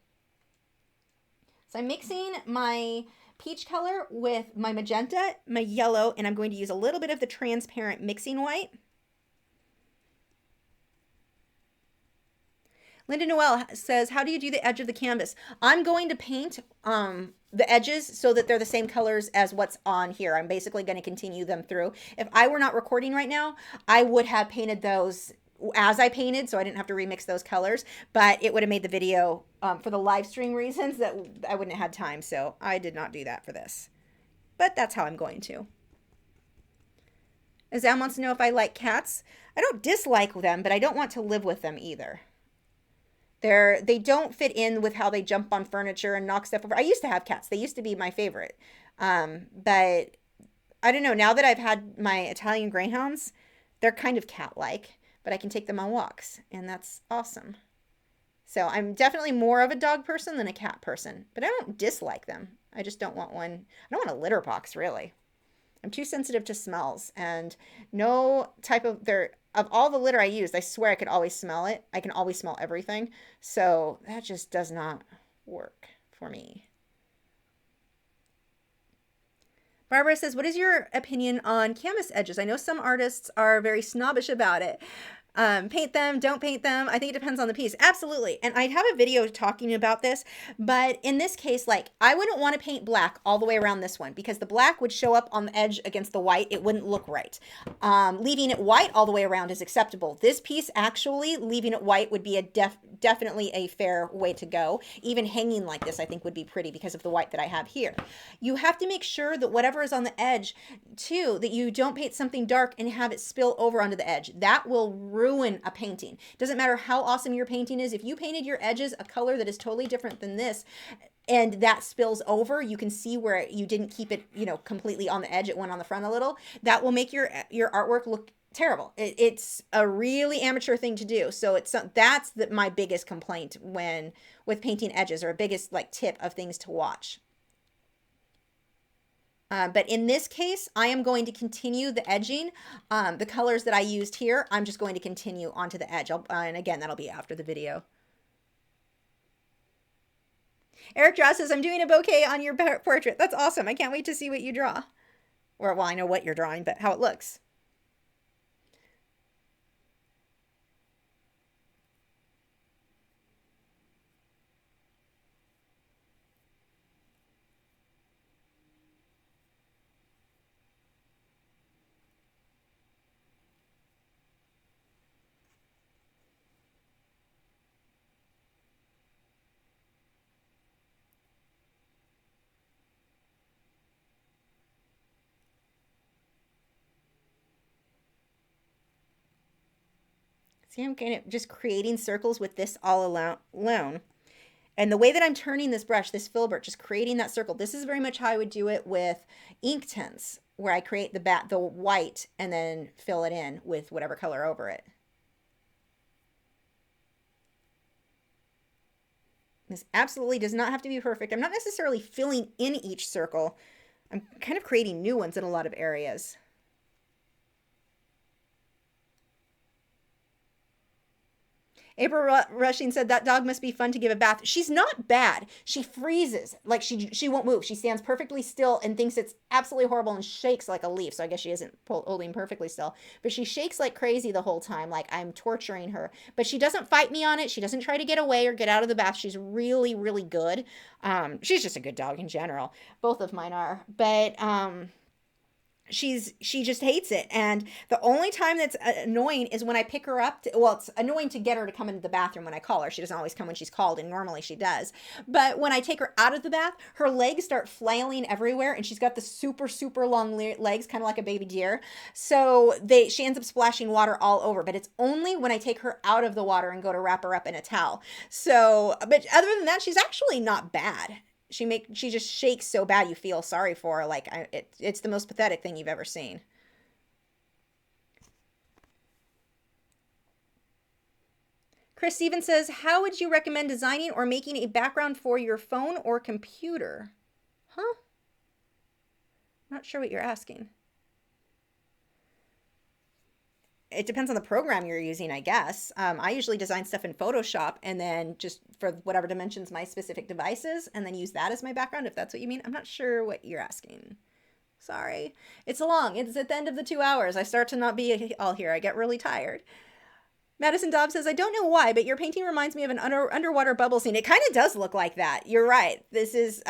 So I'm mixing my peach color with my magenta, my yellow, and I'm going to use a little bit of the transparent mixing white. Linda Noel says, how do you do the edge of the canvas? I'm going to paint the edges so that they're the same colors as what's on here. I'm basically going to continue them through. If I were not recording right now, I would have painted those as I painted, so I didn't have to remix those colors, but it would have made the video for the live stream reasons that I wouldn't have had time, so I did not do that for this. But that's how I'm going to. Azam wants to know if I like cats. I don't dislike them, but I don't want to live with them either. They don't fit in with how they jump on furniture and knock stuff over. I used to have cats. They used to be my favorite. But I don't know. Now that I've had my Italian Greyhounds, they're kind of cat-like, but I can take them on walks, and that's awesome. So I'm definitely more of a dog person than a cat person, but I don't dislike them. I just don't want one. I don't want a litter box, really. I'm too sensitive to smells, and no type of of all the litter I used, I swear I could always smell it. I can always smell everything. So that just does not work for me. Barbara says, what is your opinion on canvas edges? I know some artists are very snobbish about it. Paint them, don't paint them. I think it depends on the piece. Absolutely. And I have a video talking about this, but in this case, like I wouldn't want to paint black all the way around this one because the black would show up on the edge against the white. It wouldn't look right. Leaving it white all the way around is acceptable. This piece actually, leaving it white would be definitely a fair way to go. Even hanging like this, I think would be pretty because of the white that I have here. You have to make sure that whatever is on the edge too, that you don't paint something dark and have it spill over onto the edge. That will ruin a painting. Doesn't matter how awesome your painting is. If you painted your edges a color that is totally different than this and that spills over, you can see where you didn't keep it, you know, completely on the edge. It went on the front a little. That will make your artwork look terrible. It's a really amateur thing to do. So that's my biggest complaint with painting edges, or a biggest like tip of things to watch. But in this case, I am going to continue the edging. The colors that I used here, I'm just going to continue onto the edge. And again, that'll be after the video. Eric Draw says, I'm doing a bouquet on your portrait. That's awesome. I can't wait to see what you draw. Or, well, I know what you're drawing, but how it looks. See, I'm kind of just creating circles with this all alone. And the way that I'm turning this brush, this filbert, just creating that circle, this is very much how I would do it with Inktense, where I create the white and then fill it in with whatever color over it. This absolutely does not have to be perfect. I'm not necessarily filling in each circle. I'm kind of creating new ones in a lot of areas. April Rushing said, that dog must be fun to give a bath. She's not bad. She freezes. Like, she won't move. She stands perfectly still and thinks it's absolutely horrible and shakes like a leaf. So I guess she isn't holding perfectly still. But she shakes like crazy the whole time, like I'm torturing her. But she doesn't fight me on it. She doesn't try to get away or get out of the bath. She's really, really good. She's just a good dog in general. Both of mine are. But she just hates it, and the only time that's annoying is when I pick her up well, it's annoying to get her to come into the bathroom when I call her. She doesn't always come when she's called, and normally she does, but when I take her out of the bath, her legs start flailing everywhere, and she's got the super long legs, kind of like a baby deer, so she ends up splashing water all over. But it's only when I take her out of the water and go to wrap her up in a towel. So, but other than that, she's actually not bad. She just shakes so bad you feel sorry for her. Like, it's the most pathetic thing you've ever seen. Chris Stevens says, how would you recommend designing or making a background for your phone or computer? Huh? Not sure what you're asking. It depends on the program you're using, I guess. I usually design stuff in Photoshop and then just for whatever dimensions my specific devices, and then use that as my background, if that's what you mean. I'm not sure what you're asking. Sorry. It's long. It's at the end of the 2 hours. I start to not be all here. I get really tired. Madison Dobbs says, I don't know why, but your painting reminds me of an underwater bubble scene. It kind of does look like that. You're right. This is,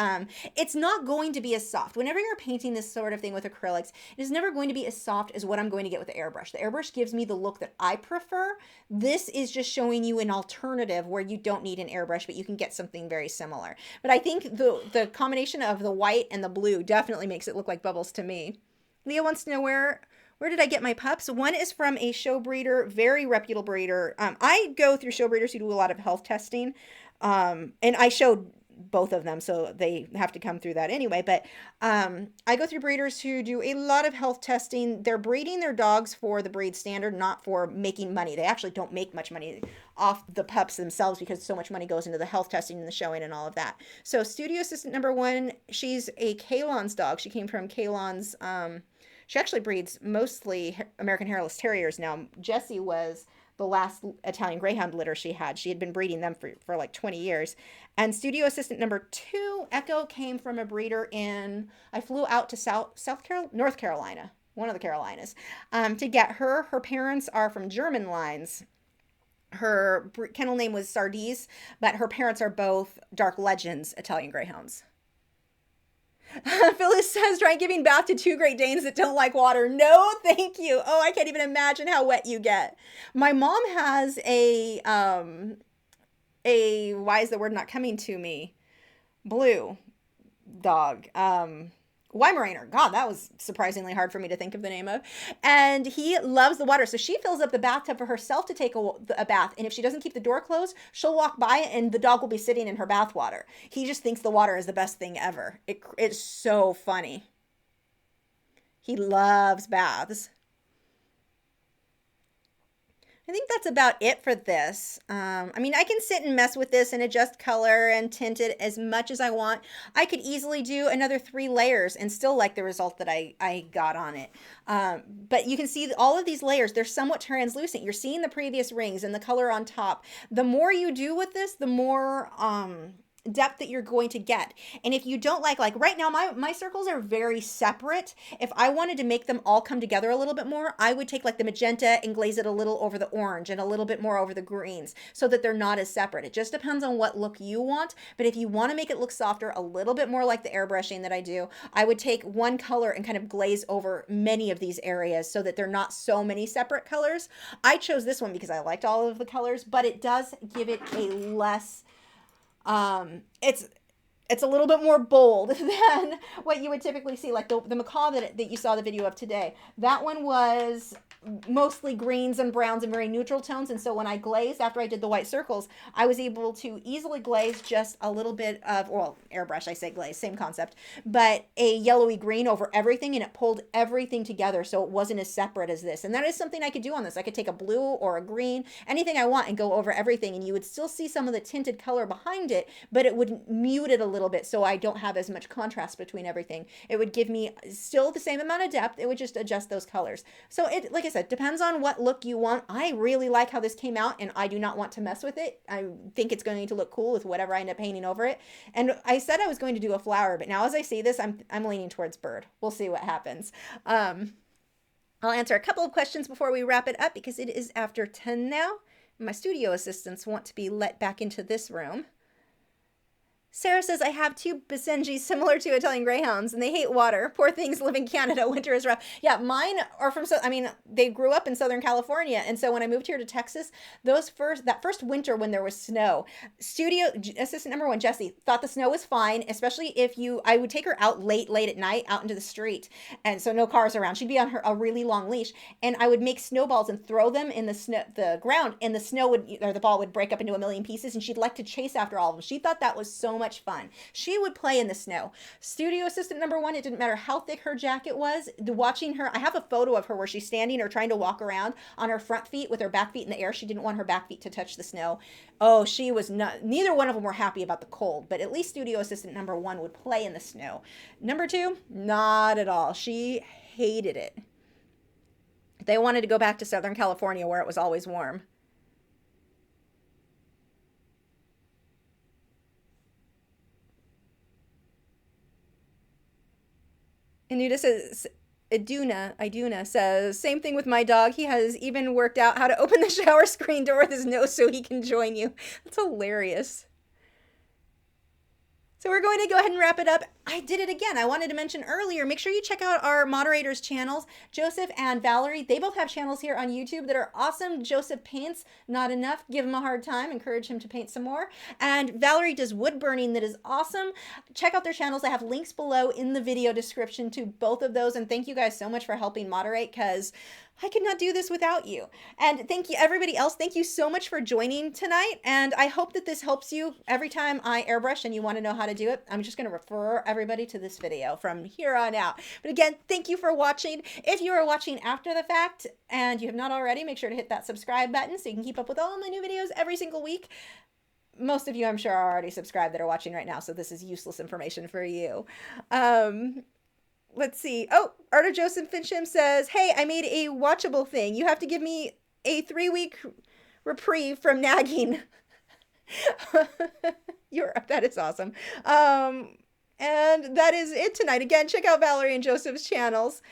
it's not going to be as soft. Whenever you're painting this sort of thing with acrylics, it is never going to be as soft as what I'm going to get with the airbrush. The airbrush gives me the look that I prefer. This is just showing you an alternative where you don't need an airbrush, but you can get something very similar. But I think the combination of the white and the blue definitely makes it look like bubbles to me. Leah wants to know where did I get my pups? One is from a show breeder, very reputable breeder. I go through show breeders who do a lot of health testing, and I showed both of them, so they have to come through that anyway. But I go through breeders who do a lot of health testing. They're breeding their dogs for the breed standard, not for making money. They actually don't make much money off the pups themselves because so much money goes into the health testing and the showing and all of that. So studio assistant number 1, she's a Kalon's dog. She came from Kalon's. She actually breeds mostly American Hairless Terriers now. Jessie was the last Italian Greyhound litter she had. She had been breeding them for like 20 years. And studio assistant number 2, Echo, came from a breeder I flew out to North Carolina, one of the Carolinas, to get her. Her parents are from German lines. Her kennel name was Sardiz, but her parents are both Dark Legends Italian Greyhounds. Phyllis says, try giving bath to 2 Great Danes that don't like water. No, thank you. Oh, I can't even imagine how wet you get. My mom has why is the word not coming to me? Blue dog. Weimaraner. God, that was surprisingly hard for me to think of the name of. And he loves the water. So she fills up the bathtub for herself to take a bath. And if she doesn't keep the door closed, she'll walk by and the dog will be sitting in her bath water. He just thinks the water is the best thing ever. It's so funny. He loves baths. I think that's about it for this. I mean, I can sit and mess with this and adjust color and tint it as much as I want. I could easily do another 3 layers and still like the result that I got on it. But you can see all of these layers, they're somewhat translucent. You're seeing the previous rings and the color on top. The more you do with this, the more depth that you're going to get. And if you don't like right now, my circles are very separate. If I wanted to make them all come together a little bit more, I would take like the magenta and glaze it a little over the orange and a little bit more over the greens so that they're not as separate. It just depends on what look you want. But if you want to make it look softer, a little bit more like the airbrushing that I do, I would take one color and kind of glaze over many of these areas so that they're not so many separate colors. I chose this one because I liked all of the colors, but it does give it a less it's a little bit more bold than what you would typically see, like the macaw that you saw the video of today. That one was mostly greens and browns and very neutral tones. And so when I glazed, after I did the white circles, I was able to easily glaze just a little bit of, well, airbrush, I say glaze, same concept, but a yellowy green over everything, and it pulled everything together so it wasn't as separate as this. And that is something I could do on this. I could take a blue or a green, anything I want, and go over everything, and you would still see some of the tinted color behind it, but it would mute it a little bit so I don't have as much contrast between everything. It would give me still the same amount of depth. It would just adjust those colors. So it, like I said, depends on what look you want. I really like how this came out, and I do not want to mess with it. I think it's going to look cool with whatever I end up painting over it. And I said I was going to do a flower, but now as I see this, I'm leaning towards bird. We'll see what happens. I'll answer a couple of questions before we wrap it up because it is after 10 now. My studio assistants want to be let back into this room. Sarah says, I have two Basenjis similar to Italian Greyhounds, and they hate water. Poor things live in Canada. Winter is rough. Yeah, mine are from, I mean, they grew up in Southern California. And so when I moved here to Texas, that first winter when there was snow, studio assistant number one, Jessie, thought the snow was fine, especially if I would take her out late at night, out into the street. And so no cars around. She'd be on a really long leash. And I would make snowballs and throw them in the ground, and the ball would break up into a million pieces, and she'd like to chase after all of them. She thought that was so much fun. She would play in the snow. Studio assistant number one, it didn't matter how thick her jacket was. Watching her, I have a photo of her where she's standing or trying to walk around on her front feet with her back feet in the air. She didn't want her back feet to touch the snow. Oh, she was not, neither one of them were happy about the cold, but at least studio assistant number one would play in the snow. Number two, not at all. She hated it. They wanted to go back to Southern California where it was always warm. Iduna says, same thing with my dog. He has even worked out how to open the shower screen door with his nose so he can join you. That's hilarious. So we're going to go ahead and wrap it up. I did it again. I wanted to mention earlier, make sure you check out our moderators' channels, Joseph and Valerie. They both have channels here on YouTube that are awesome. Joseph paints not enough. Give him a hard time. Encourage him to paint some more. And Valerie does wood burning that is awesome. Check out their channels. I have links below in the video description to both of those. And thank you guys so much for helping moderate, because I could not do this without you. And thank you, everybody else. Thank you so much for joining tonight. And I hope that this helps you every time I airbrush and you want to know how to do it. I'm just going to refer everybody to this video from here on out. But again, thank you for watching. If you are watching after the fact and you have not already, make sure to hit that subscribe button so you can keep up with all my new videos every single week. Most of you, I'm sure, are already subscribed that are watching right now, so this is useless information for you. Let's see. Oh, Arthur Joseph Fincham says, hey, I made a watchable thing. You have to give me a 3-week reprieve from nagging. That is awesome. And that is it tonight. Again, check out Valerie and Joseph's channels.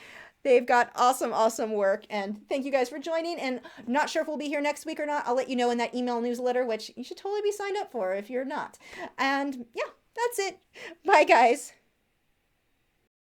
They've got awesome work. And thank you guys for joining. And not sure if we'll be here next week or not. I'll let you know in that email newsletter, which you should totally be signed up for if you're not. And yeah, that's it. Bye, guys.